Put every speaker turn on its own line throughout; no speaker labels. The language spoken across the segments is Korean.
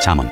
잠언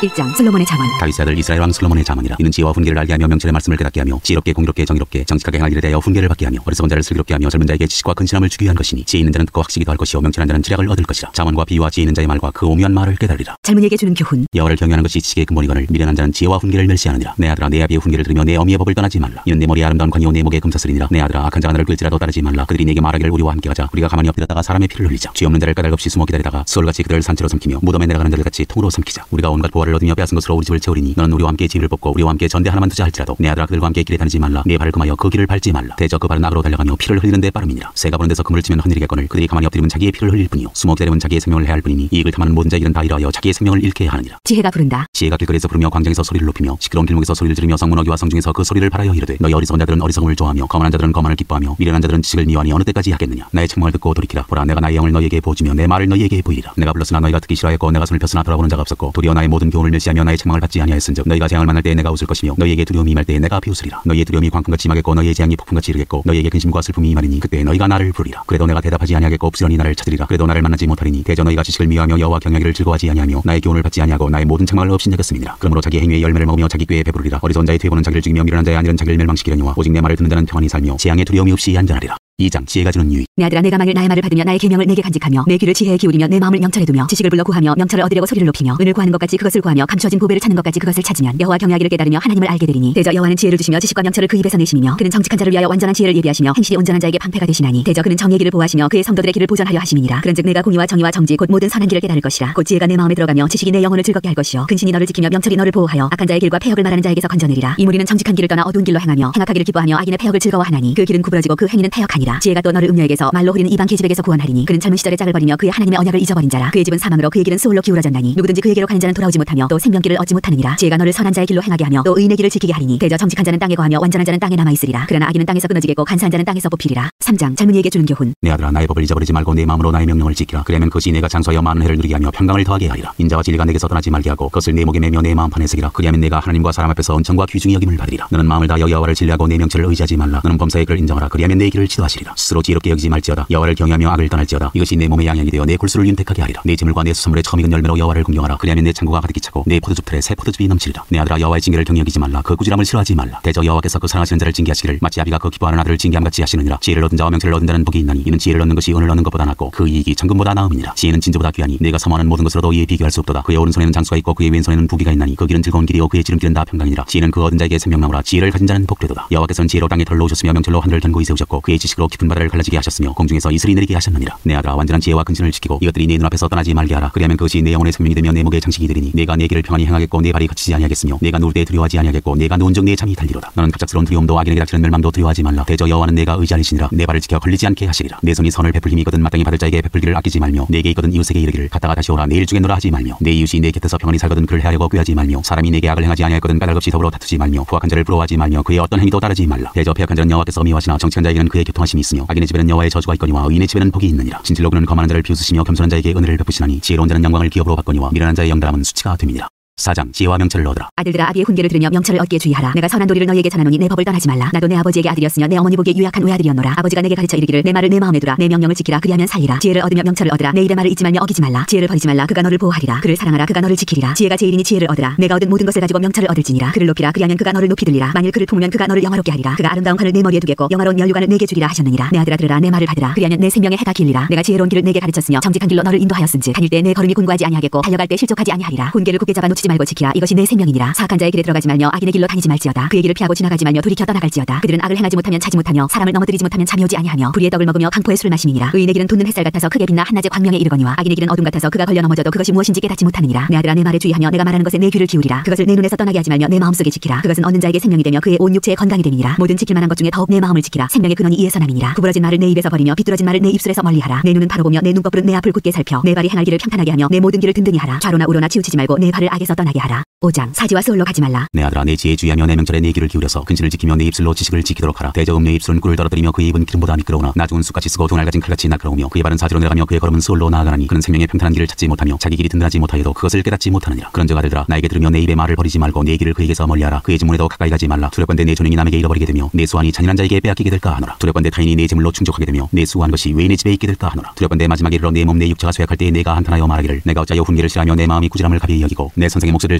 1장 솔로몬의 잠언.
다윗의 아들 이스라엘 왕 솔로몬의 잠언이라. 이는 지혜와 훈계를 알게 하며 명철의 말씀을 깨닫게 하며 지혜롭게 공의롭게 정의롭게 정직하게 행할 일에 대하여 훈계를 받게 하며 어리석은 자를 슬기롭게 하며 젊은 자에게 지식과 근신함을 주기 위한 것이니 지혜 있는 자는 듣고 학식이 더할 것이요 명철한 자는 지략을 얻을 것이라. 잠언과 비유와 지혜 있는 자의 말과 그 오묘한 말을 깨달으리라.
젊은이에게 주는 교훈.
여호와를 경외하는 것이 지식의 근본이거늘 미련한 자는 지혜와 훈계를 멸시하느니라. 내 아들아 내 아비의 훈계를 들으며 내 어미의 법을 떠나지 말라. 이는 내 머리에 아름다운 관이요 내 목에 금사슬이니라. 내 아들아 악한 자가 너를 끌지라도 따르지 말라. 그들이 내게 말하기를 우리와 함께하자. 우리가 가만히 엎드렸다가 사람의 피를 흘리자. 죄 없는 자를 까닭없이 숨어 기다리다가 수월같이 그들을 산채로 삼키며 무덤에 내려가는 자들같이 통으로 삼키자. 우리가 온갖 보화를 얻으며 빼앗은 것으로 우리 집을 채우리니 너는 우리와 함께 지위를 뽑고 우리와 함께 전대 하나만 투자할지라도 내 아들아 그들과 함께 길에 다니지 말라. 내 발을 금하여 그 길을 밟지 말라. 대저 그 발은 악으로 달려가며 피를 흘리는 데 빠름이니라. 새가 보는 데서 그물을 치면 헛일이겠거늘 그들이 가만히 엎드리면 자기의 피를 흘릴 뿐이요 숨어 기다리면 자기의 생명을 해할 뿐이니 이익을 탐하는 모든 자의 일은 다 이러하여 자기의 생명을 잃게 하느니라.
지혜가 부른다.
지혜가 길거리에서 부르며 광장에서 소리를 높이며 시끄러운 길목에서 소리를 지르며 성문어기와 성중에서 그 소리를 발하여 이르되 너희 어리석은 자들은 어리석음을 좋아하며 거만한 자들은 거만을 기뻐하며 미련한 자들은 지식을 미워하니 어느 때까지 하겠느냐. 나의 책망을 듣고 돌이키라. 보라 내가 나의 영을 너희에게 보여주며 내 말을 너희에게 보이리라. 내가 불렀으나 너희가 듣기 싫어하였고 내가 손을 폈으나 돌아보는 자가 없었고 도리어 나의 모든 교훈을 멸시하며 나의 책망을 받지 아니하였은즉 너희가 재앙을 만날 때에 내가 웃을 것이며 너희에게 두려움이 임할 때에 내가 비웃으리라. 너희의 두려움이 광풍같이 임하겠고 너희의 재앙이 폭풍같이 이르겠고 너희에게 근심과 슬픔이 임하리니 그때 너희가 나를 부르리라. 그래도 내가 대답하지 아니하겠고 부지런히 나를 찾으리라. 그래도 나를 만나지 못하리니 대저 너희가 지식을 미워하며 여호와 경외하기를 즐거워하지 아니하며 나의 교훈을 받지 아니하고 나의 모든 책망을 없인 여겼음이니라. 그러므로 자기 행위의 열매를 먹으며 자기 꾀에 배부르리라. 어리석은 자의 퇴보는 자기를 죽이며 미련한 자의 안일은 자기를 멸망시키려니와 오직 내 말을 듣는 자는 평안히 살며 재앙의 두려움이 없이 안전하리라. 2장 지혜가 주는 유익.
내 아들아 내가 만일 나의 말을 받으며 나의 계명을 내게 간직하며 내 귀를 지혜에 기울이며 내 마음을 명철에 두며 지식을 불러 구하며 명철을 얻으려고 소리를 높이며 은을 구하는 것 같이 그것을 구하며 감추어진 보배를 찾는 것 같이 그것을 찾으면 여호와 경외하기를 깨달으며 하나님을 알게 되리니 대저 여호와는 지혜를 주시며 지식과 명철을 그 입에서 내시며 그는 정직한 자를 위하여 완전한 지혜를 예비하시며 행실이 온전한 자에게 방패가 되시나니 대저 그는 정의의 길을 보호하시며 그의 성도들의 길을 보전하려 하심이니라. 그런즉 내가 공의와 정의와 정직 곧 모든 선한 길을 깨달을 것이라. 곧 지혜가 내 마음에 들어가며 지식이 내 영혼을 즐겁게 할 것이요 근신이 너를 지키며 명철이 너를 보호하여 악한 자의 길과 패역을 말하는 자에게서 건져내리라. 이 무리는 정직한 길을 떠나 어두운 길로 행하며 행악하기를 기뻐하며 악인의 패역을 즐거워하나니 그 길은 구부러지고 그 행위는 패역하니라. 지혜가 또 너를 음녀에게서 말로 흐리는 이방 계집에게서 구원하리니 그는 젊은 시절에 짝을 버리며 그의 하나님의 언약을 잊어버린 자라. 그의 집은 사망으로 그의 길은 수월로 기울어졌나니 누구든지 그에게로 가는 자는 돌아오지 못하며 또 생명길을 얻지 못하느니라. 지혜가 너를 선한 자의 길로 행하게 하며 또 의인의 길을 지키게 하리니 대저 정직한 자는 땅에 거하며 완전한 자는 땅에 남아있으리라. 그러나 악인은 땅에서 끊어지겠고 간사한 자는 땅에서 뽑히리라. 3장 젊은이에게 주는 교훈.
내 아들아 나의 법을 잊어버리지 말고 내 마음으로 나의 명령을 지키라. 그러면 그것이 내가 장수하여 많은 해를 누리게 하며 평강을 더하게 하리라. 인자와 진리가 내게서 떠나지 말게 하고 그것을 내 목에 매며 내 마음판에 새기라. 그리하면 내가 하나님과 사람 앞에서 은총과 귀중히 여김을 받으리라. 너는 마음을 다하여 여호와를 신뢰하고 내 명철을 의지하지 말라. 너는 범사의 길을 인정하라. 그리하면 내 길을 지도하시리라. 스스로 지혜롭게 여기지 말지어다. 여호와를 경외하며 악을 떠날지어다. 이것이 내 몸의 양양이 되어 내 골수를 윤택하게 하리라. 내 재물과 내 수산물의 처음 익은 열매로 여호와를 공경하라. 그리하면 내 창고가 가득히 차고 내 포도즙 틀에 새 포도즙이 넘치리라. 내 아들아 여호와의 징계를 경히 여기지 말라. 그 꾸지람을 싫어하지 말라. 대저 여호와께서 그 사랑하시는 자를 징계하시기를 마치 아비가 그 기뻐하는 아들을 징계함같이 하시느니라. 지혜를 얻은 자와 명철을 얻은 자는 복이 있나니 이는 지혜를 얻는 것이 은을 얻는 것보다 낫고 그 이익이 천금보다 나음이니라. 지혜는 진주보다 귀하니 내가 사모하는 모든 것으로도 이에 비교할 수 없도다. 그의 오른손에는 장수가 있고 그의 왼손에는 부귀가 있나니 그 길은 즐거운 길이요 그의 지름길은 다 평강이니라. 지혜는 그 얻은 자에게 생명나무라. 지혜를 가진 자는 복되도다. 여호와께서는 지혜로 땅에 털 놓으셨으며 명철로 하늘을 견고히 세우셨고 그의 지식으로 깊은 바다를 갈라지게 하셨으며 공중에서 이슬이 내리게 하셨느니라. 내 아들아 완전한 지혜와 근신을 지키고 이것들이 네 눈앞에서 떠나지 말게 하라. 그리하면 그것이 내 영혼의 생명이 되며 내 목의 장식이 되리니 내가 내 길을 평안히 행하겠고 내 발이 걷히지 아니하겠으며 내가 누울 때 두려워하지 아니하겠고 내가 누운 적 내 잠이 달리로다. 너는 갑작스러운 두려움도 악인에게 닥치는 멸망도 두려워하지 말라. 대저 여호와는 내가 의지하시니라. 내 발을 지켜 걸리지 않게 하시리라. 내 손이 선을 베풀 힘이 있거든 마땅히 받을 자에게 베풀기를 아끼지 말며 내게 있거든 이웃에게 이르기를 갔다가 다시 오라. 내일 주겠노라 하지 말며 내 이웃이 내 곁에서 평안히 살거든 그를 해하려고 꾀하지 말며 사람이 내게 악을 행하지 아니하였거든 까닭없이 더불어 다투지 말며 부악한 자를 부러워하지 말며 그의 어떤 행위도 따르지 말라. 대저 패역한 자는 여호와께서 미워하시나 정직한 자에게는 그의 교통하심이 있으며 악인의 집에는 여호와의 저주가 있거니와 의인의 집에는 복이 있느니라. 진실로 그는 거만한 자를 비웃으시며 겸손한 자에게 은혜를 베푸시나니 지혜로운 자는 영광을 기업으로 받거니와 미련한 자의 영달함은 수치가 됨이니라. 4장 지혜와 명철을 얻으라.
아들들아 아비의 훈계를 들으며 명철을 얻기에 주의하라. 내가 선한 도리를 너희에게 전하노니 내 법을 떠나지 말라. 나도 내 아버지에게 아들이었으며 내 어머니 보기에 유약한 외아들이었노라. 아버지가 내게 가르쳐 이르기를 내 말을 내 마음에 두라. 내 명령을 지키라. 그리하면 살리라. 지혜를 얻으며 명철을 얻으라. 내 일의 말을 잊지 말며 어기지 말라. 지혜를 버리지 말라. 그가 너를 보호하리라. 그를 사랑하라. 그가 너를 지키리라. 지혜가 제일이니 지혜를 얻으라. 내가 얻은 모든 것을 가지고 명철을 얻을지니라. 그를 높이라. 그리하면 그가 너를 높이 들리라. 만일 그를 품으면 그가 너를 영화롭게 하리라. 그가 아름다운 관을 내 머리에 두겠고 영화로운 면류관을 내게 주리라 하셨느니라. 내 아들아 들으라. 내 말을 받으라. 그리하면 내 생명의 해가 길리라. 내가 지혜로운 길을 내게 가르쳤으며 정직한 길로 너를 인도하였은즉 다닐 때 내 걸음이 곤고하지 아니하겠고 달려갈 때 실족하지 아니하리라. 훈계를 굳게 잡아 놓치지 말고 지키라. 이것이 내 생명이니라. 사악한 자의 길에 들어가지 말며 악인의 길로 다니지 말지어다. 그의 길을 피하고 지나가지 말며 돌이켜 떠나갈지어다. 그들은 악을 행하지 못하면 차지 못하며 사람을 넘어뜨리지 못하면 잠이 오지 아니하며 불의의 떡을 먹으며 강포의 술을 마심이니라. 의인의 길은 돋는 햇살 같아서 크게 빛나 한낮의 광명에 이르거니와 악인의 길은 어둠 같아서 그가 걸려 넘어져도 그것이 무엇인지 깨닫지 못하느니라. 내 아들아 내 말에 주의하며 내가 말하는 것에 내 귀를 기울이라. 그것을 내 눈에서 떠나게 하지 말며 내 마음속에 지키라. 그것은 얻는 자에게 생명이 되며 그의 온 육체의 건강이 됨이니라. 모든 지킬 만한 것 중에 더욱 내 마음을 지키라. 생명의 근원이 이에서 남이니라. 구부러진 말을 내 입에서 버리며 비뚤어진 말을 내 입술에서 멀리하라. 내 눈은 바로 보며 내 눈꺼풀은 내 앞을 굳게 살펴 내 발이 행할 길을 평탄하게 하며 내 모든 길을 든든히 하라. 좌로나 우로나 치우치지 말고 내 발을 악에서 집에서 떠나게 하라. 5장 사지와 수월로 가지 말라.
내 아들아 내 지혜에 주의하며 내 명철에 내 귀를 기울여서 근신을 지키며 내 입술로 지식을 지키도록 하라. 대저 음녀의 입술은 꿀을 떨어뜨리며 그의 입은 기름보다 미끄러우나 나 죽은 쑥같이 쓰고 두 날가진 칼같이 날카로우며 그의 발은 사지로 내려가며 그의 걸음은 수월로 나아가나니 그는 생명의 평탄한 길을 찾지 못하며 자기 길이 든든하지 못하여도 그것을 깨닫지 못하느니라. 그런즉 아들들아 나에게 들으며 내 입의 말을 버리지 말고 내 길을 그에게서 멀리하라. 그의 지문에도 가까이 가지 말라. 두렵건대 내 존행이 남에게 잃어버리게 되며 내 수완이 잔인한 자에게 빼앗기게 될까 하노라. 두렵건대 타인이 내 재물로 충족하게 되며 내 수고한 것이 왜 내 집에 있게 될까 하노라. 두렵건대 마지막에 이르러 내 몸 내 육체가 쇠약할 때에 내가 한탄하여 말하기를 내가 어찌하여 훈계를 싫어하며 내 마음이 꾸지람을 가벼이 여기고 내 선생의 목소리를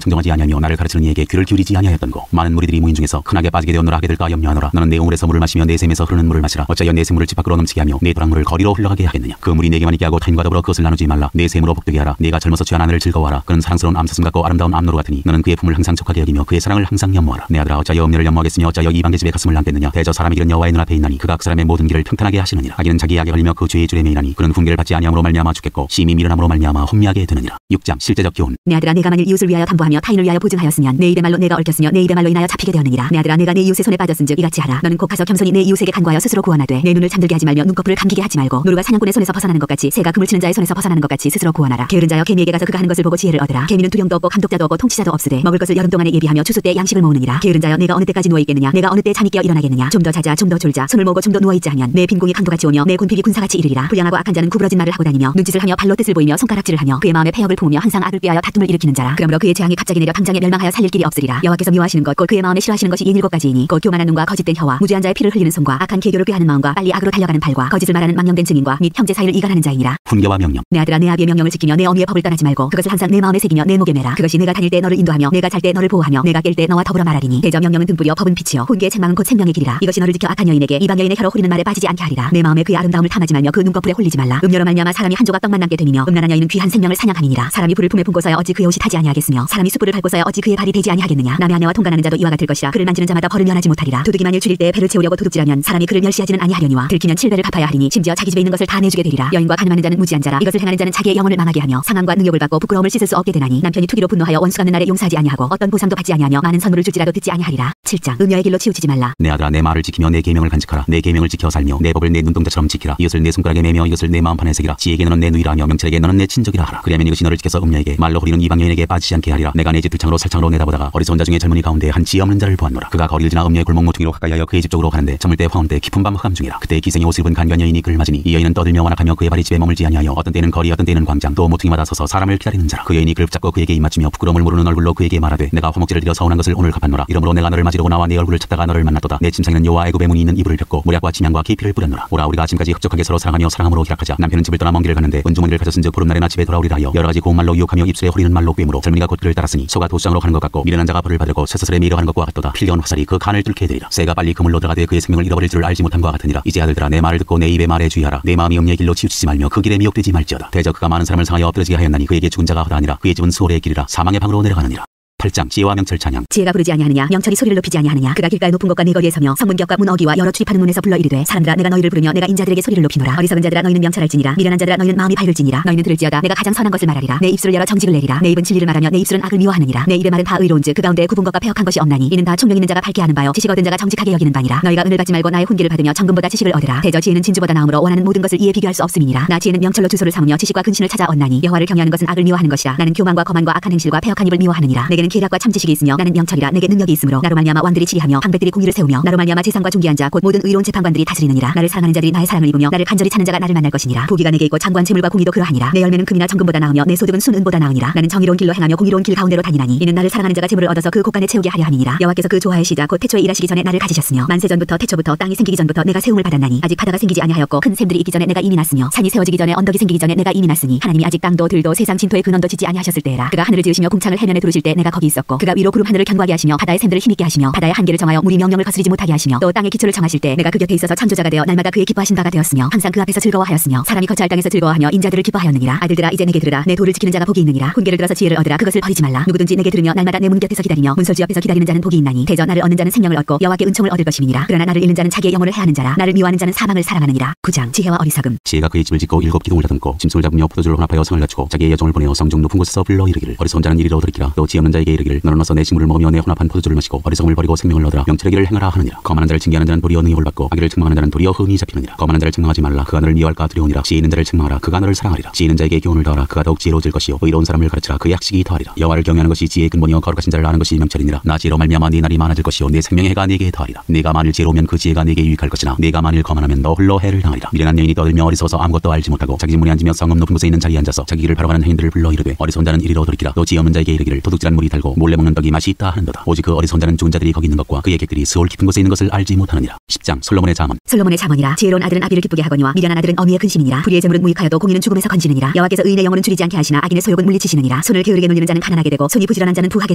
청정하지 아니하며 나를 가르치는 이에게 귀를 기울이지 아니하였던고. 많은 무리들이 무인 중에서 흔하게 빠지게 되었노라 하게 될까 염려하노라. 너는 내 우물에서 물을 마시며 내 샘에서 흐르는 물을 마시라. 어찌하여 내 샘물을 집 밖으로 넘치게 하며 내 도랑물을 거리로 흘러가게 하겠느냐. 그 물이 내게만 있게 하고 타인과 더불어 그것을 나누지 말라. 내 샘으로 복되게 하라. 내가 젊어서 취한 아내를 즐거워하라. 그는 사랑스러운 암사슴 같고 아름다운 암노루 같으니 너는 그의 품을 항상 촉하게 여기며 그의 사랑을 항상 염모하라. 내 아들아 어찌하여 음녀를 염모하겠으며 어찌하여 이방의 집에 가슴을 안겠느냐. 대저 사람의 길은 여호와의 눈앞에 있나니 그가 그 사람의 모든 길을 평탄하게 하시느니라. 악인은 자기 악에 걸리며 그 죄의 줄에 매이나니 그는 훈계를 받지 아니함으로 말미암아 죽겠고 심히 미련함으로 말미암아 혼미하게 되느니라. 6장 실제적 교훈.
내 아들아 내가 만일 이웃을 위하여 담보하며 타인을 위하여 보증하였으면 내 입의 말로 내가 얽혔으며 내 입의 말로 인하여 잡히게 되었느니라. 내 아들아 내가 내 이웃의 손에 빠졌은즉 이같이 하라. 너는 곧 가서 겸손히 내 이웃에게 간구하여 스스로 구원하되 내 눈을 잠들게 하지 말며 눈꺼풀을 감기게 하지 말고 노루가 사냥꾼의 손에서 벗어나는 것 같이 새가 그물 치는 자의 손에서 벗어나는 것 같이 스스로 구원하라. 게으른 자여 개미에게 가서 그가 하는 것을 보고 지혜를 얻으라. 개미는 두령도 없고 감독자도 없고 통치자도 없으되 먹을 것을 여름 동안에 예비하며 추수 때 양식을 모으느니라. 게으른 자여 내가 어느 때까지 누워 있겠느냐. 내가 어느 때 잠이 깨어 일어나겠느냐. 좀 더 자자 좀 더 졸자. 손을 모으고 좀 더 누워 있자 하면 내 빈공이 강도같이 오며 내 군핍이 군사같이 이르리라. 불량하고 악한 자는 구부러진 말을 하고 다니며 눈짓을 하며 발로 뜻을 보이며 손가락질을 하며 그의 마음에 패역을 품으며 항상 악을 꾀하여 다툼을 일으키는 자라. 그러므로 그의 재앙이 갑자기 내려 당장에 멸망하여 살릴 길이 없으리라. 여호와께서 미워하시는 것 곧 그의 마음에 싫어하시는 것이 이 7가지이니 곧 교만한 눈과 거짓된 혀와 무죄한 자의 피를 흘리는 손과 악한 계교를 꾀하는 마음과 빨리 악으로 달려가는 발과 거짓을 말하는 망령된 증인과 및 형제 사이를 이간하는 자이니라.
훈계와 명령.
내 아들아 내 아비의 명령을 지키며 내 어미의 법을 떠나지 말고 그것을 항상 내 마음에 새기며 내 목에 매라. 그것이 내가 다닐 때 너를 인도하며 내가 잘 때 너를 보호하며 내가 깰 때 너와 더불어 말하리니. 대저 명령은 등불이요 법은 빛이요 훈계의 책망은 곧 생명의 길이라. 이것이 너를 지켜 악한 여인에게 이방 여인의 혀로 후리는 말에 빠지지 않게 하리라. 내 마음에 그의 아름다움을 탐하지 말며 그 눈꺼풀에 홀리지 말라. 음녀로 말미암아 사람이 한 조각 떡만 남게 되며 음란한 여인은 귀한 생명을 사냥함이니라. 사람이 불을 품에 품고서야 어찌 그의 옷이 타지 아니하겠으며 사람이 숯불을 밟고서야 어찌 그의 발이 되지 아니하겠느냐. 남의 아내와 통간하는 자도 이와 같을 것이라. 그를 만지는 자마다 벌을 면하지 못하리라. 도둑이 만일 줄일 때 배를 채우려고 도둑질하면 사람이 그를 멸시하지는 아니하려니와 들키면 7배를 갚아야 하리니 심지어 자기 집에 있는 것을 다 내주게 되리라. 여인과 가늠하는 자는 무지한 자라. 이것을 행하는 자는 자기의 영혼을 망하게 하며 상함과 능욕을 받고 부끄러움을 씻을 수 없게 되나니. 남편이 투기로 분노하여 원수 갚는 날에 용서하지 아니하고 어떤 보상도 받지 아니하며 많은 선물을 줄지라도 듣지 아니하리라. 7장 음녀의 길로 치우치지 말라.
내 아들아 내 말을 지키며 내 계명을 간직하라. 내 계명을 지켜 살며 내 법을 내 눈동자처럼 지키라. 이것을 내 손가락에 매며 이것을 내 마음판에 새기라. 지혜에게 너는 내 누이라 하며 명철에게 너는 내 친족이라 하라. 그리하면 이것이 너를 지켜서 음녀에게 말로 후리는 이방 여인에게 빠지지 않게 하리라. 내가 내 집 들창으로 살창으로 내다보다가 어리석은 자 중에 젊은이 가운데 한 지혜 없는 자를 보았노라. 그가 거리를 지나 음녀의 골목 모퉁이로 가까이 하여 그의 집 쪽으로 가는데 저물 때 화음 때 깊은 밤 흑암 중이라. 그때 기생의 옷을 입은 간견 여인이 그를 맞으니 이 여인은 떠들며 완악하며 그의 발이 집에 머물지 아니하여 어떤 때는 거리 어떤 때는 광장 또 모퉁이마다 서서 사람을 기다리는 자라. 그 여인이 그를 붙잡고 그에게 입맞추며 부끄러움을 모르는 얼굴로 그에게 말하되 내가 화목제를 드려 서운한 것을 오늘 갚았노라. 이러므로 내가 너를 맞으려고 나와 네 얼굴을 찾다가 너를 만났도다. 내 침상에는 여호와 애굽의 문이 있는 이불을 폈고 모략과 침향과 계피를 뿌렸노라. 오라 우리가 아침까지 흡족하게 서로 사랑하며 사랑함으로 희락하자. 남편은 집을 떠나 먼 길을 갔는데 은주머니를 가졌은즉 보름날에나 집에 돌아오리라 하여 여러 가지 고운 말로 유혹하며 입술에 호리는 말로 꿰므로 젊은이가 곧 그를 따랐으니 소가 도수장으로 가는 것 같고 미련한 자가 벌을 받으고 쇠사슬에 매일어가는 것과 같도다. 필려온 화살이 그 간을 뚫게 되리라. 새가 빨리 그물로 들어가되 그의 생명을 잃어버릴 줄을 알지 못함과 같으니라. 이제 아들들아 내 말을 듣고 내 입의 말에 주의하라. 내 마음이 음녀의 길로 치우치지 말며 그 길에 미혹되지 말지어다. 대저 그가 많은 사람을 상하여 엎드러지게 하였나니 그에게 죽은 자가 허다하니라. 그의 집은 수월의 길이라 사망의 방으로 내려가느니라. 8장 지혜와 명철 찬양.
지혜가 부르지 아니하느냐 명철이 소리를 높이지 아니하느냐. 그가 길가의 높은 곳과 네 거리에 서며 성문격과 문 어기와 여러 출입하는 문에서 불러 이르되 사람들아 내가 너희를 부르며 내가 인자들에게 소리를 높이노라. 어리석은 자들아 너희는 명철할지니라. 미련한 자들아 너희는 마음이 밝을지니라. 너희는 들을지어다. 내가 가장 선한 것을 말하리라. 내 입술을 열어 정직을 내리라. 내 입은 진리를 말하며 내 입술은 악을 미워하느니라. 내 입의 말은 다 의로운즉 그 가운데 굽은 것과 패역한 것이 없나니 이는 다 총명 있는 자가 밝게 하는 바요 지식 얻은 자가 정직하게 여기는 바니라. 너희가 은을 받지 말고 나의 훈계를 받으며 정금보다 지식을 얻으라. 대저 지혜는 진주보다 나음으로 원하는 모든 것을 이에 비교할 수 없음이니라. 나 지혜는 명철로 주소를 삼으며 지식과 근신을 찾아 얻나니 여호와를 경외하는 것은 악을 미워하는 것이라. 나는 교만과 거만과 악한 행실과 패역한 입을 미워하느니라. 내게는 계략과 참 지식이 있으며 나는 명철이라. 내게 능력이 있으므로 나로 말미암아 왕들이 지리하며 방백들이 공의를 세우며 나로 말미암아 재상과 존귀한 자 곧 모든 의로운 재판관들이 다스리느니라. 나를 사랑하는 자들이 나의 사랑을 입으며 나를 간절히 찾는 자가 나를 만날 것이니라. 부귀가 내게 있고 장관 재물과 공의도 그러하니라. 내 열매는 금이나 정금보다 나으며 내 소득은 순은보다 나으니라. 나는 정의로운 길로 행하며 공의로운 길 가운데로 다니나니 이는 나를 사랑하는 자가 재물을 얻어서 그 곳간에 채우게 하려 함이니라. 여호와께서 그 조화의 시작 곧 태초에 일하시기 전에 나를 가지셨으며 만세 전부터 태초부터 땅이 생기기 전부터 내가 세움을 받았나니 아직 바다가 생기지 아니하였고 큰 샘들이 있기 전에 내가 이미 났으며 산이 세워지기 전에 언덕이 생기기 전에 내가 이미 났으니 하나님이 아직 땅도 들도 세상 진토의 근원도 짓지 아니하셨을 때라. 그가 하늘을 지으시며 궁창을 해면에 두르실 때 내가 거기 있었고 그가 위로 구름 하늘을 견고하게 하시며 바다의 샘들을 힘있게 하시며 바다의 한계를 정하여 물이 명령을 거스리지 못하게 하시며 또 땅의 기초를 정하실 때 내가 그 곁에 있어서 창조자가 되어 날마다 그의 기뻐하신 바가 되었으며 항상 그 앞에서 즐거워하였으며 사람이 거처할 땅에서 즐거워하며 인자들을 기뻐하였느니라. 아들들아 이제 내게 들으라. 내 도를 지키는 자가 복이 있느니라. 훈계를 들어서 지혜를 얻으라. 그것을 버리지 말라. 누구든지 내게 들으며 날마다 내 문 곁에서 기다리며 문설주 옆에서 기다리는 자는 복이 있나니 대저 나를 얻는 자는 생명을 얻고 여호와께 은총을 얻을 것임이니라. 그러나 나를 잃는 자는 자기의 영혼을 해하는 자라. 나를 미워하는 자는 사망을 사랑하느니라. 9장 지혜와 어리석음.
지혜가 그의 집을 짓고 7 기둥을 다듬고 짐승을 잡으며 포도주를 혼합하여 성을 갖추고 자기의 여종을 보내어 성중 높은 곳에서 불러 이르기를 어리석은 자는 이리로 돌이키라. 또 지혜 없는 자의 자에게 이르기를 너는 어서 내 식물을 먹으며 내 혼합한 포도주를 마시고 어리석음을 버리고 생명을 얻으라. 명철의 길을 행하라 하느니라. 거만한 자를 징계하는 자는 도리어 능욕을 받고 악의를 책망하는 자는 도리어 흠이 잡히느니라. 거만한 자를 책망하지 말라. 그가 너를 미워할까 두려우니라. 지혜 있는 자를 책망하라. 그가 너를 사랑하리라. 지혜 있는 자에게 교훈을 더하라. 그가 더욱 지혜로워질 것이요 의로운 사람을 가르치라. 그의 학식이 더하리라. 여호와를 경외하는 것이 지혜의 근본이요 거룩하신 자를 아는 것이 명철이니라. 나 지혜로 말미암아 네 날이 많아질 것이요 내 생명의 해가 네게 더하리라. 네가 만일 지혜로우면 그 지혜가 네게 유익할 것이나 네가 만일 거만하면 너 홀로 해를 당하리라. 미련한 여인이 떠들며 어리석어서 아무것도 알지 못하고 자기 진문에 앉으며 성읍 높은 곳에 있는 자리에 앉아서 자기 길을 바로 가는 행인들을 불러 이르되 어리석은 자는 이리로 돌이키라. 또 지혜 없는 자에게 이르기를 도둑질한 물이 달고 몰래 먹는 떡이 맛이 있다 하는도다. 오직 그 어리석은 자는 좋은 자들이 거기 있는 것과 그의 객들이 스올 깊은 곳에 있는 것을 알지 못하느니라. 10장 솔로몬의 잠언.
솔로몬의 잠언이라. 지혜로운 아들은 아비를 기쁘게 하거니와 미련한 아들은 어미의 근심이니라. 불의의 재물은 무익하여도 공의는 죽음에서 건지느니라. 여호와께서 의인의 영혼은 줄이지 않게 하시나 악인의 소욕은 물리치시느니라. 손을 게으르게 놀리는 자는 가난하게 되고 손이 부지런한 자는 부하게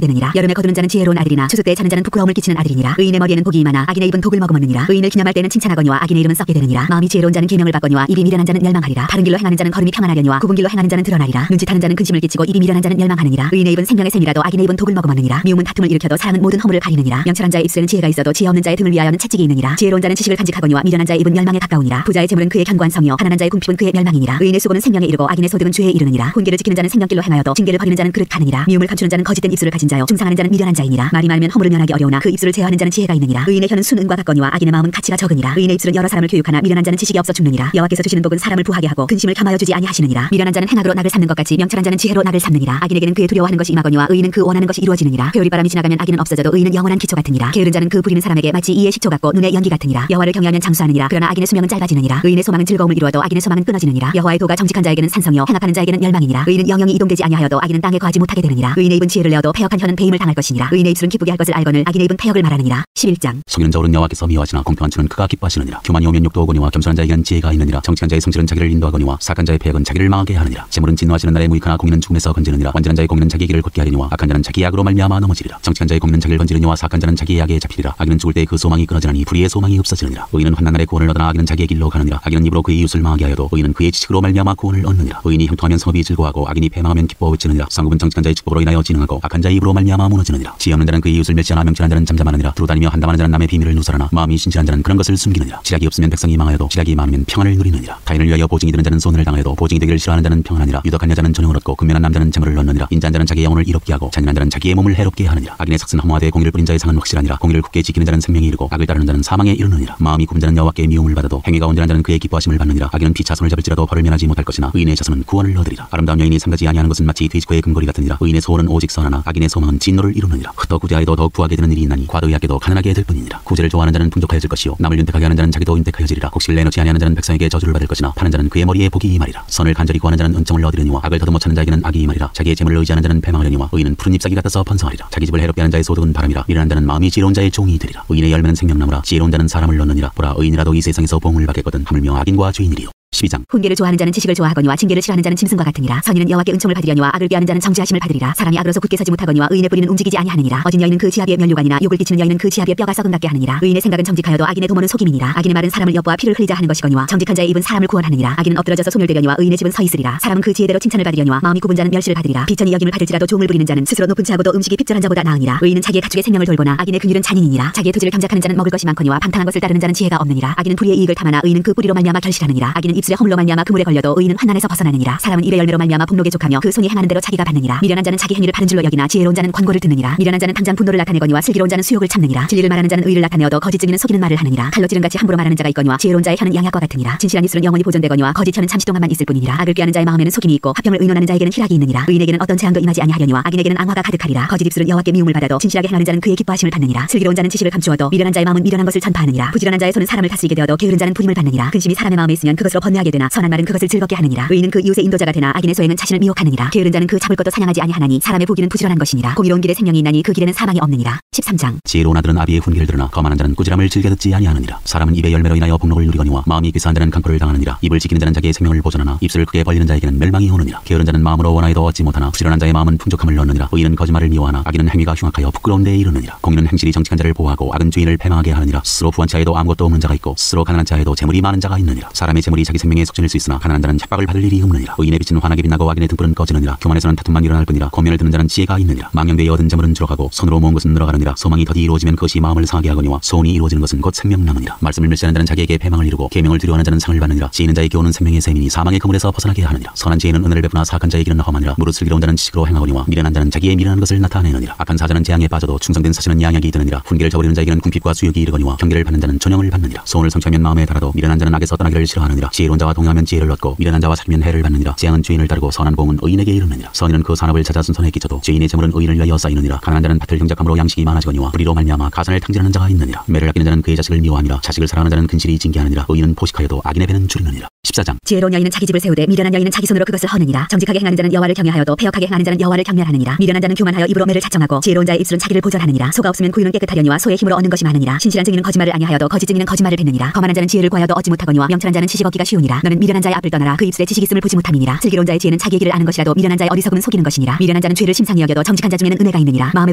되느니라. 여름에 거두는 자는 지혜로운 아들이나 추수 때에 자는 자는 부끄러움을 끼치는 아들이니라. 의인의 머리에는 복이 임하나 악인의 입은 독을 머금었느니라. 의인을 기념할 때는 칭찬하거니와 악인의 이름은 썩게 되느니라. 마음이 지혜로운 자는 계명을 받거니와 입이 미련한 자는 멸망하리라. 바른 길로 행하는 자는 걸음이 평안하려니와 굽은 길로 행하는 자는 드러나리라. 눈짓하는 자는 근심을 끼치고 입이 미련한 자는 멸망하느니라. 의인의 입은 생명의 샘이라도 악인의 입은 독을 머금었느니라. 미움은 다툼을 일으켜도 사랑은 모든 허물을 가리느니라. 명철한 자의 입술에는 지혜가 있어도 지혜 없는 자의 등을 위하여는 채찍이 있느니라. 지혜로운 자는 지식을 간직하거니와 미련한 자의 입은 멸망에 가까우니라. 부자의 재물은 그의 견고한 성이요 가난한 자의 궁핍은 그의 멸망이니라. 의인의 수고는 생명에 이르고 악인의 소득은 죄에 이르느니라. 훈계를 지키는 자는 생명길로 행하여도 징계를 버리는 자는 그릇 가느니라. 미움을 감추는 자는 거짓된 입술을 가진 자요 중상하는 자는 미련한 자이니라. 말이 많으면 허물을 면하기 어려우나 그 입술을 제어하는 자는 지혜가 있느니라. 의인의 혀는 순은과 같거니와 악인의 마음은 가치가 적으니라. 의인의 입술은 여러 사람을 교육하나 미련한 자는 지식이 없어 죽느니라. 여호와께서 주시는 복은 사람을 부하게 하고 근심을 감하여 주지 아니하시느니라. 미련한 자는 행악으로 낙을 삼는 것 같이 명철한 자는 지혜로 낙을 삼느니라. 악인에게는 그의 두려워하는 것이 임하거니와 의인은 그 원하는 것이 이루어지느니라. 회오리 바람이 지나가면 악인은 없어져도 의인은 영원한 기초 같으니라. 게으른 자는 그 부리는 사람에게 마치 이의 식초 같고 눈의 연기 같으니라. 여호와를 경외하면 장수하느니라. 그러나 악인의 수명은 짧아지느니라. 의인의 소망은 즐거움을 이루어도 악인의 소망은 끊어지느니라. 여호와의 도가 정직한 자에게는 산성이요 행악하는 자에게는 멸망이니라. 의인은 영영이 이동되지 아니하여도 악인은 땅에 거하지 못하게 되느니라. 의인의 입은 지혜를 내어도 패역한 혀는 배임을 당할 것이니라. 의인의 입술은 기쁘게 할 것을 알거늘 악인의 입은 패역을 말하느니라. 11장
속이는 자오른 여호와께서 미워하시나 공평한 추는 그가 기뻐하시느니라. 교만이 오면 욕도 오거니와 겸손한 자에게는 지혜가 있느니라. 정직한 자의 성실은 자기를 인도하거니와 사악한 자의 패역은 자기를 망하게 하느니라. 재물은 진노하시는 날에 무익하나 공의는 죽음에서 건지느니라. 완전한 자의 공의는 자기 길을 걷게 하리니와 악한 자는 자기 악으로 말미암아 넘어지리라. 정직한 자의 공의는 자기를 건지느니와 사악한 자는 자기의 악에 잡히리라. 악인은 죽을 때 그 소망이 끊어지나니 불의의 소망이 없어지느니라. 의인은 환난 날에 구원을 얻으나 악인은 자기의 길로 가느니라. 악인은 입으로 그의 이웃을 망하게 하여도 의인은 그의 지식으로 말미암아 구원을 얻느니라. 의인이 형통하면 성읍이 즐거워하고 악인이 패망하면 기뻐 외치느니라. 성읍은 정직한 자의 축복으로 인하여 진흥하고 악한 자의 입으로 말미암아 무너지느니라. 지혜 없는 자는 그의 이웃을 멸시하나 명철한 자는 잠잠하느니라. 두루다니며 한담하는 자는 남의 비밀을 누설하나 마음이 신실한 자는 그런 것을 숨기느니라. 지략이 없으면 백성이 망하여도 지략이 많으면 평안을 누리느니라. 타인을 위하여 보증이 드는 자는 손해를 당하여도 보증이 되기를 싫어하는 자는 평안하니라. 유덕한 여자는 전용을 얻고 근면한 남자는 재물을 얻느니라. 인자한 자는 자기의 영혼을 이롭게 하고 잔인한 자는 자기의 몸을 해롭게 하느니라. 악인의 삭슨 허무하되 공의를 뿌린 자의 상은 확실하니라. 공의를 굳게 지키는 자는 생명에 이르고 악을 따르는 자는 사망에 이르느니라. 마음이 굽은 자는 여호와께 미움을 받아도 행위가 온전한 자는 그의 기뻐하심을 받느니라. 악인은 피차손을 잡을지라도 벌을 면하지 못할 것이나 의인의 자손은 구원을 얻으리라. 아름다운 여인이 삼가지 아니하는 것은 마치 돼지코의 금고리 같으니라. 의인의 소원은 오직 선하나 악인의 소망은 진노를 이루느니라. 흩어 구제하여도 더욱 부하게 되는 일이 있나니 과도히 아껴도 가난하게 될 뿐이니라. 구제를 좋아하는 자는 풍족하여질 것이요 남을 윤택하게 하는 자는 자기도 윤택하여지리라. 곡식을 내놓지 아니하는 자는 백성에게 저주를 받을 것이나 파는 자는 그의 머리에 복이 임하리라. 선을 간절히 구하는 자는 은총을 얻으려니와 악을 더듬어 찾는 자에게는 악이 임하리라. 자기의 재물을 의지하는 자는 패망하려니와 의인은 푸른 잎사귀 같아서 번성하리라. 자기 집을 해롭게 하는 자의 소득은 바람이라. 미련한 자는 마음이 지혜로운 자의 종이 되리라. 의인의 열매는 생명나무라. 지혜로운 자는 사람을 얻느니라. 보라 의인이라도 이 세상에서 봉을 받겠거든 하물며 악인과 죄인이리요. 12장 훈계를 좋아하는 자는 지식을 좋아하거니와 징계를 싫어하는 자는 짐승과 같으니라. 선인은 여호와께 은총을 받으려니와 악을 비하는 자는 정죄하심을 받으리라. 사람이 악으로서 굳게 서지 못하거니와 의인의 뿌리는 움직이지 아니하느니라. 어진 여인은 그 지아비의 면류관이나 욕을 끼치는 여인은 그 지아비의 뼈가 썩음 같게 하느니라. 의인의 생각은 정직하여도 악인의 도모는 속임이니라. 악인의 말은 사람을 엿보아 피를 흘리자 하는 것이거니와 정직한 자의 입은 사람을 구원하느니라. 악인은 엎드러져서 소멸되려니와 의인의 집은 서 있으리라. 사람은 그 지혜대로 칭찬을 받으려니와 마음이 굽은 자는 멸시를 받으리라. 비천이 여김을 받을지라도 종을 부리는 자는 스스로 높은 채하고도 음식이 핍절한 자보다 나으니라. 의인은 자기의 가축의 생명을 돌보나 악인의 근율은 잔인이니라. 자기의 토지를 경작하는 자는 먹을 것이 많거니와 방탕한 것을 따르는 자는 지혜가 없느니라. 악인은 불의의 이익을 탐하나 의인은 그 뿌리로 말미암아 결실하느니라. 악인은 입술에 허물로 말미암아 그물에 걸려도 의인은 환난에서 벗어나느니라. 사람은 입의 열매로 말미암아 폭록에 족하며 그 손이 행하는 대로 자기가 받느니라. 미련한 자는 자기 행위를 바른 줄로 여기나 지혜로운 자는 권고를 듣느니라. 미련한 자는 당장 분노를 나타내거니와 슬기로운 자는 수욕을 참느니라. 진리를 말하는 자는 의를 나타내어도 거짓 증인은 속이는 말을 하느니라. 칼로 찌른같이 함부로 말하는 자가 있거니와 지혜로운 자의 혀는 양약과 같으니라. 진실한 입술은 영원히 보존되거니와 거짓 혀는 잠시 동안만 있을 뿐이니라. 악을 꾀하는 자의 마음에는 속임이 있고 합병을 의논하는 자에게는 희락이 있느니라. 의인에게는 어떤 재앙도 임하지 아니하려니와 악인에게는 앙화가 가득하리라. 거짓 입술은 여호와께 미움을 받아도 진실하게 행하는 자는 그의 기뻐하심을 받느니라. 슬기로운 자는 지식을 감추어도 미련한 자의 마음은 미련한 것을 전파하느니라. 부지런한 자의 손은 사람을 다스리게 되어도 게으른 자는 부림을 받느니라. 근심이 사람의 마음에 있으면 그것으로 번뇌하게 되나 선한 말은 그것을 즐겁게 하느니라. 의인은 그 이웃의 인도자가 되나 악인의 소행은 자신을 미혹하느니라. 게으른 자는 그 잡을 것도 사냥하지 아니하나니 사람의 부귀는 부지런한 것이니라. 공의로운 길에 생명이 있나니 그 길에는 사망이 없느니라. 13장 지혜로운 아들은 아비의 훈계를 들으나 거만한 자는 꾸지람을 즐겨 듣지 아니하느니라. 사람은 입의 열매로 인하여 복록을 누리거니와 마음이 귀사한 자는 강포를 당하느니라. 입을 지키는 자는 자기의 생명을 보존하나 입술을 크게 벌리는 자에게는 멸망이 오느니라. 게으른 자는 마음으로 원하여도 얻지 못하나 부지런한 자의 마음은 풍족함을 얻느니라. 의인은 거짓말을 미워하나 악인은 행위가 흉악하여 부끄러운 데에 이르느니라. 공의는 행실이 정직한 자를 보호하고 악은 죄인을 패망하게 하느니라. 스스로 부한 자에도 아무것도 없는 자가 있고 스스로 가난한 자에도 재물이 많은 자가 있느니라. 사람의 재물이 자기 생명의 속전일 수 있으나 가난한 자는 협박을 받을 일이 없느니라. 의인의 빛은 환하게 빛나고 악인의 등불은 꺼지느니라. 교만에서는 다툼만 일어날 뿐이라. 권면을 듣는 자는 지혜가 있느니라. 망령되이 얻은 재물은 줄어가고 손으로 모은 것은 늘어가느니라. 소망이 더디 이루어지면 그것이 마음을 상하게 하거니와 소원이 이루어지는 것은 곧 생명나무니라. 말씀을 멸시하는 자는 자기에게 패망을 이루고 계명을 두려워하는 자는 상을 받느니라. 지혜는 자의 교훈은 생명의 셈이니 사망의 그물에서 벗어나게 하느니라. 선한 지혜는 은혜를 베푸나 사악한 자의 길은 험하니라. 무릇 슬기로운 자는 지식으로 행하거니와 미련한 자는 자기의 미련한 것을 나타내느니라. 악한 사자는 재앙에 빠져도 충성된 사신은 양약이 드느니라. 훈계를 저버리는 자에게는 궁핍과 수욕이 이르거니와 경계를 받는 자는 존영을 받느니라. 소원을 성취하면 마음에 달아도 미련한 자는 악에서 떠나기를 싫어하느니라. 지혜로운 자와 동행하면 지혜를 얻고 미련한 자와 사귀면 해를 받느니라. 재앙은 죄인을 따르고 선한 공은 의인에게 이르느니라. 선인은 그 산업을 찾아 순손에 끼쳐도 죄인의 재물은 의인을 위하여 쌓이느니라. 가난한 자는 밭을 경작함으로 양식이 많아지거니와 불의로 말미암아 가산을 탕진하는 자가 있느니라. 매를 아끼는 자는 그의 자식을 미워하니라. 자식을 사랑하는 자는 근실이 징계하느니라. 의인은 포식하여도 악인의 배는 줄이느니라. 14장.
지혜로운 여인은 자기 집을 세우되 미련한 여인은 자기 손으로 그것을 허느니라. 정직하게 행하는 자는 여호와를 경외하여도 패역하게 행하는 자는 여호와를 경멸하느니라. 미련한 자는 교만하여 입으로 매를 자청하고 지혜로운 자의 입술은 자기를 보전하느니라. 소가 없으면 구유는 깨끗하려니와 소의 힘으로 얻는 것이 많으니라. 신실한 증인은 거짓말을 아니하여도 거짓 증인은 거짓말을 뱉느니라. 거만한 자는 지혜를 구하여도 얻지 못하거니와 명철한 자는 지식 얻기가 쉬우니라. 너는 미련한 자의 앞을 떠나라. 그 입술에 지식 있음을 보지 못함이니라. 슬기로운 자의 지혜는 자기의 길을 아는 것이라도 미련한 자의 어리석음은 속이는 것이니라. 미련한 자는 죄를 심상히 여겨도 정직한 자 중에는 은혜가 있느니라. 마음의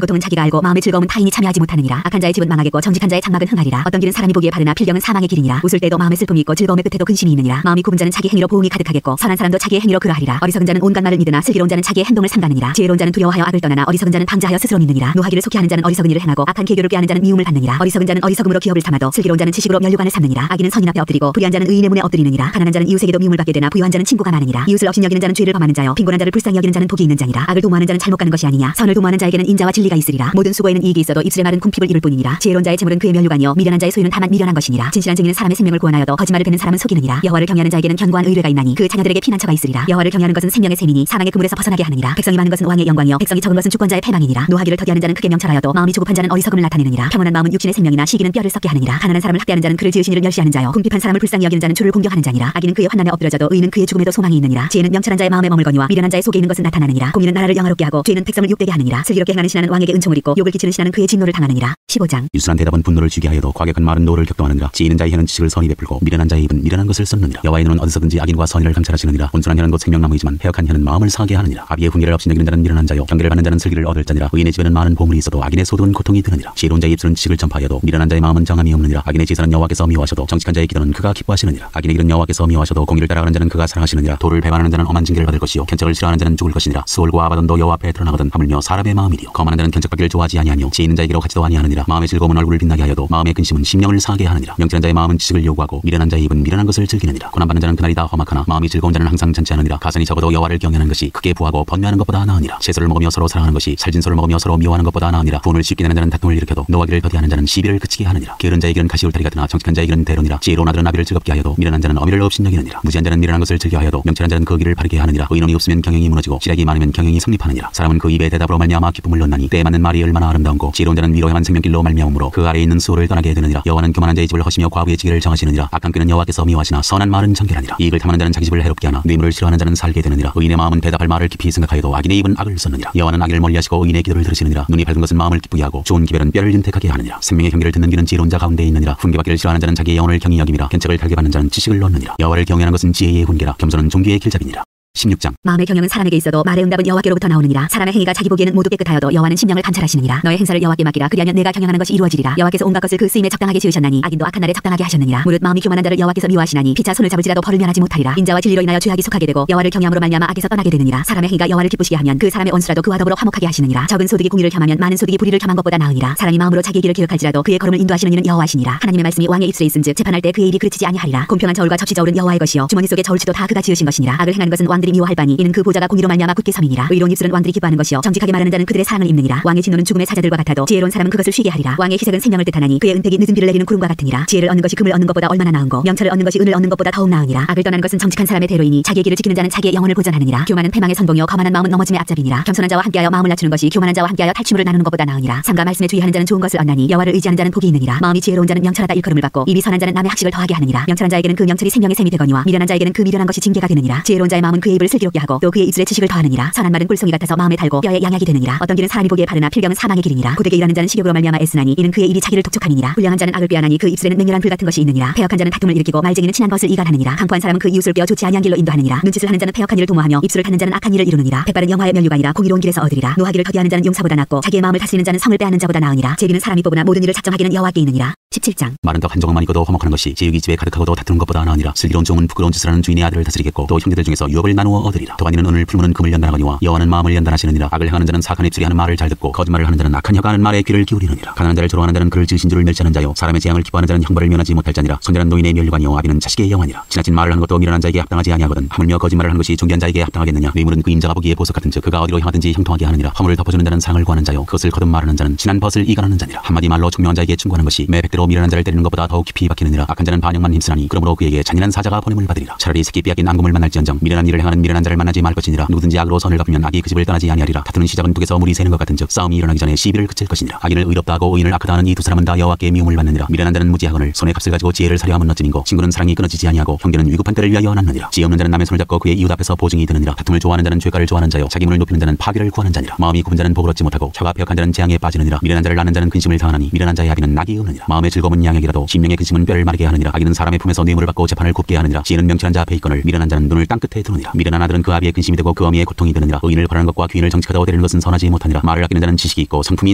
고통은 자기가 알고 마음의 즐거움은 타인이 참여하지 못하느니라. 악한 자의 집은 망하겠고 정직한 자의 장막은 흥하리라. 어떤 길은 사람이 보기에 바르나 필경은 사망의 길이니라. 웃을 때도 마음의 슬픔이 있고 즐거움의 끝에도 근심이 있느니라. 마음이 굽은 자는 자기 행위로 보응이 가득하겠고 선한 사람도 자기의 행위로 그러하리라. 어리석은 자는 온갖 말을 믿으나 슬기로운 자는 자기의 행동을 삼가느니라. 지혜로운 자는 두려워하여 악을 떠나나 어리석은 자는 방자하여 스스로 믿느니라. 노하기를 속히 하는 자는 어리석은 일을 행하고 악한 계교를 꾀하는 자는 미움을 받느니라. 어리석은 자는 어리석음으로 기업을 삼아도 슬기로운 자는 지식으로 면류관을 삼느니라. 악인은 선인 앞에 엎드리고 불의한 자는 의인의 문에 엎드리느니라. 가난한 자는 이웃에게도 미움을 받게 되나 부유한 자는 친구가 많으니라. 이웃을 업신여기는 자는 죄를 범하는 자요 빈곤한 자를 불쌍히 여기는 자는 복이 있는 자니라. 악을 도모하는 자는 잘못 가는 것이 아니냐. 선을 도모하는 자에게는 인자와 진리가 있으리라. 모든 수고에는 이익이 있어도 입술의 말은 궁핍을 이룰 뿐이니라. 지혜로운 자의 재물은 그의 면류관이요 미련한 자의 소유는 다만 미련한 것이니라. 진실한 증인은 사람의 생명을 구원하여도 거짓말을 베는 사람은 속이느니라. 여호와를 경외하는 자에게는 견고한 의뢰가 있나니 그 자녀들에게 피난처가 있으리라. 여호와를 경외하는 것은 생명의 셈이니 사망의 그물에서 벗어나게 하느니라. 백성이 많은 것은 왕의 영광이요 백성이 적은 것은 주권자의 패망이니라. 노하기를 더디하는 자는 크게 명철하여도 마음이 조급한 자는 어리석음을 나타내느니라. 평온한 마음은 육신의 생명이나 시기는 뼈를 썩게 하느니라. 가난한 사람을 학대하는 자는 그를 지으신 이를 멸시하는 자요 궁핍한 사람을 불쌍히 여기는 자는 주를 공경하는 자니라. 악인은 그의 환난에 엎드려져도 의인은 그의 죽음에도 소망이 있느니라. 지혜는 명철한 자의 마음에 머물거니와 미련한 자의 속에 있는 것은 나타나느니라. 공의는 나라를 영화롭게 하고 죄는 백성을 욕되게 하느니라. 슬기롭게 행하는 신하는 왕에게 은총을 입고 욕을 끼치는 신하는 그의 진노를 당하느니라. 15장.
유순한 대답은 분노를 쥐게 하여도 과격한 말은 노를 격동하느니라. 지혜 있는 자의 혀는 지식을 선히 베풀고 미련한 자의 입은 미련한 것을 쏟느니라. 여호와의 눈은 어디서든지 악인과 선인을 감찰하시느니라. 온순한 혀는 곧 생명나무이지만 패역한 혀는 마음을 상하게 하느니라. 아비의 훈계를 없이 여기는 자는 미련한 자요 경계를 받는 자는 슬기를 얻을 자니라. 의인의 집에는 많은 보물이 있어도 악인의 소득은 고통이 드느니라. 지혜로운 자의 입술은 지식을 전파하여도 미련한 자의 마음은 정함이 없느니라. 악인의 제사는 여호와께서 미워하셔도 정직한 자의 기도는 그가 기뻐하시느니라. 악인의 길은 여호와께서 미워하셔도 공의를 따라가는 자는 그가 사랑하시느니라. 도를 배반하는 자는 엄한 징계를 받을 것이요 견책을 싫어하는 자는 죽을 것이니라. 수월과 아바돈도 여호와 앞에 드러나거든 하물며 사람의 마음이리요 거만한 자는 견책받기를 좋아하지 아니하며 지혜 있는 자에게로 같지도 아니하느니라. 마음의 즐거움은 얼굴을 빛나게 하여도 마음의 근심은 심령을 상하게 하느니라. 명철한 자의 마음은 지식을 요구하고 미련한 자의 입은 미련한 것을 즐기느니라. 고난받는 자는 그날이 다 험악하나 마음이 즐거운 자는 항상 잔치하느니라. 가산이 적어도 여호와를 경외하는 것이 크게 부하고 번뇌하는 것보다 나으니라. 채소를 먹으며 서로 사랑하는 것이 살진 소를 먹으며 서로 미워하는 것보다 나으니라. 분을 쉽게 내는 자는 다툼을 일으켜도 노하기를 더디하는 자는 시비를 그치게 하느니라. 게으른 자의 길은 가시울타리 같으나 정직한 자의 길은 대론이라. 지혜로운 아들은 아비를 즐겁게 하여도 미련한 자는 어미를 업신여기느니라. 무지한 자는 미련한 것을 즐겨 하여도 명철한 자는 그 길을 바르게 하느니라. 의논이 없으면 경영이 무너지고 지략이 많으면 경영이 성립하느니라. 사람은 그 입의 대답으로 말미암아 기쁨을 얻나니 때에 맞는 말이 얼마나 아름다운고 지혜로운 자는 위로 향한 생명길로 말미암으므로 그 아래에 있는 수호를 떠나게 되느니라. 여호와는 교만한 자의 집을 허시며 과부의 지혜를 정하시느니라. 악한 꾀는 여호와께서 미워하시나 선한 말은 정결하니라. 이익을 탐하는 자는 자기 집을 해롭게 하나 뇌물을 싫어하는 자는 살게 되느니라. 의인의 마음은 대답할 말을 깊이 생각하여도 악인의 입은 악을 쏟느니라. 여호와는 악인을 멀리하시고 의인의 기도를 들으시느니라. 눈이 밝은 것은 마음을 기쁘게 하고 좋은 기별은 뼈를 윤택하게 하느니라. 생명의 경계를 듣는 귀는 지혜로운 자 가운데 있느니라. 훈계받기를 싫어하는 자는 자기의 영혼을 경히 여김이라. 견책을 달게 받는 자는 지식을 얻느니라. 여호와를 경외하는 것은 지혜의 훈계라. 겸손은 종기의 길잡이니라. 16장. 마음의 경영은 사람에게 있어도 말의 응답은 여호와께로부터 나오느니라. 사람의 행위가 자기 보기에는 모두 깨끗하여도 여호와는 심령을 감찰하시느니라. 너의 행사를 여호와께 맡기라. 그리하면 내가 경영하는 것이 이루어지리라. 여호와께서 온갖 것을 그 쓰임에 적당하게 지으셨나니 악인도 악한 날에 적당하게 하셨느니라. 무릇 마음이 교만한 자를 여호와께서 미워하시나니 피차 손을 잡을지라도 벌을 면하지 못하리라. 인자와 진리로 인하여 죄악이 속하게 되고 여호와를 경외함으로 말미암아 악에서 떠나게 되느니라. 사람의 행위가 여호와를 기쁘시게 하면 그 사람의 원수라도 그와 더불어 화목하게 하시느니라. 적은 소득이 공의를 겸하면 많은 소득이 불의를 겸한 것보다 나으니라. 사람이 마음으로 자기의 길을 기억할지라도 그의 걸음을 인도하시는 이는 여호와시니라. 하나님의 말씀이 왕의 입술에 있은즉 재판할 때 그의 입이 그르치지 아니하리라. 공평한 저울과 접시 저울은 여호와의 것이요 주머니 속의 저울치도 다 그가 지으신 것이니라. 악을 행하는 것은 왕들이 미워할 바니 이는 그 보좌가 공의로 말미암아 굳게 섬이니라. 의로운 입술은 왕들이 기뻐하는 것이요 정직하게 말하는 자는 그들의 사랑을 입느니라. 왕의 진노는 죽음의 사자들과 같아도 지혜로운 사람은 그것을 쉬게 하리라. 왕의 희색은 생명을 뜻하나니 그의 은택이 늦은 비를 내리는 구름과 같으니라. 지혜를 얻는 것이 금을 얻는 것보다 얼마나 나은고 명철을 얻는 것이 은을 얻는 것보다 더욱 나으니라. 악을 떠나는 것은 정직한 사람의 대로이니 자기의 길을 지키는 자는 자기의 영혼을 보전하느니라. 교만은 패망의 선봉이요 거만한 마음은 넘어짐의 앞잡이니라. 겸손한 자와 함께하여 마음을 낮추는 것이 교만한 자와 함께하여 탈취물을 나누는 것보다 나으니라. 삼가 말씀에 주의하는 자는 좋은 것을 얻나니 여호와를 의지하는 자는 복이 있느니라. 마음이 지혜로운 자는 명철하다 일컬음을 받고 입이 선한 자는 남의 학식을 더하게 하느니라. 명철한 자에게는 그 명철이 생명의 셈이 되거니와 미련한 자에게는 그 미련한 것이 징계가 되느니라. 지혜로운 자의 마음은
그의 입을 슬기롭게 하고 또 그의 입술에 지식을 더하느니라. 선한 말은 꿀송이 같아서 마음에 달고 뼈에 양약이 되느니라. 어떤 길은 사람이 보기에 바르나 필경은 사망의 길이니라. 고되게 일하는 자는 식욕으로 말미암아 애쓰나니 이는 그의 일이 자기를 독촉함이니라. 불량한 자는 악을 꾀하나니 그 입술에는 맹렬한 불 같은 것이 있느니라. 패역한 자는 다툼을 일으키고 말쟁이는 친한 것을 이간하느니라. 강포한 사람은 그 이웃을 꿰어 좋지 아니한 길로 인도하느니라. 눈짓을 하는 자는 패역한 일을 도모하며 입술을 닫는 자는 악한 일을 이루느니라. 백발은 영화의 면류가 아니라 공의로운 길에서 얻으리라. 노하기를 더디하는 자는 용사보다 낫고 자기의 마음을 다스리는 자는 성을 빼앗는 자보다 나으니라. 제비는 사람이 뽑으나 모든 일을 작정하기는 여호와께 있느니라. 17장.
말은 떡 한 조각만 익어도 화목하는 것이 지육이 집에 가득하고도 다투는 것보다 나으니라. 슬기로운 종은 부끄러운 짓을 하는 주인의 아들을 다스리겠고 또 형제들 중에서 유업을 나누어 얻으리라. 도가니는 은을 풀무는 금을 연단하거니와 여호와는 마음을 연단하시느니라. 악을 행하는 자는 사악한 입술이 하는 말을 잘 듣고 거짓말을 하는 자는 악한 혀가 하는 말에 귀를 기울이느니라. 가난한 자를 조롱하는 자는 그를 지으신 줄을 멸시하는 자요 사람의 재앙을 기뻐하는 자는 형벌을 면하지 못할 자니라. 손자는 노인의 면류관이요 아비는 자식의 영환이라. 지나친 말을 하는 것도 미련한 자에게 합당하지 아니하거든 하물며 거짓말을 하는 것이 존귀한 자에게 합당하겠느냐. 뇌물은 그 임자가 보기에 보석 같은즉 그가 어디로 향하든지 형통하게 하느니라. 허물을 덮어주는 자는 상을 구하는 자요 그것을 거듭 말하는 자는 진한 벗을 이간하는 자니라. 한마디 말로 총명한 자에게 충고하는 것이 매 백대로 미련한 자를 때리는 것보다 더욱 깊이 박히느니라. 악한 자는 반역만 힘쓰나니 그러므로 그에게 잔인한 사자가 보냄을 받으리라. 차라리 새끼 빼앗긴 앙금을 만날지언정 미련한 일을 행하는 미련한 자를 만나지 말 것이니라. 누구든지 악으로 선을 갚으면 악이 그 집을 떠나지 아니하리라. 다투는 시작은 북에서 물이 새는 것 같은즉 싸움이 일어나기 전에 시비를 그칠 것이니라. 악인을 의롭다 하고 의인을 악하다 하는 이 두 사람은 다 여호와께 미움을 받느니라. 미련한 자는 무지하거늘 손에 값을 가지고 지혜를 사려 함은 어찌민고. 친구는 사랑이 끊어지지 아니하고 형제는 위급한 때를 위하여 낳느니라. 지혜 없는 자는 남의 손을 잡고 그의 이웃 앞에서 보증이 되느니라. 다툼을 좋아하는 자는 죄가를 좋아하는 자요 자기 문을 높이는 자는 파괴를 구하는 자니라. 마음이 굽은 자는 복을 얻지 못하고 혀가 폐역한 자는 재앙에 빠지느니라. 미련한 자를 낳는 자는 근심을 당하나니 미련한 자의 아비는 낙이 없느니라. 마음의 즐거움은 양액이라도 심령의 근심은 뼈를 마르게 하느니라. 악인은 사람의 품에서 뇌물을 받고 재판을 굽게 하느니라. 지혜는 명철한 자 앞에 있거늘 미련한 자는 눈을 땅 끝에 두느니라. 미련한 아들은 그 아비의 근심이 되고 그 어미의 고통이 되느니라. 의인을 벌하는 것과 귀인을 정직하다고 데리는 것은 선하지 못하니라. 말을 아끼는 자는 지식이 있고 성품이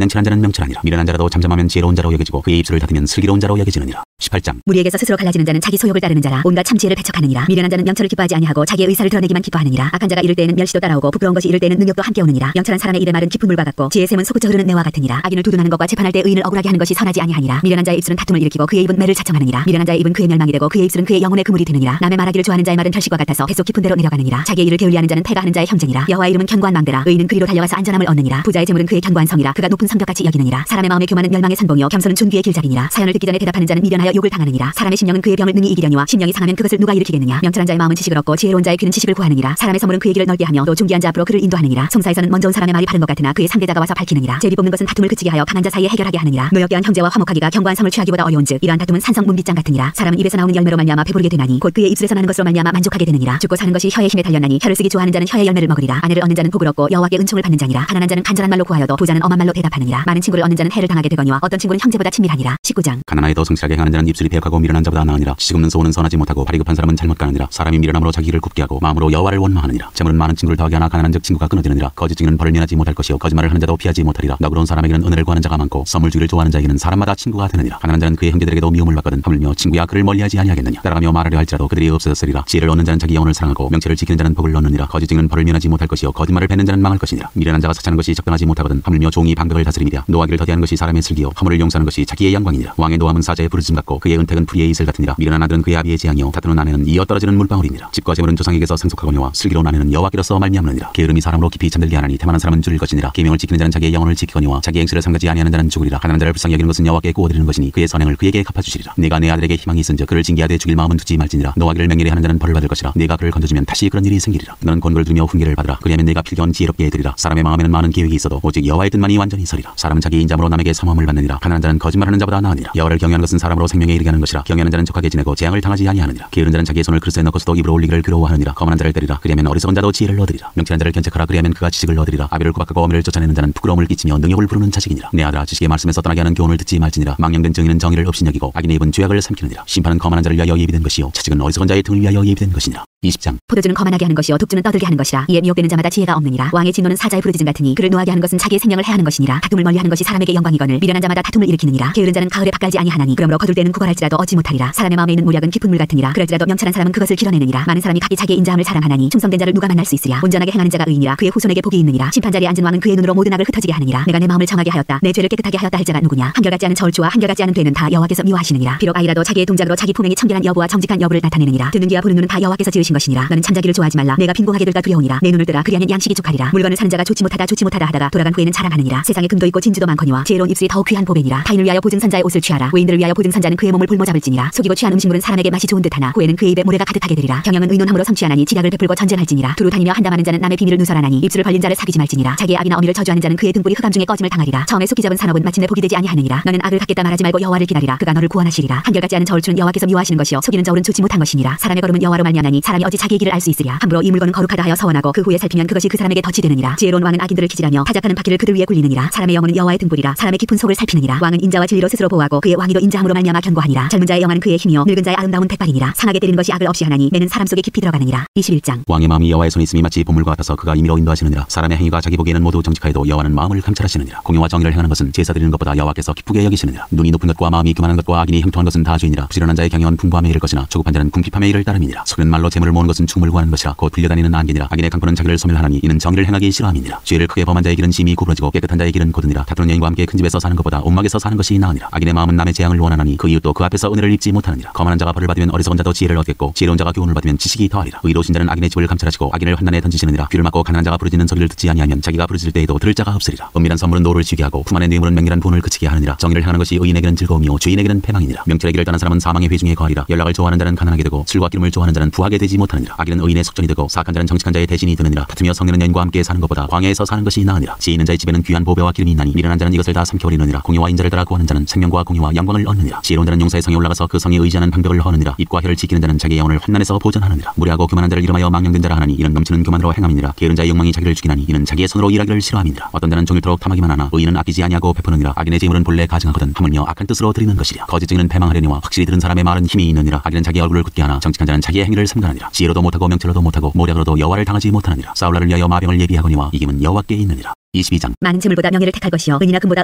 냉철한 자는 명철하니라. 미련한 자라도 잠잠하면 지혜로운 자로 여겨지고 그의 입술을 닫으면 슬기로운 자로 여겨지느니라. 18장. 무리에게서 스스로 갈라지는 자는 자기 소욕을 따르는 자라. 온갖 참 지혜를 배척하느니라. 미련한 자는 명철을 기뻐하지 아니하고 자기의 의사를 드러내기만 기뻐하느니라. 악한 자가 이를 때에는 멸시도 따라오고 부끄러운 것이 이를 때에는 능욕도 함께 오느니라. 명철한 사람의 입의 말은 깊은 물과 같고 지혜의 샘은 솟구쳐 흐르는 내와 같으니라. 악인을 두둔하는 것과 재판할 때 의인을 억울하게 하는 것이 선하지 아니하니라. 미련한 자의 입술은 다툼을 일으키고 그의 입은 매를 자청하느니라. 미련한 자의 입은 그의 멸망이 되고 그의 입술은 그의 영혼의 그물이 되느니라. 남의 말하기를 좋아하는 자의 말은 결식과 같아서 뱃속 깊은 데로 내려가느니라. 자기의 일을 게을리하는 자는 패가 하는 자의 형제니라. 여호와의 이름은 견고한 망대라. 의인은 그리로 달려가서 안전함을 얻느니라. 부자의 재물은 그의 견고한 성이라. 그가 높은 성벽같이 여기느니라. 사람의 마음의 교만은 멸망의 선봉이요 겸손은 존귀의 길잡이니라. 사연을 듣기 전에 대답하는 자는 미련하여 욕을 당하느니라. 사람의 심령은 그의 병을 능히 이기려니와 심령이 상하면 그것을 누가 일으키겠느냐. 명철한 자의 마음은 지식을 얻고 지혜로운 자의 귀는 지식을 구하느니라. 사람의 선물은 그의 길을 넓게 하며 또 존귀한 자 앞으로 그를 인도하느니라. 송사에서는 먼저 온 사람의 말이 바른 것 같으나 그의 상대자가 와서 밝히느니라. 제비 뽑는 것은 다툼을 그치게 하여 강한 자 사이에 해결하게 하느니라. 노역대한 형제와 화목하기가 견고한 성을 취하기보다 어려운즉 이러한 다툼은 산성 문빗장 같으니라. 사람은 입에서 나오는 열매로 말미암아 배부르게 되나니 곧 그의 입술에서 나는 것으로 말미암아 만족하게 되느니라. 죽고 사는 것이 혀의 힘에 달렸나니 혀를 쓰기 좋아하는 자는 혀의 열매를 먹으리라. 아내를 얻는 자는 복을 얻고 여호와께 은총을 받는 자니라. 가난한 자는 간절한 말로 구하여도 부자는 엄한 말로 대답하느니라. 많은 친구를 얻는 자는 해를 당하게 되거니와 어떤 친구는 형제보다 친밀하니라. 19장. 가난하여도 성실하게 행하는 자는 입술이 배역하고 미련한 자보다 나으니라. 지식 없는 소원은 선하지 못하고 발이 급한 사람은 잘못 가느니라. 사람이 미련함으로 자기 길을 굽게 하고 마음으로 여호와를 원망하느니라. 재물은 많은 친구를 더하게 하나 가난한 즉 친구가 끊어지느니라. 거짓 증인은 벌을 면하지 못할 것이요 거짓말을 하는 자도 피하지 못하리라. 너그러운 사람에게는 은혜를 구하는 자가 많고 선물 주기를 좋아하는 자에게는 사람마다 친구가 되느니라. 가난한 자는 그의 형제들에게도 미움을 받거든 하물며 친구야 그를 멀리하지 아니하겠느냐. 따라가며 말하려 할지라도 그들이 없어졌으리라. 지혜를 얻는 자는 자기 영혼을 사랑하고 명철을 지키는 자는 복을 얻느니라. 거짓 증인은 벌을 면하지 못할 것이요 거짓말을 뱉는 자는 망할 것이니라. 미련한 자가 사치하는 것이 적당하지 못하거든 하물며 종이 방백을 다스림이랴. 노하기를 더디하는 것이 사람의 슬기요 허물을 용서하는 것이 자기의 영광이니라. 왕의 노함은 사자의 부르짖음 같고 그의 은택은 풀이의 이슬 같으니라. 미련한 아들은 그의 아비의 재앙이요 다투는 아내는 이어 떨어지는 물방울이니라. 집과 재물은 조상에게서 상속하거니와 슬기로운 아내는 여호와께로서 말미암느니라. 게으름이 사람으로 깊이 잠들게 하나니 태만한 사람은 줄일 것이니라. 계명을 지키는 자는 자기의 영혼을 지키거니와 자기 행실을 삼가지 아니하는 자는 죽으리라. 가난한 자를 불쌍히 여기는 것은 여호와께 구워드리는 것이니 그의 선행을 그에게 갚아주시리라. 내가 내 아들에게 희망이 있은즉 그를 징계하되 죽일 마음은 두지 말지니라. 노하기를 맹렬히 하는 자는 벌을 받을 것이라. 내가 그를 건져주면 다시 그런 일이 생기리라. 너는 곤고를 두며 훈계를 받으라. 그리하면 내가 필경 지혜롭게 해드리라. 사람의 마음에는 많은 계획이 있어도 오직 여호와의 뜻만이 완전히 서리라. 사람은 자기 인자므로 남에게 삼함을 받느니라. 가난한 자는 거짓말하는 자보다 나으니라. 여호와를 경외하는 것은 사람으로 생명에 이르게 하는 것이라. 경외하는 자는 족하게 지내고 재앙을 당하지 아니하느니라. 게으른 자는 자기의 손을 그릇에 넣고서도 입으로 올리기를 괴로워하느니라. 거만한 자를 때리라. 그리하면 어리석은 자도 지혜를 얻으리라. 명철한 자를 견책하라. 그리하면 그가 지식을 얻으리라. 아비를 구박하고 어미를 쫓아내는 자는 부끄러움을 끼치며 능욕을 부르는 자식이니라. 내 아들아 지식의 말씀에서 떠나게 하는 교훈을 듣지 말지니라. 망령된 정의는 정의를 업신여기고 악인의 입은 죄악을 삼키느니라. 심판은 거만한 자를 위하여 예비된 것이요 차직은 어리석은 자의 등을 위하여 예비된 것이니라. 20장. 포도주는 거만하게 하는 것이요 독주는 떠들게 하는 것이라. 이에 미혹되는 자마다 지혜가 없느니라. 왕의 진노는 사자의 부르짖음 같으니 그를 노하게 하는 것은 자기의 생명을 해하는 것이니라. 다툼을 멀리하는 것이 사람에게 영광이거늘 미련한 자마다 다툼을 일으키느니라. 게으른 자는 가을에 밭갈지 아니하나니 그러므로 거둘 때는 구걸할지라도 얻지 못하리라. 사람의 마음에 있는 모략은 깊은 물 같으니라. 그럴지라도 명철한 사람은 그것을 길어내느니라. 많은 사람이 각기 자기의 인자함을 자랑하나니 충성된 자를 누가 만날 수 있으랴. 온전하게 행하는 자가 의인이라. 그의 후손에게 복이 있느니라. 심판 자리에 앉은 왕은 그의 눈으로 모든 악을 흩어지게 하느니라. 내가 내 마음을 정하게 하였다. 내 죄를 깨끗하게 하였다 할 자가 누구냐. 한결같지 않은 저울추와 한결같지 않은 되는 다 여호와께서 미워하시느니라. 비록 아이라도 자기의 동작으로 자기 품행이 청결한 여부와 정직한 여부를 나타내느니라. 듣는 귀와 보는 눈은 다 여호와께서 지으신 것이니라. 너는 잠자기를 좋아하지 말라. 내가 빈궁하게 될까 두려우니라. 내 눈을 뜨라. 그리하면 양식이 족하리라. 물건을 사는 자가 좋지 못하다 하다가 돌아간 후에는 자랑하느니라. 세상에 금도 있고 진주도 많거니와 지혜로운 입술이 더욱 귀한 보배니라. 타인을 위하여 보증선자의 옷을 취하라. 외인들을 위하여 보증선자는 그의 몸을 볼모 잡을지니라. 속이고 취한 음식물은 사람에게 맛이 좋은 듯하나 후에는 그의 입에 모래가 가득하게 되리라. 경영은 의논함으로 성취하나니 지략을 베풀고 전쟁할지니라. 두루 다니며 한담하는 자는 남의 비밀을 누설하나니 입술을 벌린 자를 사귀지 말지니라. 자기의 아비나 어미를 저주하는 자는 그의 등불이 흑암 중에 꺼짐을 당하리라. 처음에 속히 잡은 산업은 마침내 복이 되지 아니하느니라. 너는 악을 갖겠다 말하지 말고 여호와를 기다리라. 그가 너를 구원하시리라. 한결같지 않은 저울추는 여호와께서 미워하시는 것이요 속이는 저울은 좋지 못한 것이니라. 사람의 걸음은 여호와로 말미암나니 사람이
사람이 어찌 자기의 길을 알 수 있으랴. 함부로 이 물건은 거룩하다 하여 서원하고 그 후에 살피면 그것이 그 사람에게 덫이 되느니라. 지혜로운 왕은 악인들을 기질하며 타작하는 바퀴를 그들 위에 굴리느니라. 사람의 영혼은 여호와의 등불이라. 사람의 깊은 속을 살피느니라. 왕은 인자와 진리로 스스로 보호하고 그의 왕위도 인자함으로 말미암아 견고하니라. 젊은 자의 영화는 그의 힘이요 늙은 자의 아름다운 백발이니라. 상하게 때리는 것이 악을 없이 하나니 매는 사람 속에 깊이 들어가느니라. 21장.
왕의 마음이 여호와의 손에 있음이 마치 보물과 같아서 그가 임의로 인도하시느니라. 사람의 행위가 자기 보기에는 모두 정직하여도 여호와는 마음을 감찰하시느니라. 공의와 정의를 행하는 것은 제사 드리는 것보다 여호와께서 기쁘게 여기시느니라. 눈이 높은 것과 마음이 교만한 것과 악인이 형통한 것은 다 죄니라. 부지런한 자의 경영은 풍부함에 이를 것이나 조급한 자는 궁핍함에 이를 따름이니라. 속는 말로 재물을 모으는 것은 죽음을 구하는 것이라. 곧 불려다니는 안개니라. 악인의 강포는 자기를 소멸하나니 이는 정의를 행하기 싫어함이니라. 죄를 크게 범한 자의 길은 심히 구부러지고 깨끗한 자의 길은 고드니라. 다투는 여인과 함께 큰 집에서 사는 것보다 옥막에서 사는 것이 나으니라. 악인의 마음은 남의 재앙을 원하나니 그 이웃도 그 앞에서 은혜를 입지 못하느니라. 거만한 자가 벌을 받으면 어리석은 자도 지혜를 얻겠고 지혜로운 자가 교훈을 받으면 지식이 더하리라. 의로우신 자는 악인의 집을 감찰하시고 악인을 환난에 던지시느니라. 귀를 막고 가난한 자가 부르짖는 소리를 듣지 아니하면 자기가 부르짖을 때에도 들을 자가 없으리라. 은밀한 선물은 노를 쥐게 하고 품 안의 뇌물은 맹렬한 분을 그치게 하느니라. 정의를 행하는 것이 의인에게는 즐거움이요 죄인에게는 패망이니라. 명철의 길을 떠난 사람은 사망의 회중에 거하리라. 연락을 좋아하는 자는 가난하게 되고 질과 기름을 좋아하는 자는 부하게 되지 못하느니라. 악인은 의인의 속전이 되고 사악한 자는 정직한 자의 대신이 되느니라. 다투며 성내는 여인과 함께 사는 것보다 광야에서 사는 것이 나으니라. 지혜 있는 자의 집에는 귀한 보배와 기름이 있나니 미련한 자는 이것을 다 삼켜버리느니라. 공의와 인자를 따라 구하는 자는 생명과 공의와 영광을 얻느니라. 지혜로운 자는 용사의 성에 올라가서 그 성에 의지하는 방벽을 허느니라. 입과 혀를 지키는 자는 자기의 영혼을 환난에서 보전하느니라. 무례하고 교만한 자를 이름하여 망령된 자라 하나니 이는 넘치는 교만으로 행함이니라. 게으른 자의 욕망이 자기를 죽이나니 이는 자기의 손으로 일하기를 싫어함이니라. 어떤 자는 종일토록 탐하기만 하나 의인은 아끼지 아니하고 베푸느니라. 악인의 재물은 본래 가증하거든 하물며 악한 뜻으로 드리는 것이랴. 거짓 증인은 패망하려니와 확실히 들은 사람의 말은 힘이 있느니라. 악인은 자기 얼굴을 굳게 하나 정직한 자는 자기의 행위를 삼가느니라. 지혜로도 못하고 명철로도 못하고 모략으로도 여호와를 당하지 못하느니라. 싸울날을 위하여 마병을 예비하거니와 이김은 여호와께 있느니라. 22장. 많은
재물보다 명예를 택할 것이요 은이나 금보다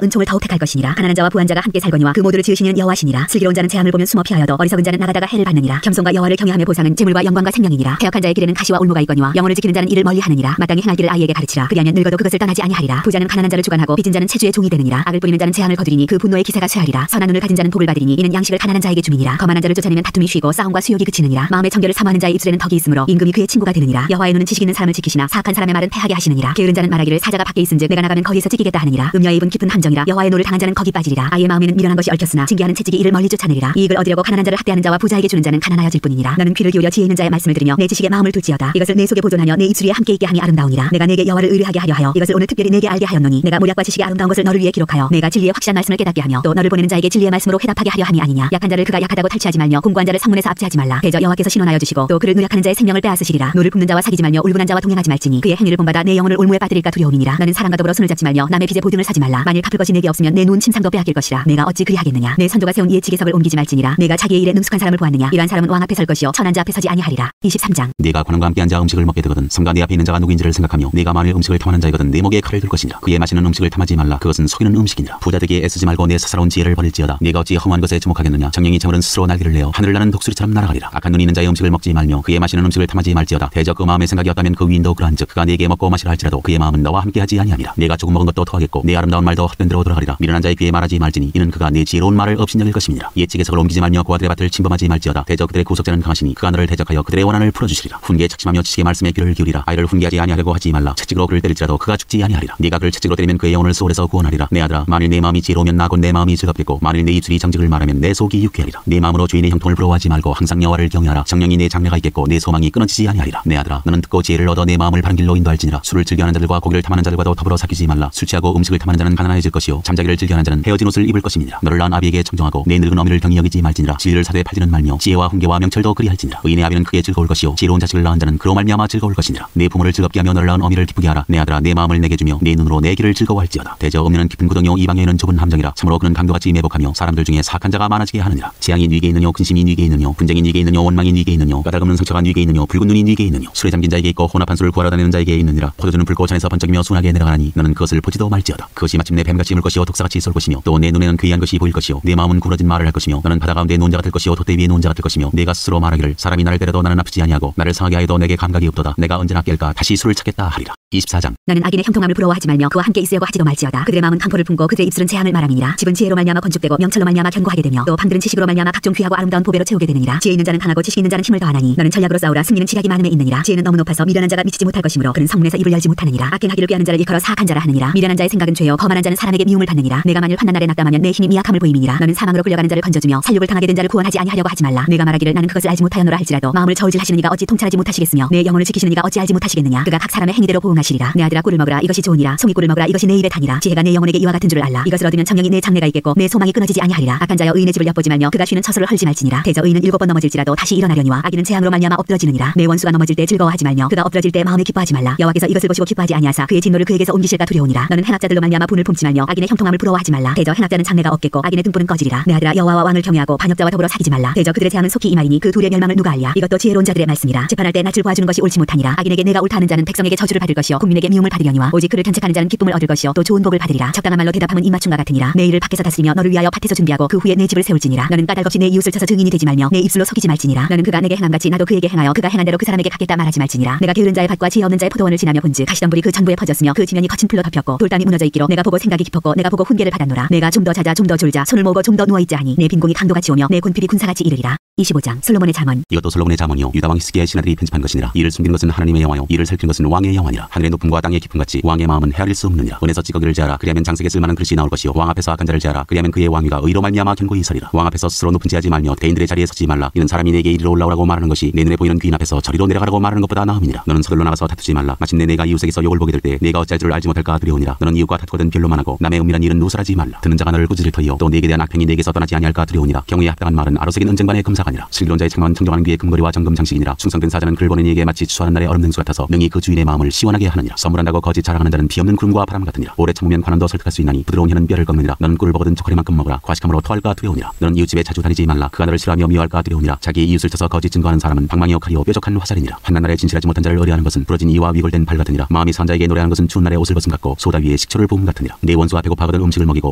은총을 더욱 택할 것이니라. 가난한 자와 부한 자가 함께 살거니와 그 모두를 지으시는 여호와시니라. 슬기로운 자는 재앙을 보면 숨어 피하여도 어리석은 자는 나가다가 해를 받느니라. 겸손과 여호와를 경외함의 보상은 재물과 영광과 생명이니라. 패역한 자의 길에는 가시와 올무가 있거니와 영혼을 지키는 자는 이를 멀리하느니라. 마땅히 행할 길을 아이에게 가르치라. 그리하면 늙어도 그것을 떠나지 아니하리라. 부자는 가난한 자를 주관하고 빚진 자는 체주의 종이 되느니라. 악을 뿌리는 자는 재앙을 거두리니 그 분노의 기세가 쇠하리라. 선한 눈을 가진 자는 복을 받으리니 이는 양식을 가난한 자에게 주미니라. 거만한 자를 쫓아내면 다툼이 쉬고 싸움과 수욕이 그치느니라. 마음의 청결을 사모하는 자의 입술에는 덕이 있으므로 임금이 그의 친구가 되느니라. 여호와의 눈은 지식 있는 사람을 지키시나 사악한 사람의 말은 패하게 하시느니라. 게으른 자는 말하기를 사자가 밖에 있은즉 내가 나가면 거기서 찌기겠다 하느니라. 음녀의 입은 깊은 함정이라. 여호와의 노를 당한 자는 거기 빠지리라. 아이의 마음에는 미련한 것이 얽혔으나 징계하는 채찍이 이를 멀리 쫓아내리라. 이익을 얻으려고 가난한 자를 학대하는 자와 부자에게 주는 자는 가난하여질 뿐이니라. 너는 귀를 기울여 지혜 있는 자의 말씀을 들으며 내 지식에 마음을 둘지어다. 이것을 내 속에 보존하여 내 입술 위에 함께 있게 하니 아름다우니라. 내가 내게 여호와를 의뢰하게 하려 하여 이것을 오늘 특별히 내게 알게 하였노니 내가 모략과 지식의 아름다운 것을 너를 위해 기록하여 내가 진리의 확실한 말씀을 깨닫게 하며 또 너를 보내는 자에게 진리의 말씀으로 회답하게 하려 함이 아니냐. 약한 자를 그가 약하다고 탈취하지 말며 공고한 자를 성문에서 압제하지 말라. 대저 여호와께서 신원하여 주시고 또 그를 누약하는 자의 생명을 빼앗으시리라. 노를 품는 자와 사귀지 말며 울분한 자와 동행하지 말지니 그의 행위를 본받아 내 영혼을 올무에 빠뜨릴까 두려움이니라. 너는 사람과 더불어 손을 잡지 말며 남의 빚에 보증을 서지 말라. 만일 갚을 것이 내게 없으면 내 누운 침상도 빼앗길 것이라. 내가 어찌 그리하겠느냐. 내 선조가 세운 이의 지계석을 옮기지 말지니라. 내가 자기의 일에 능숙한 사람을 보았느냐. 이러한 사람은 왕 앞에 설 것이요 천한 자 앞에 서지 아니하리라. 23장.
네가 관원과 함께 앉아 음식을 먹게 되거든 삼가 네 앞에 있는 자가 누구인지를 생각하며 네가 만일 음식을 탐하는 자이거든 네 목에 칼을 둘 것이니라. 그의 마시는 음식을 탐하지 말라. 그것은 속이는 음식이니라. 부자 되기에 애쓰지 말고 내 사사로운 지혜를 버릴지어다. 네가 어찌 허무한 것에 주목하겠느냐. 정령이 저물은 스스로 날개를 내어 하늘을 나는 독수리처럼 날아가리라. 악한 눈이 있는 자의 음식을 먹지 말며 그의 마시는 음식을 탐하지 말지어다. 대저 그 마음의 생각이 없다면 그 위인도 그러한즉 그가 네게 먹고 마시라 할지라도 그의 마음은 너와 함께하지 아니함이라. 네가 조금 먹은 것도 토하겠고 내 아름다운 말도 헛된 대로 돌아가리라. 미련한 자의 귀에 말하지 말지니 이는 그가 네 지혜로운 말을 업신여길 것임이니라. 옛 지계석을 옮기지 말며 고아들의 밭을 침범하지 말지어다. 대저 그들의 구속자는 강하시니 그가 너를 대적하여 그들의 원한을 풀어주시리라. 훈계에 착심하며 지식의 말씀에 귀를 기울이라. 아이를 훈계하지 아니하려고 하지 말라. 채찍으로 그를 때릴지라도 그가 죽지 아니하리라. 네가 그를 채찍으로 때리면 그의 영혼을 수월에서 구원하리라. 내 아들아 만일 내 마음이 지혜로우면 나곧 내 마음이 즐겁겠고 만일 내 입술이 정직을 말하면 내 속이 유쾌하리라. 내 마음으로 죄인의 형통을 부러워하지 말고 항상 여호와를 경외하라. 정령이 내 장래가 있겠고 내 소망이 끊어지지 아니하리라. 내 아들아 너는 듣고 지혜를 얻어 내 마음을 바른 길로 인도할지니라. 술을 즐겨하는 자들과 고기를 탐하는 자들과도 더불어 사귀지 말라. 술 취하고 음식을 탐하는 자는 가난해질 것이요 잠자기를 즐겨하는 자는 헤어진 옷을 입을 것임이니라. 너를 낳은 아비에게 청정하고 내 늙은 어미를 경히 여기지 말지니라. 진리를 사되 팔지는 말며 지혜와 훈계와 명철도 그리할지니라. 의인의 아비는 크게 즐거울 것이요 지혜로운 자식을 낳은 자는 그로 말미암아 즐거울 것이니라. 내 부모를 즐겁게 하며 너를 낳은 어미를 기쁘게 하라. 내 아들아 내 마음을 내게 주며 내 눈으로 내 길을 즐거워할지어다. 대저 음녀는 깊은 구덩이요 이방에는 좁은 함정이라. 참으로 그는 강도같이 매복하며 사람들 중에 사악한 자가 많아지게 하느니라. 재앙이 네게 있느뇨 근심이 네게 있느뇨 분쟁이 네게 있느뇨 원망이 네게 있느뇨 까닭없는 상처가 네게 있느뇨 붉은 눈이 네게 있느뇨 술에 잠긴 자에게 있고 혼합한 술을 구하러 다니는 자에게 있느니라. 포도주는 붉고 잔에서 번쩍이며 순하게 내려가나니 너는 그것을 보지도 말지어다. 그것이 마침내 뱀같이 물 것이요 독사같이 쏠 것이며 또 내 눈에는 괴이한 것이 보일 것이요 내 마음은 구부러진 말을 할 것이며 너는 바다 가운데 논자가 될 것이요 돛대 위에 논자가 될 것이며 내가 스스로 말하기를 사람이 나를 때려도 나는 아프지 아니하고 나를 상하게 하여도 내게 감각이 없도다. 내가 언제나 깰까 다시 술을 찾겠다 하리라. 24장.
너는 악인의 형통함을 부러워하지 말며 그와 함께 있으려고 하지도 말지어다. 그들의 마음은 강포를 품고 그들의 입술은 재앙을 말함이니라. 집은 지혜로 말미암아 건축되고 명철로 말미암아 견고하게 되며 또 방들은 지식으로 말미암아 각종 귀하고 아름다운 보배로 채우게 되느니라. 지혜 있는 자는 강하고 지식 있는 자는 힘을 더하나니 너는 전략으로 싸우라. 승리는 지략이 많음에 있느니라. 지혜는 너무 높아서 미련한 자가 미치지 못할 것이므로 그는 성문에서 입을 열지 못하느니라. 악행하기를 꾀하는 자를 일컬어 사악한 자라 하느니라. 미련한 자의 생각은 죄요 거만한 자는 사람에게 미움을 받느니라. 내가 만일 환난 날에 낙담하면 내 힘이 미약함을 보임이니라. 너는 사망으로 끌려가는 자를 건져주며 살육을 당하게 된 자를 구원하지 아니하려고 하지 말라. 내가 말하기를 나는 그것을 알지 못하였노라 할지라도 마음을 저울질하시는 이가 어찌 통찰하지 못하시겠으며 내 영혼을 지키시는 이가 어찌 알지 못하시겠느냐. 그가 각 사람의 행위대로 보응하리라. 명하시리라. 내 아들아 꿀을 먹으라 이것이 좋으니라. 송이꿀을 먹으라 이것이 내 입에 다니라. 지혜가 내 영혼에게 이와 같은 줄을 알라. 이것을 얻으면 청령이 내 장래가 있겠고 내 소망이 끊어지지 아니하리라. 악한 자여 의인의 집을 엿보지 말며 그가 쉬는 처소를 헐지 말지니라. 대저 의인은 7번 넘어질지라도 다시 일어나려니와 악인은 재앙으로 말미암아 엎드러지느니라. 내 원수가 넘어질 때 즐거워하지 말며 그가 엎드러질 때 마음에 기뻐하지 말라. 여호와께서 이것을 보시고 기뻐하지 아니하사 그의 진노를 그에게서 옮기실까 두려우니라. 너는 행악자들로 말미암아 분을 품지 말며 악인의 형통함을 부러워하지 말라. 대저 행악자는 장래가 없겠고 악인의 등불은 꺼지리라. 내 아들아 여호와와 왕을 경외하고 반역자와 더불어 사귀지 말라. 대저 그들의 재앙은 속히 임하리니 그 둘의 멸망을 누가 알랴. 이것도 지혜로운 자들의 말씀이라. 재판할 때 낯을 보아주는 것이 옳지 못하니라. 악인에게 내가 옳다 하는 자는 백성에게 저주를 받을 것이요 국민에게 미움을 받으려니와 오직 그를 견책하는 자는 기쁨을 얻을 것이요 또 좋은 복을 받으리라. 적당한 말로 대답하면 입맞춤과 같으니라. 내 일을 밖에서 다스리며 너를 위하여 밭에서 준비하고 그 후에 내 집을 세울지니라. 너는 까닭없이 내 이웃을 쳐서 증인이 되지 말며 내 입술로 속이지 말지니라. 너는 그가 내게 행함같이 나도 그에게 행하여 그가 행한 대로 그 사람에게 갚겠다 말하지 말지니라. 내가 게으른 자의 밭과 지혜 없는 자의 포도원을 지나며 본즉 가시덤불이 그 전부에 퍼졌으며 그 지면이 거친 풀로 덮였고 돌담이 무너져 있기로 내가 보고 생각이 깊었고 내가 보고 훈계를 받았노라. 내가 좀 더 자자 좀 더 졸자 손을 모으고 좀 더 누워있자 하니 내 빈공이 강도같이 오며 내 군필이 군사같이 이르리라. 25장 솔로몬의 잠언.
이것도 솔로몬의 잠언이요 유다 왕 히스기야의 신하들이 편집한 것이니라. 이를 숨기는 것은 하나님의 영화요 이를 살피는 것은 왕의 영화니라. 하늘의 높음과 땅의 깊음같이 왕의 마음은 헤아릴 수 없느니라. 은에서 찌꺼기를 제하라 그리하면 장색에 쓸만한 그릇이 나올 것이요 왕 앞에서 악한 자를 제하라 그리하면 그의 왕위가 의로 말미암아 견고히 서리라. 왕 앞에서 스스로 높은 체하지 말며 대인들의 자리에 서지 말라. 이는 사람이 내게 이리로 올라오라고 말하는 것이 내 눈에 보이는 귀인 앞에서 저리로 내려가라고 말하는 것보다 나음이니라. 너는 서둘러 나가서 다투지 말라. 마침내 내가 이웃에게서 욕을 보게 될 때 내가 어찌할 줄을 알지 못할까 두려우니라. 너는 이웃과 다투거든 별로만 하고 남의 은밀한 일은 누설하지 말라. 듣는 자가 너를 꾸짖을 터이요 또 내게 대한 악평이 내게서 떠나지 아니할까 두려우니라. 경우에 합당한 말은 아로새긴 은쟁반의 금사가니라. 슬기로운 자의 책망은 청정하는 귀의 금거리와 정금 장식이니라. 충성된 사자는 그를 보는 이에게 마치 추수하는 날의 얼음 냉수 같아서 능히 그 주인의 마음을 시원하게 하느니라. 선물한다고 거짓 자랑하는 자는 비없는 구름과 바람 같으니라. 오래 참으면 관원도 설득할 수 있나니 부드러운 혀는 뼈를 꺾느니라. 너는 꿀을 먹거든 초커리만큼 먹으라. 과식함으로 토할까 두려우니라. 너는 이웃집에 자주 다니지 말라. 그가 너를 싫어하며 미워할까 두려우니라. 자기 이웃을 쳐서 거짓 증거하는 사람은 방망이요 칼이요 뾰족한 화살이니라. 환난 날에 진실하지 못한 자를 의뢰하는 것은 부러진 이와 위골된 발 같으니라. 마음이 선 자에게 노래하는 것은 추운 날에 옷을 벗은 같고 소다 위에 식초를 부음 같으니라. 내 원수가 배고파거든 음식을 먹이고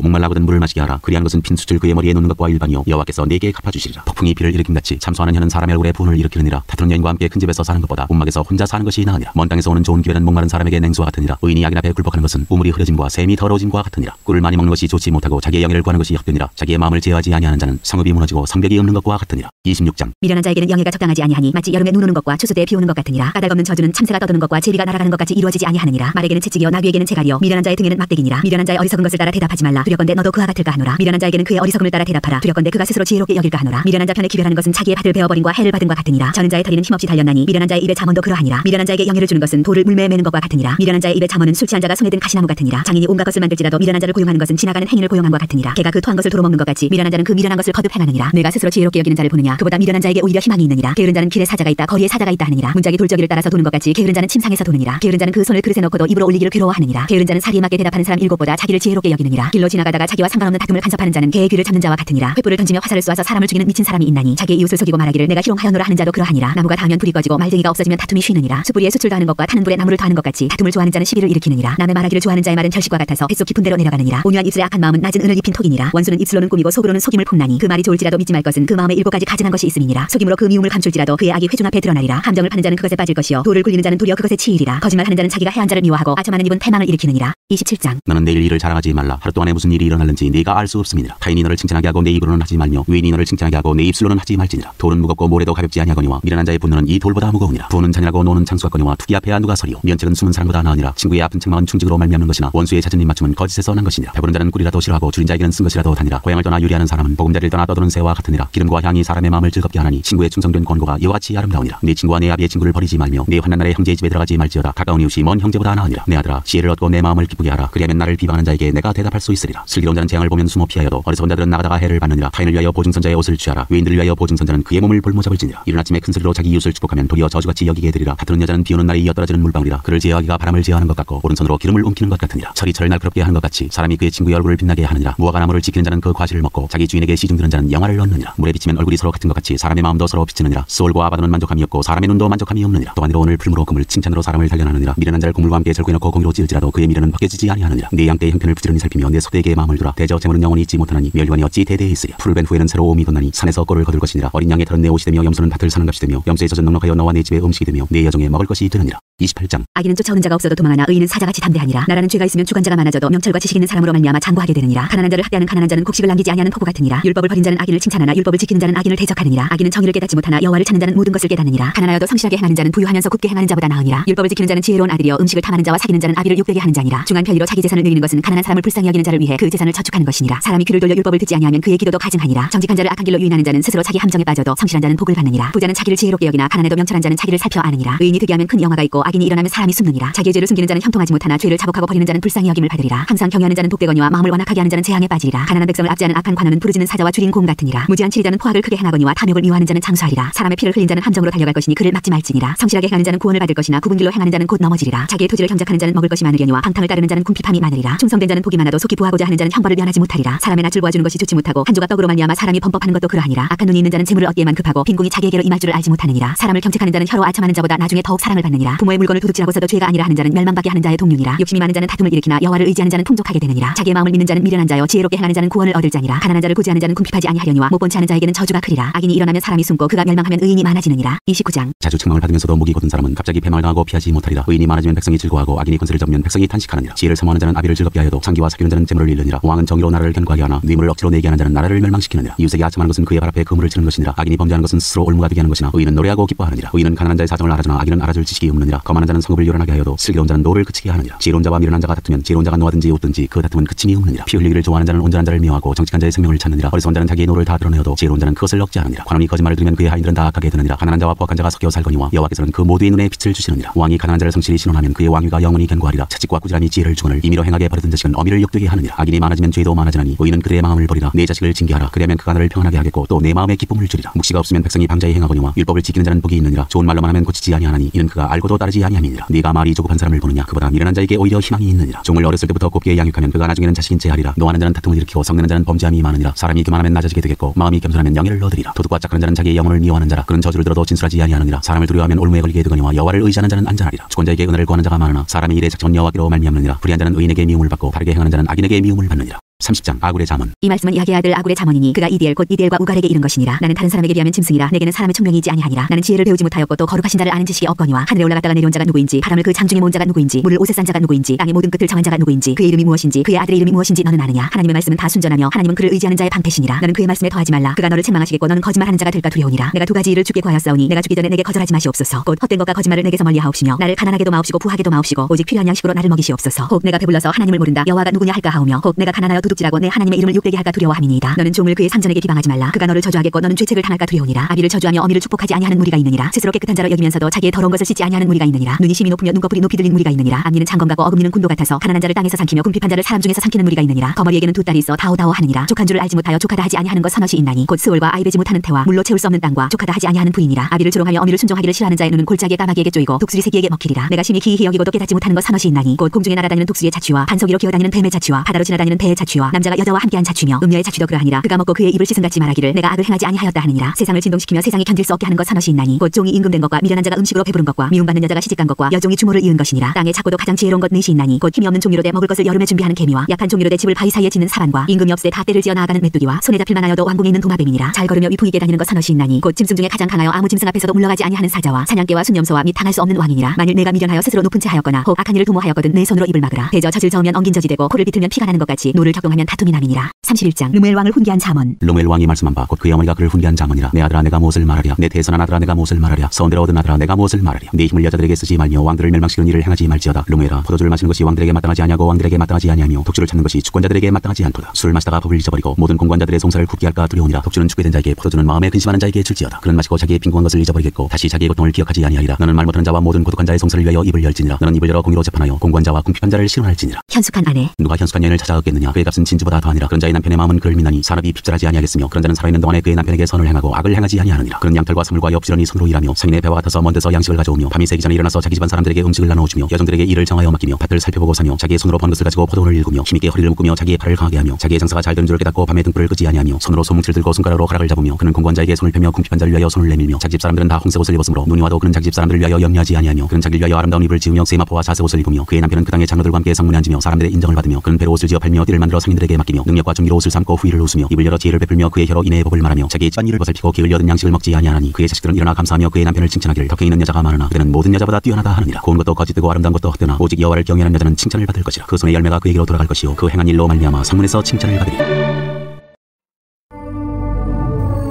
목말라거든 물을 마시게 하라. 그리하는 것은 핀수줄 그의 머리에 놓는 것과 일반이요 여호와께서 내게 갚아주시리라. 폭풍이 비를 일으킴같이 참소하는 혀는 사람의 얼굴에 분을 일으키느니라. 다투는 여인과 함께 큰 집에서 사는 것보다 움막에서 혼자 사는 것이 나으니라. 먼 땅에서 오는 좋은 기회는 목마른 사람에게 냉수와 같으니라. 의인이 악인 앞에 굴복하는 것은 우물이 흐려짐과 샘이 더러워짐과 같으니라. 꿀을 많이 먹는 것이 좋지 못하고 자기의 영예를 구하는 것이 헛되니라. 자기의 마음을 제어하지 아니하는 자는 성읍이 무너지고 성벽이 없는 것과 같으니라. 26장. 미련한 자에게는 영예가 적당하지 아니하니 마치 여름에 눈 오는 것과 추수 때에 비 오는 것 같으니라. 까닭없는 저주는 참새가 떠드는 것과 제비가 날아가는 것 같이 이루어지지 아니하느니라. 말에게는 채찍이요 나귀에게는 재갈이요 미련한 자의 등에는 막대기니라. 미련한 자의 어리석은 것을 따라 대답하지 말라. 두렵건대 너도 그와 같을까 하노라. 미련한 자에게는 그의 어리석음을 따라 대답하라. 두렵건대 그가 스스로 지혜롭게 여길까 하노라. 미련한 자 편에 기별하는 것은 자기의 밭을 베어버린과 해를 받은과 같으니라. 저는 자의 다리는 힘없이 달렸나니 미련한 자의 입에 잠언도 그러하니라. 미련한 자에게 영예를 주는 것은 돌을 물매에 매는 것과 같으니라. 미련한 자의 입에 잠언은 술 취한 자가 손에 든 가시나무 같으니라. 장인이 온갖 것을 만들지라도 미련한 자를 고용하는 것은 지나가는 행인을 고용함과 같으니라. 개가 그 토한 것을 도로 먹는 것 같이 미련한 자는 그 미련한 것을 거듭 행하느니라. 내가 스스로 지혜롭게 여기는 자를 보느냐 그보다 미련한 자에게 오히려 희망이 있느니라. 게으른 자는 길에 사자가 있다 거리에 사자가 있다 하느니라. 문짝이 돌저기를 따라서 도는 것 같이 게으른 자는 침상에서 도느니라. 게으른 자는 그 손을 그릇에 넣고도 입으로 올리기를 괴로워하느니라. 게으른 자는 사리에 맞게 대답하는 사람 7보다 자기를 지혜롭게 여기느니라. 길로 지나가다가 자기와 상관없는 다툼을 간섭하는 자는 개의 귀를 잡는 자와 같으니라. 횃불을 던지며 화살을 쏘아서 사람을 죽이는 미친 사람이 있나니 자기의 이웃을 속이고 말하기를 내가 희롱하였노라 하는 자도 그러하니라. 나무가 닿으면 불이 꺼지고 말쟁이가 없어지면 다툼이 쉬느니라. 숯불이에 숯을 더하는 것과 타는 불에 나무를 더하는 것 같이 다툼을 좋아하는 자는 시비를 일으키느니라. 남의 말하기를 좋아하는 자의 말은 결식과 같아서 뱃속 깊은 데로 내려가느니라. 온유한 입술에 악한 마음은 낮은 은을 입힌 톡이니라. 원수는 입술로는 꾸미고 속으로는 속임을 품나니 그 말이 좋을지라도 믿지 말 것은 그 마음에 7가지 가증한 것이 있음이니라. 속임으로 그 미움을 감출지라도 그의 악이 회중 앞에 드러나리라. 함정을 파는 자는 그것에 빠질 것이요 돌을 굴리는 자는 도리어 그것에 치이리라. 거짓말하는 자는 자기가 해한 자를 미워하고 아첨하는 입은 패망을 일으키느니라. 27장. 너는 내일 일을 자랑하지 말라. 하루 동안에 무슨 일이 일어날는지 네가 알 수 없음이니라. 타인이 너를 칭찬하게 하고 내 입으로는 하지 말며 외인이 너를 칭찬하게 하고 내 입술로는 하지 말지니라. 돌은 무겁고 모래도 가볍지 아니하거니와 미련한 자의 분노는 이 돌보다 무거우니라. 부는 잔인하고 노는 장수같거니와 투기 앞에야 누가 서리요. 미연책은 숨은 사람보다 나으니라. 친구의 아픈 책망은 충직으로 말미암는 것이나 원수의 잦은 입맞춤은 거짓에서 난 것이니라. 배부른 자는 꿀이라도 싫어하고 줄인 자에게는 쓴 것이라도 다니라. 고향을 떠나 유리하는 사람은 보금자리를 떠나 떠도는 새와 같으니라. 기름과 향이 사람의 마음을 즐겁게 하나니 친구의 충성된 권고가 이와 같이 아름다우니라. 네 친구와 내 아비의 친구를 버리지 말며 내 환난 날에 형제의 집에 들어가지 말지어다. 가까운 이웃이 먼 형제보다 나으니라. 내 아들아 지혜를 얻고 내 마음을 기쁘게 하라. 그리하면 나를 비방하는 자에게 내가 대답할 수 있으리라. 슬기로운 자는 재앙을 보면 숨어 피하여도 어리석은 자들은 나가다가 해를 받느니라. 타인을 위하여 보증선자의 옷을 취하라. 외인들을 위하여 보증선자는 그의 몸을 볼모잡을지니라. 이른 아침에 큰 소리로 자기 이웃을 축복하면 도리어 저주같이 여기게 되리라. 다투는 여자는 비오는 날에 이어 떨어지는 물방울이라. 그를 제어하기가 바람을 제어하는 것 같고 오른손으로 기름을 옮기는 것 같으니라. 철이 철을 날카롭게 하는 것 같이 사람이 그의 친구의 얼굴을 빛나게 하느니라. 무화과 나무를 지키는 자는 그 과실을 먹고 자기 주인에게 시중드는 자는 영화를 얻느니라. 물에 비치면 얼굴이 서로 같은 것 같이 사람의 마음도 서로 비치느니라. 스올과 아바도는 만족함이 없고 사람의 눈도 만족함이 없느니라. 또한 이로 오늘 풀무로 금을 칭찬으로 사람을 단련하느니라. 미련한 자를 곡물과 함께 절구해 놓고 공의로 찌을지라도 그의 미련은 벗겨지지 아니하느니라. 내 양떼의 형편을 부지런히 살피며 내 소대에게 마음을 두라. 대저 재물은 영원히 있지 못하나니 멸관이 어찌 대대에 있으랴. 풀을 벤 후에는 새로움이 돋나니 산에서 꼴을 거둘 것이니라. 어린 양의 털은 내 옷이 되며 염소는 밭을 사는 값이 되며 염소의 젖은 넉넉하여 너와 내 집의 음식이 되며 내 여종의 먹을 것이 되느니라. 28장. 악인은 쫓아오는 자가 없어도 도망하나 의인은 사자같이 담대하니라. 나라는 죄가 있으면 주관자가 많아져도 명철과 지식 있는 사람으로 말미암아 장구하게 되느니라. 가난한 자를 학대하는 가난한 자는 곡식을 남기지 아니하는 포구 같으니라. 율법을 버린 자는 악인을 칭찬하나 율법을 지키는 자는 악인을 대적하느니라. 악인은 정의를 깨닫지 못하나 여호와를 찾는 자는 모든 것을 깨닫느니라. 가난하여도 성실하게 행하는 자는 부유하면서 굽게 행하는 자보다 나으니라. 율법을 지키는 자는 지혜로운 아들이여 음식을 탐하는 자와 사귀는 자는 아비를 욕되게 하는 자니라. 중한 편리로 자기 재산을 누리는 것은 가난한 사람을 불쌍히 여기는 자를 위해 그 재산을 저축하는 것이니라. 사람이 귀를 돌려 율법을 듣지 아니하면 그의 기도도 가증하니라. 정직한 자를 악한 길로 유인하는 자는 스스로 자기 함정에 빠져도 성실한 자는 복을 받느니라. 부자는 자기를 지혜롭게 여기나 가난해도 명철한 자는 자기를 살펴 아느니라. 의인이 득이하면 큰 영화가 있고
악인이 일어나면 사람이 숨느니라. 자기의 죄를 숨기는 자는 형통하지 못하나 죄를 자복하고 버리는 자는 불쌍히 여김을 받으리라. 항상 경외하는 자는 복되거니와 마음을 완악하게 하는 자는 재앙에 빠지리라. 가난한 백성을 압제하는 악한 관원은 부르짖는 사자와 줄인 곰 같으니라. 무지한 치리자는 포악을 크게 행하거니와 탐욕을 미워하는 자는 장수하리라. 사람의 피를 흘린 자는 함정으로 달려갈 것이니 그를 막지 말지니라. 성실하게 행하는 자는 구원을 받을 것이나 굽은 길로 행하는 자는 곧 넘어지리라. 자기의 토지를 경작하는 자는 먹을 것이 많으려니와 방탕을 따르는 자는 궁핍함이 많으리라. 충성된 자는 복이 많아도 속히 부하고자 하는 자는 형벌을 면하지 못하리라. 사람의 낯을 보아주는 것이 좋지 못하고 한 조각 떡으로 말미암아 사람이 범법하는 것도 그러하니라. 악한 눈이 있는 자는 재물을 얻기에만 급하고 빈궁이 자기에게로 임할 줄을 알지 못하느니라. 사람을 경책하는 자는 혀로 아첨하는 자보다 나중에 더욱 사랑을 받느니라. 부모의 물건을 도둑질하고서도 죄가 아니라 하는 자는 멸망받게 하는 자의 동류니라. 욕심이 많은 자는 다툼을 일으키나 여호와를 의지하는 자는 통족하게 되느니라. 자기의 마음을 믿는 자는 미련한 자여 지혜롭게 행하는 자는 구원을 얻을 자니라. 가난한 자를 고지하는 자는 궁핍하지 아니하려니와 못 본치 않은 자에게는 저주가 크리라. 악인이 일어나면 사람이 숨고 그가 멸망하면 의인이 많아지느니라. 29장.
자주 책망을 받으면서도 목이 곧은 사람은 갑자기 패망을 당하고 피하지 못하리라. 의인이 많아지면 백성이 즐거워하고 악인이 권세를 잡으면 백성이 탄식하느니라. 지혜를 사모하는 자는 아비를 즐겁게 하여도 창기와 사귀는 자는 재물을 잃느니라. 왕은 정의로 나라를 견고하게 하나 뇌물을 억지로 내게 하는 자는 나라를 멸망시키느니라. 이웃에게 아첨하는 것은 그의 발 앞에 그물을 치는 것이니라. 악인이 범죄하는 것은 스스로 올무가 되게 하는 것이나 의인은 노래하고 기뻐하느니라. 의인은 가난한 자의 사정을 알아주나 악인은 알아줄 지식이 없느니라. 거만한 자는 성읍을 요란하게 하여도 슬기로운 자는 노를 그치게 하느니라. 지혜로운 자와 미련한 자가 다투면 지혜로운 자가 노하든지 웃든지 그 다툼은 그침이 없느니라. 피 흘리기를 좋아하는 자는 온전한 자를 미워하고 정직한 자의 생명을 찾느니라. 어리석은 자는 자기의 노를 다 드러내어도 지혜로운 자는 그것을 억제하느니라. 관원이 거짓말을 들으면 그의 하인들은 다 악하게 되느니라. 가난한 자와 포악한 자가 섞여 살거니와 여호와께서는 그 모두의 눈에 빛을 주시느니라. 왕이 가난한 자를 성실히 신원하면 그의 왕위가 영원히 견고하리라. 채찍과 꾸지람이 지혜를 주거늘 임의로 행하게 버리던 자식은 어미를 욕되게 하느니라. 악인이 많아지면 죄도 많아지나니 의인은 그들의 마음을 버리라. 내 자식을 징계하라. 그리하면 그가 너를 평안하게 하겠고 또 내 마음에 기쁨을 주리라. 묵시가 없으면 백성이 방자히 행하거니와 율법을 지키는 자는 복이 있느니라. 좋은 말로만 하면 고치지 아니하나니 이는 그가 알고도 따르지 아니함이니라. 네가 말이 조급한 사람을 보느냐 그보다 미련한 자에게 오히려 희망이 있느니라. 종을 어렸을 때부터 곱게 양육하면 그가 나중에는 자식인 채 하리라. 노하는 자는 다툼을 일으키고 성내는 자는 범죄함이 많으니라. 사람이 교만하면 낮아지게 되겠고 마음이 겸손하면 영예를 얻으리라. 도둑과 짝하는 자는 자기의 영혼을 미워하는 자라. 그는 저주를 들어도 진술하지 아니하느니라. 사람을 두려워하면 올무에 걸리게 되거니와 여호와를 의지하는 자는 안전하리라. 주권자에게 은혜를 구하는 자가 많으나 사람의 일에 작정은 여호와께로 말미암느니라. 불의한 자는 의인에게 미움을 받고 바르게 행하는 자는 악인에게 미움을 받느니라. 30장 아굴의 잠언. 이 말씀은 야게의 아들 아굴의 잠언이니 그가 이디엘 곧 이디엘과 우갈에게 이른 것이니라. 나는 다른 사람에게 비하면 짐승이라. 내게는 사람의 총명이 있지 아니하니라. 나는 지혜를 배우지 못하였고 또 거룩하신 자를 아는 지식이 없거니와 하늘에 올라갔다가 내려온 자가 누구인지 바람을 그 장중에 모은 자가 누구인지 물을 옷에 싼 자가 누구인지 땅의 모든 끝을 정한 자가 누구인지 그의 이름이 무엇인지 그의 아들의 이름이 무엇인지 너는 아느냐. 하나님의 말씀은 다 순전하며 하나님은 그를 의지하는 자의 방패시니라. 너는 그의 말씀에 더하지 말라. 그가 너를 책망하시겠고 너는 거짓말하는 자가 될까 두려우니라. 내가 두 가지 일을 주께 구하였사오니 내가 주기 전에 내게 거절하지 마시옵소서. 곧 헛된 것과 거짓말을 내게서 멀리하옵시며 나를 가난하게도 마옵시고 부하게도 마옵시고 오직 필요한 양식으로 나를 먹이시옵소서. 혹 내가 배불러서 하나님을 모른다 여호와가 누구냐 할까 하오며 혹 내가 가난하여 도둑질하고 내 하나님의 이름을 욕되게 할까 두려워함이니이다. 너는 종을 그의 상전에게 비방하지 말라. 그가 너를 저주하겠고 너는 죄책을 당할까 두려우니라. 아비를 저주하며 어미를 축복하지 아니하는 무리가 있느니라. 스스로 깨끗한 자로 여기면서도 자기의 더러운 것을 씻지 아니하는 무리가 있느니라. 눈이 심히 높으며 눈꺼풀이 높이 들린 무리가 있느니라. 앞니는 장검 같고 어금니는 군도 같아서 가난한 자를 땅에서 삼키며 궁핍한 자를 사람 중에서 삼키는 무리가 있느니라. 거머리에게는 두 딸이 있어 다오다오 하느니라. 족한 줄을 알지 못하여 족하다 하지 아니하는 것 서너시 있나니 곧 스올과 아이 되지 못하는 태와 물로 채울 수 없는 땅과 족하다 하지 아니하는 부인이라. 아비를 조롱하며 어미를 순종하기를 싫어하는 자의 눈은 골짜기에 까마귀에게 쪼이고 독수리 새끼에게 먹히리라. 내가 심히 기이히 여기고도 깨닫지 못하는 것 서너시 있나니 곧 공중에 날아다니는 독수리의 자취와 반석 위로 기어다니는 뱀의 자취와 바다로 지나다니는 배의 자취와 남자가 여자와 함께한 자취며 음녀의 자취도 그러하니라. 그가 먹고 그의 입을 씻음같이 말하기를 내가 악을 행하지 아니하였다 하느니라. 세상을 진동시키며 세상이 견딜 수 없게 하는 것 서너시 있나니 곧 종이 임금된 것과 미련한 자가 음식으로 배부른 것과 미움받는 여자가 시집간 것과 여종이 주모를 이은 것이니라. 땅에 작고도 가장 지혜로운 것 넷이 있나니 곧 힘이 없는 종이로 돼 먹을 것을 여름에 준비하는 개미와 약한 종이로 돼 집을 바위 사이에 짓는 사반과 임금이 없에 다 때를 지어 나아가는 메뚜기와 손에 잡힐만 하여도 왕궁에 있는 도마뱀이니라. 잘 걸으며 위풍이게 다니는 것 서너시 있나니 곧 짐승 중에 가장 강하여 아무 짐승 앞에서도 물러가지 아니하는 사자와 사냥개와 순념소와 및 당할 수 없는 왕이니라. 만일 내가 미련하여 스스로 높은 채 하였거나 혹 악한 일을 도모하였거든 내 손으로 입을 막으라. 대저 젖을 저으면 엉긴 젖이 되고 코를 비틀면 피가 나는 것 같이 노를 격동하면 다툼이 남이니라. 31장 르무엘 왕을 훈계한 잠언. 르무엘 왕이 말씀한 바 곧 그의 어머니가 그를 훈계한 잠언이라. 내 아들아 내가 무엇을 말하랴. 내 대선한 아들아 내가 무엇을 말하랴. 선대로 얻은 아들아 내가 무엇을 말하랴. 네 힘을 여자들에게 쓰지 말며 왕들을 멸망시키는 일을 행하지 말지어다. 르무엘아 포도주를 마시는 것이 왕들에게 마땅하지 아니하고 왕들에게 마땅하지 아니하며 독주를 찾는 것이 주권자들에게 마땅하지 않도다. 술을 마시다가 법을 잊어버리고 모든 공관자들의 송사를 굳게 할까 두려우니라. 독주는 죽게 된 자에게 포도주는 마음에 근심하는 자에게 줄지어다. 그는 마시고 자기의 빈궁한 것을 잊어버리겠고 다시 자기의 고통을 기억하지 아니하리라. 너는 말 못하는 자와 모든 고독한 자의 송사를 위하여 입을 열지니라. 너는 입을 열어 공의로 재판하여 공관자와 궁핍한 자를 실현할지니라. 현숙한 아내. 누가 현숙한 여인을 찾아 얻겠느냐. 그의 값은 진주보다 더하니라. 그런 자의 남편의 마음은 그를 미나니 사람이 핍절하지 아니하겠으며 그런 자는 살아있는 동안에 그의 남편에게 선을 행하고 악을 행하지 아니하느니라. 그는 양털과 사물과 엽지런히 손으로 일하며 상인의 배와 같아서 먼 데서 양식을 가져오며 밤이 새기 전에 일어나서 자기 집안 사람들에게 음식을 나눠주며 여종들에게 일을 정하여 맡기며 밭을 살펴보고 사며 자기의 손으로 번 것을 가지고 포도원을 일구며 힘있게 허리를 묶으며 자기의 팔을 강하게 하며 자기의 장사가 잘 되는 줄을 깨닫고 밤에 등불을 끄지 아니하며 손으로 소뭉치를 들고 손가락으로 가락을 잡으며 그는 공관자에게 손을 펴며 궁핍한 자를 위하여 손을 내밀며 자기 집 사람들은 다 홍색 옷을 입었으므로 눈이 와도 그는 자기 집 사람들을 위하여 염려하지 아니하며 그는 자기를 위하여 아름다운 입을 지으며 세마포와 자색 옷을 입으며 그의 남편은 그 땅의 장로들과 함께 성문에 앉으며 사람들의 인정을 받으며 그는 배로 옷을 지어 팔며 띠를 만들어 상인들에게 맡기며 능력과 정의로 옷을 삼고 후의를 웃으며 입을 열어 지혜를 베풀며 그의 혀로 인애의 법을 말하며 자기의 집안 일을 보살피고 기을 여든 양식을 먹지 아니하나니 그의 자식들은 일어나 감사하며 그의 남편을 칭찬하기를 덕행 있는 여자가 많으나 그대는 모든 여자보다 뛰어나다 하느니라. 고운 것도 거짓되고 아름다운 것도 헛되나 오직 여호와를 경외하는 여자는 칭찬을 받을 것이라. 그 손의 열매가 그에게로 돌아갈 것이요 그 행한 일로 말미암아 상문에서 칭찬을 받으리라.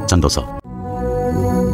전도서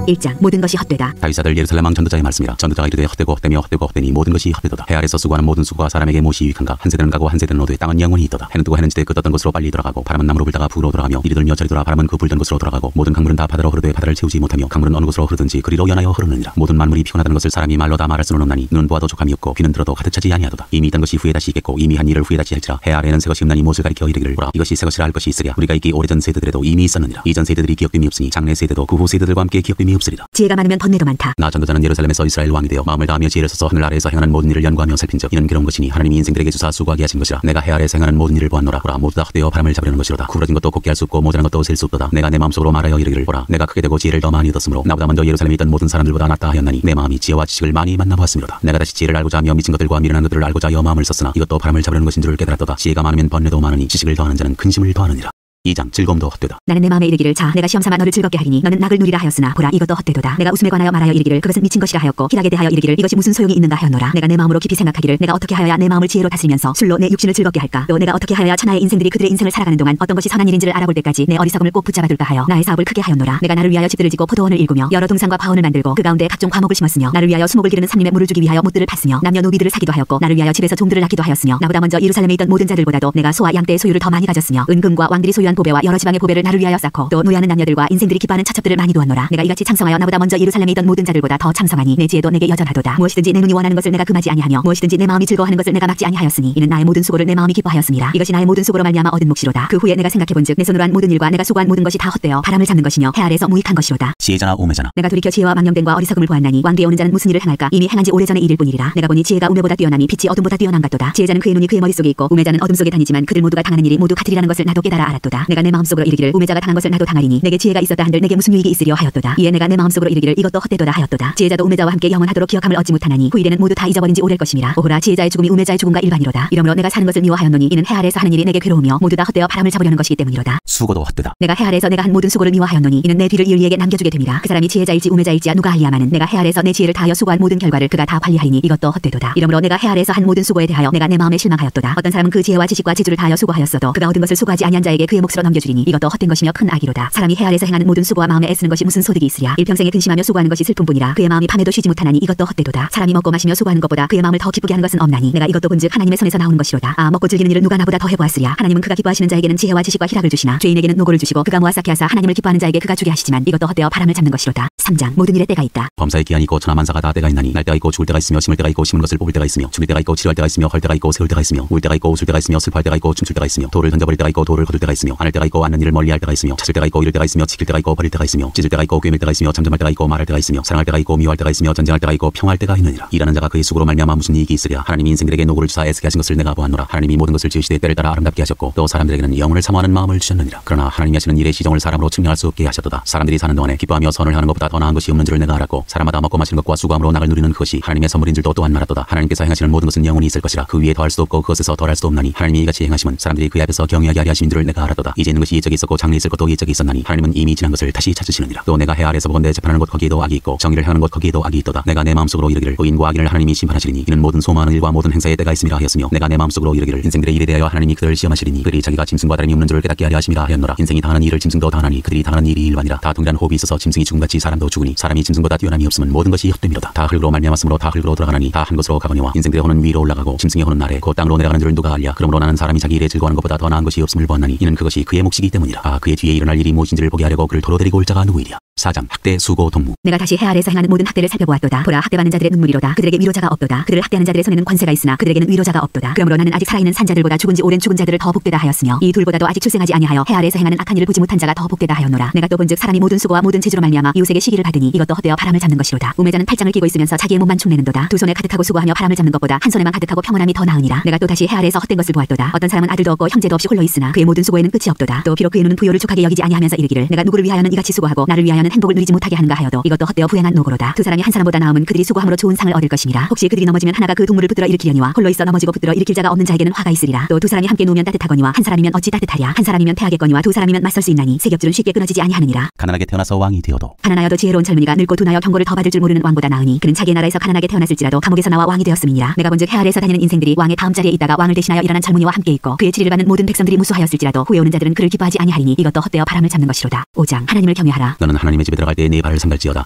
1장 모든 것이 헛되다.
다윗 아들 예루살렘 왕 전도자의 말씀이라. 전도자가 이르되 헛되고 헛되며 헛되고 헛되니 모든 것이 헛되도다. 해 아래서 수고하는 모든 수고가 사람에게 무엇이 유익한가. 한 세대는 가고 한 세대는 오되 땅은 영원히 있도다. 해는 뜨고 해는 지되 그 떴던 곳으로 빨리 돌아가고 바람은 남으로 불다가 북으로 돌아가며 이리 돌며 저리 돌아 바람은 그 불던 곳으로 돌아가고 모든 강물은 다 바다로 흐르되 바다를 채우지 못하며 강물은 어느 곳으로 흐르든지 그리로 연하여 흐르느니라. 모든 만물이 피곤하다는 것을 사람이 말로 다 말할 수는 없나니 눈은 보아도 족함이 없고 귀는 들어도 가득 차지 아니하도다. 이미 있던 것이 후에 다시 있겠고 이미 한 일을 후에 다시 할지라. 해 아래에는 새 것이 없나니 무엇을 가리켜 이르기를 보라 이것이 새 것이라 할 것이 있으랴. 우리가 있기 오래전 세대들에도 이미 있었느니라. 이전 세대들이 기억됨이 없으니 장래 세대도 그 후 세대들과 함께 기억됨이 없으리라.
지혜가 많으면 번뇌도 많다.
나 전도자는 예루살렘에서 이스라엘 왕이 되어 마음을 다하며 지혜를 써서 하늘 아래에서 행하는 모든 일을 연구하며 살핀즉 이는 괴로운 것이니 하나님이 인생들에게 주사 수고하게 하신 것이라. 내가 해 아래에서 행하는 모든 일을 보았노라. 보라 모두 다 헛되어 바람을 잡으려는 것이로다. 구부러진 것도 곱게 할 수 없고 모자란 것도 셀 수 없도다. 내가 내 마음속으로 말하여 이르기를 보라 내가 크게 되고 지혜를 더 많이 얻었으므로 나보다 먼저 예루살렘에 있던 모든 사람들보다 낫다 하였나니 내 마음이 지혜와 지식을 많이 만나보았으므로다. 내가 다시 지혜를 알고자 하며 미친 것들과 미련한 것들을 알고자 하여 마음을 썼으나 이것도 바람을 잡으려는 것인 줄을 깨달았도다. 지혜가 많으면 번뇌도 많으니 지식을 더하는 자는 근심을 더하느니라. 2장 즐거움도 헛되다.
나는 내 마음에 이르기를 자 내가 시험삼아 너를 즐겁게 하리니 너는 낙을 누리라 하였으나 보라 이것도 헛되도다. 내가 웃음에 관하여 말하여 이르기를 그것은 미친 것이라 하였고 희락에 대하여 이르기를 이것이 무슨 소용이 있는가 하였노라. 내가 내 마음으로 깊이 생각하기를 내가 어떻게 하여야 내 마음을 지혜로 다스리면서 술로 내 육신을 즐겁게 할까. 또 내가 어떻게 하여야 천하의 인생들이 그들의 인생을 살아가는 동안 어떤 것이 선한 일인지를 알아볼 때까지 내 어리석음을 꼭 붙잡아둘까 하여 나의 사업을 크게 하였노라. 내가 나를 위하여 집들을 짓고 포도원을 일구며 여러 동산과 과원을 만들고 그 가운데 각종 과목을 심었으며 나를 위하여 수목을 기르는 산림에 물을 주기 위하여 못들을 팠으며 남녀 노비들을 사기도 하였고 나를 위하여 집에서 종들을 낳기도 하였으며 나보다 먼저 예루살렘에 있던 모든 자들보다도 내가 소와 양떼의 소유를 더 많이 가졌으며 은금과 왕들이 소유한 보배와 여러 지방의 보배를 나를 위하여 쌓고 또 노예하는 남녀들과 인생들이 기뻐하는 첩첩들을 많이 두었노라. 내가 이같이 창성하여 나보다 먼저 예루살렘에 있던 모든 자들보다 더 창성하니 내 지혜도 내게 여전하도다. 무엇이든지 내 눈이 원하는 것을 내가 금하지 아니하며 무엇이든지 내 마음이 즐거워하는 것을 내가 막지 아니하였으니 이는 나의 모든 수고를 내 마음이 기뻐하였음이라. 이것이 나의 모든 수고로 말미암아 얻은 몫이로다. 그 후에 내가 생각해본즉 내 손으로 한 모든 일과 내가 수고한 모든 것이 다 헛되어 바람을 잡는 것이며 해 아래에서 무익한 것이로다.
지혜자나 우매자나.
내가 돌이켜 지혜와 망령됨과 어리석음을 보았나니 왕뒤에 오는 자는 무슨 일을 행할까. 이미 행한 지 오래전의 일일 뿐이리라. 내가 보니 지혜가 우매보다 뛰어나니 빛이 어둠보다 뛰어난 같도다. 지혜자는 그의 눈이 그의 머릿속에 있고 우매자는 어둠 속에 다니지만 그들 모두가 당하는 일이 모두 같으리라는 것을 나도 깨달아 알았도다. 내가 내 마음속으로 이르기를 우매자가 당한 것을 나도 당하리니 내게 지혜가 있었다 한들 내게 무슨 유익이 있으려 하였도다. 이에 내가 내 마음속으로 이르기를 이것도 헛되도다 하였도다. 지혜자도 우매자와 함께 영원하도록 기억함을 얻지 못하나니 후일에는 모두 다 잊어버린지 오래일 것임이라. 오호라 지혜자의 죽음이 우매자의 죽음과 일반이로다. 이러므로 내가 사는 것을 미워하였노니 이는 해 아래에서 하는 일이 내게 괴로우며 모두 다 헛되어 바람을 잡으려는 것이기 때문이로다.
수고도 헛되다.
내가 해 아래에서 내가 한 모든 수고를 미워하였노니 이는 내 뒤를 이에게 남겨주게 됨이라. 그 사람이 지혜자일지 우매자일지야 누가 알리야마는 내가 해 아래에서 내 지혜를 다하여 수고한 모든 결과를 그가 다 관리하리니 이것도 헛되도다. 이러므로 내가 해 아래에서 한 모든 수고에 대하여 내가 내 마음에 실망하였도다. 어떤 사람은 그 지혜와 지식과 재주를 다하여 수고하였어도 그가 얻은 것을 수고하지 아니한 자에게 그의 몫으로 넘겨주리니 이것도 헛된 것이며 큰 악이로다. 사람이 해 아래에서 행하는 모든 수고와 마음에 애쓰는 것이 무슨 소득이 있으랴. 일평생에 근심하며 수고하는 것이 슬픔뿐이라. 그의 마음이 밤에도 쉬지 못하나니 이것도 헛되도다. 사람이 먹고 마시며 수고하는 것보다 그의 마음을 더 기쁘게 하는 것은 없나니 내가 이것도 본즉 하나님의 손에서 나오는 것이로다. 아 먹고 즐기는 일을 누가 나보다 더 해보았으랴. 하나님은 그가 기뻐하시는 자에게는 지혜와 지식과 희락을 주시나 죄인에게는 노고를 주시고 그가 모아 쌓게 하사 하나님을 기뻐하는 자에게 그가 주게 하시지만 이것도 헛되어 바람을 잡는 것이로다. 3장 모든 일에 때가 있다.
범사의 기한이 있고 천하만사가 다 때가 있나니 날 때가 있고 죽을 때가 있으며 심을 때가 있고 심은 것을 뽑을 때가 있으며 죽을 때가 있고 치료할 때가 있으며 헐 때가 있고 세울 때가 있으며 울 때가 있고 웃을 때가 있으며 슬퍼할 때가 있고 춤출 때가 있으며 돌을 던져버릴 때가 있고 돌을 거둘 때가 있으며 안할 때가 있고 않는 일을 멀리할 때가 있으며 찾을 때가 있고 잃을 때가 있으며 지킬 때가 있고 버릴 때가 있으며 찢을 때가 있고 꿰맬 때가 있으며 잠잠할 때가 있고 말할 때가 있으며 사랑할 때가 있고 미워할 때가 있으며 전쟁할 때가 있고 평화할 때가 있느니라. 일하는 자가 그의 수고로 말미암아 무슨 이익이 있으랴. 하나님이 인생들에게 노고를 주사 애쓰게 하신 것을 내가 보았노라. 하나님이 모든 것을 지으시되 때를 따라 아름답게 하셨고 또 사람들에게는 영혼을 사모하는 마음을 주셨느니라. 그러나 하나님이 하시는 일의 시정을 사람으로 측량할 수 없게 하셨도다. 사람들이 사는 동안에 기뻐하며 선을 하는 것보다 더 나은 것이 없는 줄을 내가 알았고 사람마다 먹고 마시는 것과 수고함으로 낙을 누리는 그것이 하나님의 선물인 줄도 또한 알았도다. 하나님께서 행하시는 모든 것은 영원히 있을 것이라. 그 위에 더할 수도 없고 그것에서 덜할 수도 없나니 하나님이 이같이 행하심은 사람들이 그 앞에서 경외하게 하려 하심인 줄을 내가 알았도다. 이제 있는 것이 이적이 있었고 장래 있을 것도 이적이 있었나니 하나님은 이미 지난 것을 다시 찾으시느니라. 또 내가 해 아래에서 보건대 재판하는 것 거기에도 악이 있고 정의를 행하는 것 거기에도 악이 있도다. 내가 내 마음속으로 이르기를 의인과 악인을 하나님이 심판하시리니 이는 모든 소망하는 일과 모든 행사에 때가 있음이라 하였으며 내가 내 마음속으로 이르기를 인생들의 일에 대하여 하나님이 그들을 시험하시리니 그들이 자기가 짐승과 다름이 없는 줄을 깨닫게 하려 하심이라 하였노라. 인생이 당하는 일을 짐승도 당하나니 그들이 당하는 일이 일반이라. 다 동일한 호흡이 있어서 짐승이 죽음같이 사람도 죽으니 사람이 짐승보다 뛰어남이 없으면 모든 것이 헛됨이로다. 다 흙으로 말미암았으므로 다 흙으로 돌아가나니 다 한 것으로 가거니와 인생들의 혼은 위로 올라가고 짐승의 혼은 아래 곧 땅으로 내려가는 줄을 누가 알랴. 그러므로 나는 사람이 자기 일에 즐거워하는 것보다 더 나은 것이 없음을 보았나니 이는 그것이 그의 몫이기 때문이라. 아 그의 뒤에 일어날 일이 무엇인지를 보게 하려고 그를 도로 데리고 올 자가 누구이랴. 4장 학대 수고 동무.
내가 다시 해 아래에서 행하는 모든 학대를 살펴보았도다. 보라 학대받는 자들의 눈물이로다. 그들에게 위로자가 없도다. 그들을 학대하는 자들의 손에는 권세가 있으나 그들에게는 위로자가 없도다. 그러므로 나는 아직 살아있는 산자들보다 죽은 지 오랜 죽은 자들을 더 복되다 하였으며 이 둘보다도 아직 출생하지 아니하여 해 아래에서 행하는 악한 일을 보지 못한 자가 더 복되다 하였노라. 내가 또 본즉 사람이 모든 수고와 모든 재주로 말미암아 이웃에게 시기를 받으니 이것도 헛되어 바람을 잡는 것이로다. 우매자는 팔짱을 끼고 있으면서 자기의 몸만 축내는도다. 두 손에 가득하고 수고하며 바람을 잡는 것보다 한 손에만 가득하고 평온함이 더 나으니라. 내가 또 다시 해 아래에서 헛된 것을 보았도다. 어떤 사람은 아들도 없고 형제도 없이 홀로 있으나 그의 모든 수고에는 끝이 없도다. 또 비록 그의 눈은 부요를 족하게 여기지 아니하면서 이르기를 내가 누구를 위하여는 이같이 수고하고 나를 위하여는 행복을 누리지 못하게 하는가 하여도 이것도 헛되어 부행한 노고로다. 두 사람이 한 사람보다 나음은 그들이 수고함으로 좋은 상을 얻을 것임이라. 혹시 그들이 넘어지면 하나가 그 동물을 붙들어 일으키려니와 홀로 있어 넘어지고 붙들어 일으킬 자가 없는 자에게는 화가 있으리라. 또 두 사람이 함께 누우면 따뜻하거니와 한 사람이면 어찌 따뜻하랴. 한 사람이면 패하겠거니와 두 사람이면 맞설 수 있나니 세 겹줄은 쉽게 끊어지지 아니하느니라.
가난하게 태어나서 왕이 되어도
가난하여도 지혜로운 젊은이가 늙고 둔하여 경고를 더 받을 줄 모르는 왕보다 나으니 그는 자기의 나라에서 가난하게 태어났을지라도 감옥에서 나와 왕이 되었음이니라. 내가 본즉 해 아래에서 다니는 인생들이 왕의 다음 자리에 있다가 왕을 대신하여 일어난 젊은이와 함께 있고 그의 치리를 받는 모든 백성들이 무수하였을지라도 후에 오는 자들은 그를 기뻐하지 아니하리니 이것도 헛되어 바람을 잡는 것이로다. 5장 하나님을 경외하라.
너는 하나님을 하나님의 집에 들어갈 때 네 발을 삼갈지어다.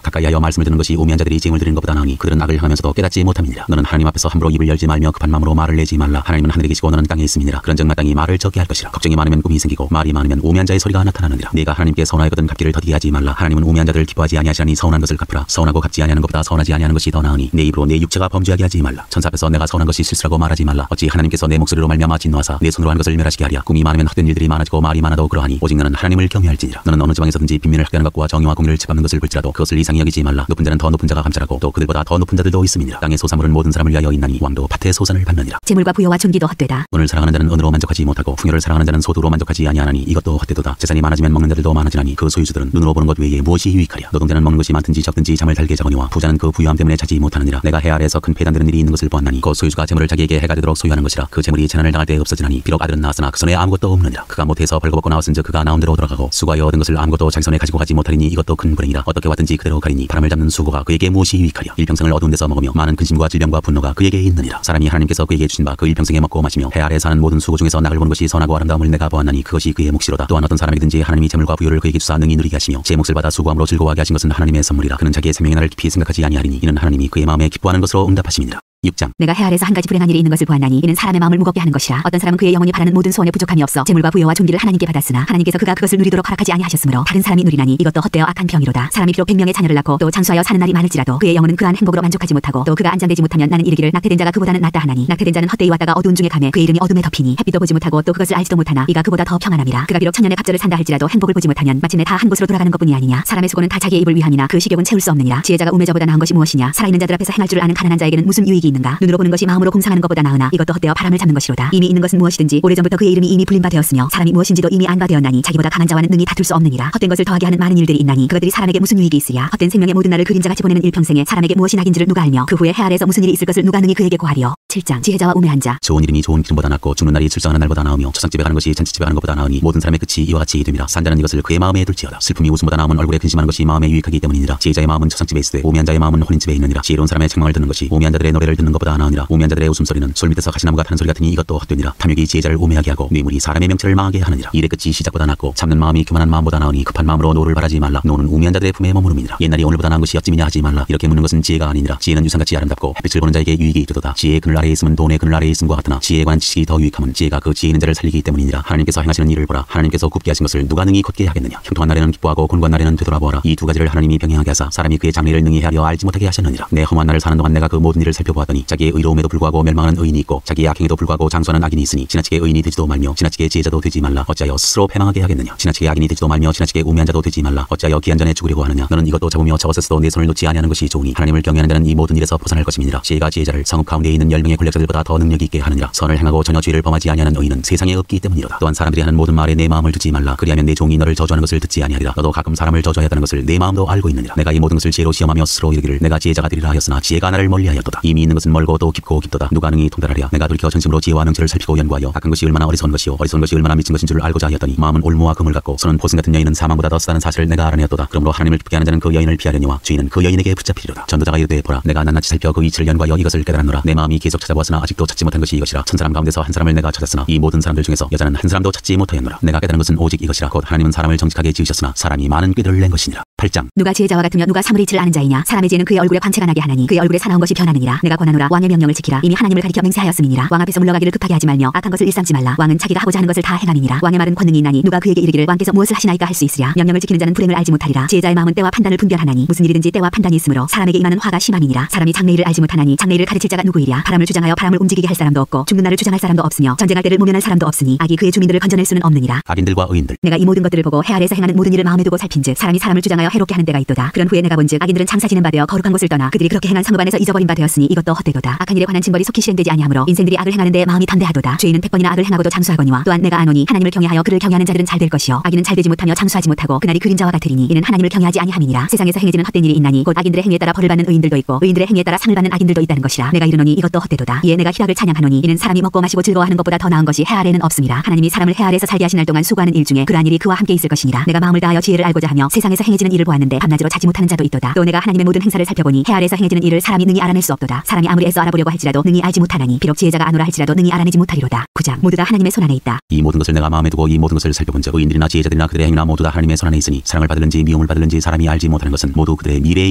가까이하여 말씀을 듣는 것이 우매한 자들이 쟁을 드리는 것보다 나으니 그들은 악을 향하면서도 깨닫지 못함이니라. 너는 하나님 앞에서 함부로 입을 열지 말며 급한 마음으로 말을 내지 말라. 하나님은 하늘에 계시고 너는 땅에 있음이니라. 그런즉 마땅히 말을 적게 할 것이라. 걱정이 많으면 꿈이 생기고 말이 많으면 우매한 자의 소리가 나타나느니라. 네가 하나님께 서운하거든 갚기를 더디게 하지 말라. 하나님은 우매한 자들을 기뻐하지 아니하시나니 서운한 것을 갚으라. 서운하고 갚지 아니하는 것보다 서운하지 아니하는 것이 더 나으니 내 입으로 내 육체가 범죄하게 하지 말라. 천사 앞에서 내가 서운한 것이 실수라고 말하지 말라. 어찌 하나님께서 내 목소리로 말미암아 진노하사 내 손으로 한 것을 멸하시게 하랴. 꿈이 많으면 헛된 일들이 많아지고 말이 많아도 그러하니 오직 너는 하나님을 경외할지니라. 너는 어느 지방에서든지 빈민을 학대하는 것과 정의와 공의를 짓밟는 것을 볼지라도 그것을 이상히 여기지 말라. 높은 자는 더 높은 자가 감찰하고 또 그들보다 더 높은 자들도 있음이니라. 땅의 소사물은 모든 사람을 위하여 있나니 왕도 밭의 소산을 받느니라.
재물과 부여와 존귀도 헛되다.
은을 사랑하는 자는 은으로 만족하지 못하고 풍요를 사랑하는 자는 소득으로 만족하지 아니하나니 이것도 헛되도다. 재산이 많아지면 먹는 자들도 많아지나니 그 소유주들은 눈으로 보는 것 외에 무엇이 유익하랴. 노동자는 먹는 것이 많든지 적든지 잠을 달게 적으니와 부자는 그 부유함 때문에 자지 못하느니라. 내가 해 아래에서 큰 폐단되는 일이 있는 것을 보았나니 그 소유주가 재물을 자기에게 해가 되도록 소유하는 것이라. 그 재물이 재난을 당할 때 없어지나니 비록 아들은 낳았으나 그 손에 아무것도 없느니라. 그가 모태에서 벌거벗고 나왔은즉 그가 나온 대로 돌아가고 수고하여 얻은 것을 아무것도 자기 손에 가지고 가지 못하리니 이것도 큰 불행이라. 어떻게 왔든지 그대로 가리니 바람을 잡는 수고가 그에게 무엇이 유익하랴. 일평생을 어두운 데서 먹으며 많은 근심과 질병과 분노가 그에게 있느니라. 사람이 하나님께서 그에게 주신 바 그 일평생에 먹고 마시며 해 아래 사는 모든 수고 중에서 낙을 보는 것이 선하고 아름다움을 내가 보았나니 그것이 그의 몫이로다. 또한 어떤 사람이든지 하나님이 재물과 부유를 그에게 주사 능히 누리게 하시며 제 몫을 받아 수고함으로 즐거워하게 하신 것은 하나님의 선물이라. 그는 자기의 생명의 날을 깊이 생각하지 아니하리니 이는 하나님이 그의 마음에 기뻐하는 것으로 응답하심이니라. 6장.
내가 해 아래에서 한 가지 불행한 일이 있는 것을 보았나니 이는 사람의 마음을 무겁게 하는 것이라. 어떤 사람은 그의 영혼이 바라는 모든 소원에 부족함이 없어 재물과 부여와 존귀를 하나님께 받았으나 하나님께서 그가 그것을 누리도록 허락하지 아니하셨으므로 다른 사람이 누리나니 이것도 헛되어 악한 병이로다. 사람이 비록 100명의 자녀를 낳고 또 장수하여 사는 날이 많을지라도 그의 영혼은 그러한 행복으로 만족하지 못하고 또 그가 안장되지 못하면 나는 이르기를 낙태된 자가 그보다는 낫다 하나니 낙태된 자는 헛되이 왔다가 어두운 중에 가매 그의 이름이 어둠에 덮이니 햇빛도 보지 못하고 또 그것을 알지도 못하나 이가 그보다 더 평안함이라. 그가 비록 천년의 갑절을 산다 할지라도 행복을 보지 못하면 마침내 다 한 곳으로 돌아가는 것뿐이 아니냐. 사람의 수고는 다 자기의 입을 위함이나 그 식욕은 채울 수 없느니라. 지혜자가 우매자보다 나은 것이 무엇이냐. 살아있는 자들 앞에서 행할 줄 아는 가난한 자에게는 무슨 유익이 있는가. 눈으로 보는 것이 마음으로 공상하는 것보다 나으나 이것도 헛되어 바람을 잡는 것이로다. 이미 있는 것은 무엇이든지 오래전부터 그의 이름이 이미 불린 바 되었으며 사람이 무엇인지도 이미 안 바 되었나니 자기보다 강한 자와는 능히 다툴 수 없느니라. 헛된 것을 더하게 하는 많은 일들이 있나니 그것들이 사람에게 무슨 유익이 있으랴. 헛된 생명의 모든 날을 그림자같이 보내는 일평생에 사람에게 무엇이 낙인지를 누가 알며 그 후에 해 아래에서 무슨 일이 있을 것을 누가 능히 그에게 고하리요. 7장. 지혜자와 우매한 자. 좋은
이름이 좋은 기름보다 낫고 죽는 날이 출정하는 날보다 나으며 초상집에 가는 것이 잔치집에 가는 것보다 나으니 모든 사람의 끝이 이와 같이 됨이라. 산자는 이것을 그의 마음에 둘지어다. 슬픔이 웃음보다 나음은 얼굴에 근심하는 것이 마음에 유익하기 때문이니라. 지혜자의 마음은 초상집에 있으되 우매한 자의 마음은 혼인집에 있느니라. 지혜로운 사람의 책망을 듣는 것이 우매한 자들의 노래를 듣는 것보다 나으니라. 우매한 자들의 웃음소리는 솔 밑에서 가시나무가 타는 소리 같으니 이것도 헛되니라. 탐욕이 지혜자를 우매하게 하고 뇌물이 사람의 명철을 망하게 하느니라. 일의 끝이 시작보다 낫고 참는 마음이 교만한 마음보다 나으니 급한 마음으로 노를 바라지 말라. 노는 우매한 자들의 품에 머무름이니라. 옛날이 오늘보다 나은 것이 어찌미냐 하지 말라. 이렇게 묻는 것은 지혜가 아니니라. 지혜는 유산같이 아름답고 햇빛을 보는 자에게 유익이 이르도다. 지혜의 그늘 아래에 있으면 돈의 그늘 아래에 있음과 같으나 지혜에 관한 지식이 더 유익함은 지혜가 그 지혜 있는 자를 살리기 때문이니라. 하나님께서 행하시는 일을 보라. 하나님께서 굽게 하신 것을 누가 능히 걷게 하겠느냐. 형통한 날에는 기뻐하고 곤고한 날에는 되돌아보아라. 이 두 가지를 하나님이 병행하게 하사 사람이 그의 장래를 능히 헤아려 알지 못하게 하셨느니라. 내 험한 날을 사는 동안 내가 그 모든 일을 살펴보았더니 자기의 의로움에도 불구하고 멸망하는 의인이 있고 자기의 악행에도 불구하고 장수하는 악인이 있으니 지나치게 의인이 되지도 말며 지나치게 지혜자도 되지 말라. 어찌하여 스스로 패망하게 하겠느냐. 지나치게 악인이 되지도 말며 지나치게 우매한 자도 되지 말라. 어찌하여 기한 전에 죽으려고 하느냐. 너는 이것도 잡으며 적었으도 내 손을 놓지 아니하는 것이 좋으니 하나님을 경외하는 자는 이 모든 일에서 벗어날 것임이니라. 지혜가 지혜자를 성읍 가운데 있는 10명의 권력자들보다 더 능력 있게 하느니라. 선을 행하고 전혀 죄를 범하지 아니하는 의인은 세상에 없기 때문이로다. 또한 사람들이 하는 모든 말에 내 마음을 두지 말라. 그리하면 내 종이 너를 저주하는 것을 듣지 아니하리라. 너도 가끔 사람을 저주해야 하는 것을 내 마음도 알고 있느니라. 내가 이 모든 것을 지혜로 시험하며 스스로 이르기를 내가 지혜자가 되리라 하였으나 지혜가 나를 멀리하였도다. 이미 있는 것은 멀고 또 깊고 깊도다. 누가 능히 통달하랴. 내가 돌이켜 전심으로 지혜와 능체를 살피고 연구하여 악한 것이 얼마나 어리석은 것이요 어리석은 것이 얼마나 미친 것인 줄을 알고자 하였더니 마음은 올무와 금을 갖고 손은 보승 같은 여인은 사망보다 더 쓰다는 사실을 내가 알아내었도다. 그러므로 하나님을 기쁘게 하는 자는 그 여인을 피하려니와 죄인은 그 여인에게 붙잡히리로다. 전도자가 이르되 보라 내가 낱낱이 살펴 그 이치를 연구하여 이것을 깨달았노라. 내 마음이 계속 찾아보았으나 아직도 찾지 못한 것이 이것이라. 천 사람 가운데서 한 사람을 내가 찾았으나 이 모든 사람들 중에서 여자는 한 사람도 찾지 못하였노라. 내가 깨달은 것은 오직 이것이라. 곧 하나님은 사람을 정직하게 지으셨으나 사람이 많은 꾀들을 낸 것이니라. 8장.
누가 지혜자와 같으며 누가 사물의 이치를 아는 자이냐. 사람의 지혜는 그의 얼굴에 광채가 나게 하나니 그의 얼굴에 사나운 것이 변하느니라. 내가 권하노라. 왕의 명령을 지키라. 이미 하나님을 가리켜 맹세하였음이니라. 왕 앞에서 물러가기를 급하게 하지 말며 악한 것을 일삼지 말라. 왕은 자기가 하고자 하는 것을 다 행함이니라. 왕의 말은 권능이 있나니 누가 그에게 이르기를 왕께서 무엇을 하시나이까 할 수 있으랴. 명령을 지키는 자는 불행을 알지 못하리라. 지혜자의 마음은 때와 판단을 분별하나니 무슨 일이든지 때와 판단이 있으므로 사람에게 임하는 화가 심함이니라. 사람이 장래일을 알지 못하나니 장래일을 가르칠 자가 누구이랴. 바람을 주장하여 바람을 움직이게 할 사람도 없고 죽는 날을 주장할 사람도 없으며 전쟁할 때를 모면할 사람도 없으니 악이 그의 주민들을 건져낼 수는 없느니라.
악인들과 의인들.
내가 이 모든 것들을 보고 해 아래에서 행하는 모든 일을 마음에 두고 살핀즉 사람이 사람을 주장하여 해롭게 하는 데가 있도다. 그런 후에 내가 본즉 악인들은 장사 지는 바 되어 거룩한 곳을 떠나 그들이 그렇게 행한 성읍 안에서 잊어버린 바 되었으니 이것도 헛되도다. 악한 일에 관한 징벌이 속히 실행되지 아니하므로 인생들이 악을 행하는 데 마음이 담대하도다. 죄인은 100번이나 악을 행하고도 장수하거니와 또한 내가 아노니 하나님을 경외하여 그를 경외하는 자들은 잘 될 것이요 악인은 잘 되지 못하며 장수하지 못하고 그날이 그림자와 같으리니 이는 하나님을 경외하지 아니함이니라. 세상에서 행해지는 헛된 일이 있나니 곧 악인들의 행위에 따라 벌을 받는 의인들도 있고 의인들의 행위에 따라 상을 받는 악인들도 있다는 것이라. 내가 이르노니 이것도 헛되도다. 이에 내가 희락을 찬양하노니 이는 사람이 먹고 마시고 즐거워하는 것보다 더 나은 것이 해 아래에는 없음이라. 하나님이 사람을 해 아래에서 살게 하신 날 동안 수고하는 일 중에 그러한 일이 그와 함께 있을 것이니라. 내가 마음을 다하여 지혜를 알고자 하며 세상에서 행해지는 일을 일을 보았는데 밤낮으로 자지 못하는 자도 있도다. 또 내가 하나님의 모든 행사를 살펴보니 해 아래에서 행해지는 일을 사람이 능히 알아낼 수 없도다. 사람이 아무리 애써 알아보려고 할지라도 능히 알지 못하나니 비록 지혜자가 아노라 할지라도 능히 알아내지 못하리로다. 9장 모두 다 하나님의 손안에 있다.
이 모든 것을 내가 마음에 두고 이 모든 것을 살펴본즉 의인들이나 지혜자들이나 그들의 행위나 모두 다 하나님의 손안에 있으니 사랑을 받을는지 미움을 받을는지 사람이 알지 못하는 것은 모두 그들의 미래의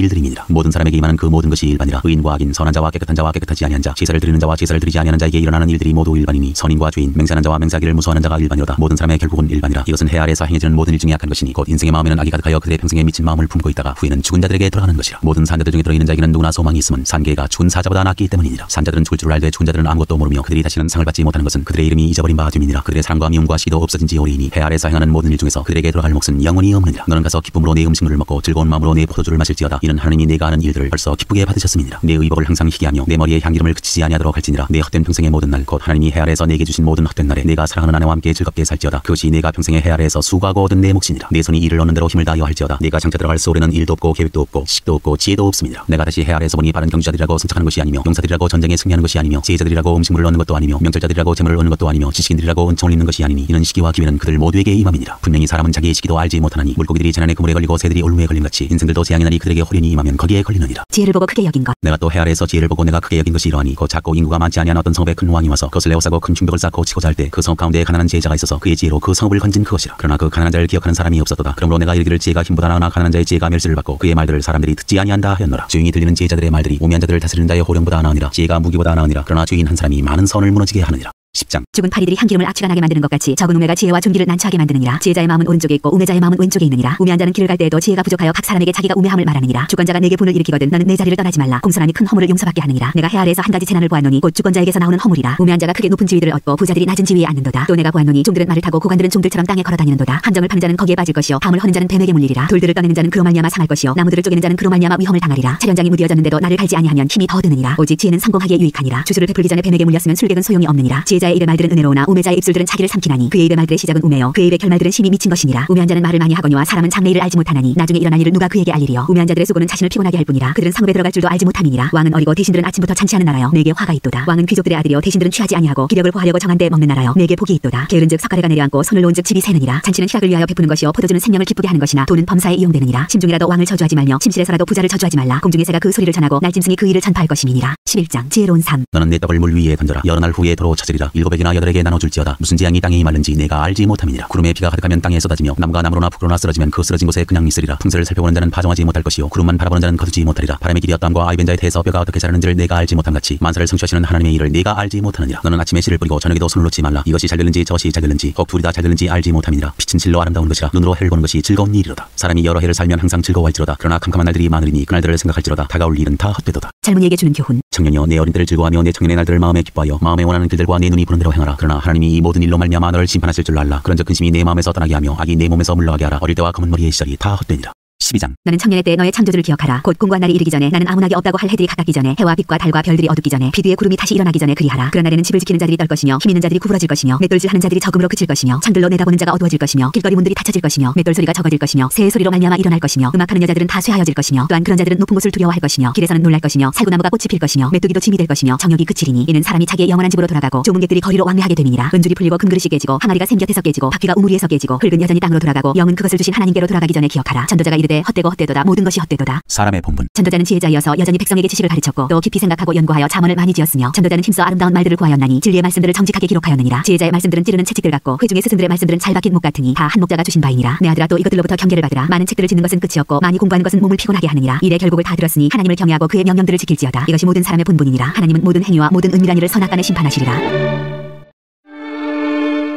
일들이니라. 모든 사람에게 임하는 그 모든 것이 일반이라. 의인과 악인, 선한 자와 깨끗한 자와 깨끗하지 아니한 자, 제사를 드리는 자와 제사를 드리지 아니하는 자에게 일어나는 일들이 모두 일반이니 선인과 죄인, 맹세하는 자와 맹세하기를 무서워하는 자가 일반이로다. 모든 사람의 결국은 일반이라. 이것은 해 아래에서 행해지는 모든 일 중에 약한 것이니 곧 인생의 마음에는 악이 가득하여 그들의 평생에 미친 마음을 품고 있다가 후에는 죽은 자들에게 돌아가는 것이라. 모든 산자들 중에 들어있는 자에게는 누구나 소망이 있음은 산개가 죽은 사자보다 낫기 때문이니라. 산자들은 죽을 줄을 알되 죽은 자들은 아무것도 모르며 그들이 다시는 상을 받지 못하는 것은 그들의 이름이 잊어버린 바 됨이니라. 그들의 사랑과 미움과 시기도 없어진 지 오래이니 해 아래에서 행하는 모든 일 중에서 그들에게 돌아갈 몫은 영원히 없느니라. 너는 가서 기쁨으로 내 음식물을 먹고 즐거운 마음으로 내 포도주를 마실지어다. 이는 하나님이 내가 하는 일들을 벌써 기쁘게 받으셨음이니라. 내 의복을 항상 희게 하며 내 머리에 향기름을 그치지 아니하도록 할지니라. 내 헛된 평생의 모든 날 곧 하나님이 해 아래에서 내게 주신 모든 헛된 날에 내가 사랑하는 아내와 함께 즐겁게 살지어다. 그것이 내가 평생의 해 아래에서 수고하고 얻은 내 몫이니라. 내 손이 이를 얻는 대로 힘을 다하여 할지어다. 내가 장차 들어갈 소리는 일도 없고 계획도 없고 식도 없고 지혜도 없음이니라. 내가 다시 해 아래에서 보니 바른 경주자들이라고 승천하는 것이 아니며 용사들이라고 전쟁에 승리하는 것이 아니며 지혜자들이라고 음식물을 얻는 것도 아니며 명철자들이라고 재물을 얻는 것도 아니며 지식인들이라고 은총을 입는 것이 아니니 이는 시기와 기회는 그들 모두에게 임함이니라. 분명히 사람은 자기의 시기도 알지 못하나니 물고기들이 재난의 그물에 걸리고 새들이 올무에 걸림같이 인생들도 재앙의 날이 그들에게 홀연히 임하면 거기에 걸리느니라.
지혜를 보고 크게 여긴 것.
내가 또 해 아래에서 지혜를 보고 내가 크게 여긴 것이 이러하니 곧 작고 인구가 많지 아니한 어떤 성읍에 큰 왕이 와서 그것을 에워싸고 큰 충벽을 쌓고 치고자 할 때 그 성읍 가운데 가난한 지혜자가 있어서 그의 지혜로 그 성읍을 건진 그것이라. 그러나 그 가난한 자를 기억하는 사람이 없었도다. 그러므로 내가 이르기를 지혜가 힘보다 나으나 가난한 자의 지혜가 멸시를 받고 그의 말들을 사람들이 듣지 아니한다 하였노라. 조용히 들리는 지혜자들의 말들이 우매한 자들을 다스리는 자의 호령보다 나으니라. 지혜가 무기보다 나으니라. 그러나 죄인 한 사람이 많은 선을 무너지게 하느니라. 10장
죽은 파리들이 향기름을 악취가 나게 만드는 것 같이 적은 우매가 지혜와 존귀를 난처하게 만드느니라. 지혜자의 마음은 오른쪽에 있고 우매자의 마음은 왼쪽에 있느니라. 우매한 자는 길을 갈 때에도 지혜가 부족하여 각 사람에게 자기가 우매함을 말하느니라. 주권자가 내게 분을 일으키거든 너는 내 자리를 떠나지 말라. 공손함이 큰 허물을 용서받게 하느니라. 내가 해 아래에서 한 가지 재난을 보았노니 곧 주권자에게서 나오는 허물이라. 우매한 자가 크게 높은 지위들을 얻고 부자들이 낮은 지위에 앉는도다. 또 내가 보았노니 종들은 말을 타고 고관들은 종들처럼 땅에 걸어다니는도다. 함정을 파는 자는 거기에 빠질 것이요 밤을 허는 자는 뱀에게 물리리라. 돌들을 떠내는 자는 그로 말미암아 상할 것이요 나무들을 쪼개는 자는 그로 말미암아 위험을 당하리라. 차련장이 무뎌졌는데도 나를 갈지 아니하면 힘이 더 드느니라. 오직 지혜는 성공하기에 유익하니라. 주술을 베풀기 전에 뱀에게 물렸으면 술객은 소용이 없느니라. 지혜자의 입의 말들은 은혜로우나 우매자의 입술들은 자기를 삼키나니 그의 입의 말들의 시작은 우매요 그의 입의 결말들은 심히 미친 것이니라. 우매한 자는 말을 많이 하거니와 사람은 장래일을 알지 못하나니 나중에 일어난 일을 누가 그에게 알리리요. 우매한 자들의 수고는 자신을 피곤하게 할 뿐이라. 그들은 성읍에 들어갈 줄도 알지 못함이니라. 왕은 어리고 대신들은 아침부터 잔치하는 나라요 내게 화가 있도다. 왕은 귀족들의 아들이요 대신들은 취하지 아니하고 기력을 보하려고 정한 데 먹는 나라요 내게 복이 있도다. 게으른즉 석가래가 내려앉고 손을 놓은즉 집이 새느니라. 잔치는 희락을 위하여 베푸는 것이요 포도주는 생명을 기쁘게 하는 것이나 돈은 범사에 이용되느니라. 심중이라도 왕을 저주하지 말며 침실에서라도 부자를 저주하지 말라. 공중의 새가 그 소리를 전하고 날짐승이 그 일을 전파할 것임이니라. 11장 지혜로운 삶.
너는 내 떡을 물 위에 던져라. 여러 날 후에 도로 찾으리라. 7에게나 8에게 나눠줄지어다. 무슨 재앙이 땅에 임하는지 내가 알지 못함이니라. 구름에 비가 가득하면 땅에 쏟아지며 나무가 나무로나 부끄러나 쓰러지면 그 쓰러진 곳에 그냥 있으리라. 풍세를 살펴보는 자는 파종하지 못할 것이요 구름만 바라보는 자는 거두지 못하리라. 바람의 길이 어떠함과 아이벤자의 태에서 뼈가 어떻게 자라는지를 내가 알지 못함같이 만사를 성취하시는 하나님의 일을 내가 알지 못하느니라. 너는 아침에 씨를 뿌리고 저녁에도 손을 놓지 말라. 이것이 잘 되는지 저것이 잘 되는지 혹 둘이 다 잘 되는지 알지 못함이니라. 빛은 질로 아름다운 것이라. 눈으로 해를 보는 것이 즐거운 일이로다. 사람이 여러 해를 살면 항상 즐거워할지로다. 그러나 캄캄한 날들이 많으리니 그날들을 생각할지로다. 다가올 일은 다 헛되도다.
젊은이에게 주는 교훈.
청년이여 내 어린 때를 즐거워하며 내 청년의 날들을 마음에 기뻐하여 마음에 원하는 길들과 내 눈이 보는 대로 행하라. 그러나 하나님이 이 모든 일로 말미암아 너를 심판하실 줄 알라. 그런즉 근심이 내 마음에서 떠나게 하며 악이 내 몸에서 물러가게 하라. 어릴 때와 검은 머리의 시절이 다 헛되니라. 12장
너는 청년의 때 너의 창조주를 기억하라. 곧 공고한 날이 이르기 전에 나는 아무나게 없다고 할 해들이 가깝기 전에 해와 빛과 달과 별들이 어둡기 전에 비 뒤에 구름이 다시 일어나기 전에 그리하라. 그런 날에는 집을 지키는 자들이 떨 것이며 힘 있는 자들이 구부러질 것이며 맷돌질하는 자들이 적음으로 그칠 것이며 창들로 내다보는 자가 어두워질 것이며 길거리 문들이 닫혀질 것이며 맷돌 소리가 적어질 것이며 새의 소리로 말미암아 일어날 것이며 음악하는 여자들은 다 쇠하여질 것이며 또한 그런 자들은 높은 곳을 두려워할 것이며 길에서는 놀랄 것이며 살구나무가 꽃이 필 것이며 메뚜기도 짐이 될 것이며 정욕이 그치리니 이는 사람이 자기의 영원한 집으로 돌아가고 조문객들이 거리로 왕래하게 됨이니라. 은줄이 풀리고 금그릇이 깨지고 항아리가 샘 곁에서 깨지고 바퀴가 우물이에서 깨지고 흙은 여전히 땅으로 돌아가고 영은 그것을 주신 하나님께로 돌아가기 전에 기억하라. 전도자가 이르되 헛되고 헛되도다. 모든 것이 헛되도다.
사람의 본분.
전도자는 지혜자이어서 여전히 백성에게 지식을 가르쳤고 또 깊이 생각하고 연구하여 잠언을 많이 지었으며 전도자는 힘써 아름다운 말들을 구하였나니 진리의 말씀들을 정직하게 기록하였느니라. 지혜자의 말씀들은 찌르는 채찍들 같고 회중의 스승들의 말씀들은 잘 박힌 목 같으니 다 한 목자가 주신 바이니라. 내 아들아 또 이것들로부터 경계를 받으라. 많은 책들을 짓는 것은 끝이 없고 많이 공부하는 것은 몸을 피곤하게 하느니라. 일의 결국을 다 들었으니 하나님을 경외하고 그의 명령들을 지킬지어다. 이것이 모든 사람의 본분이니라. 하나님은 모든 행위와 모든 은밀한 일을 선악간에 심판하시리라.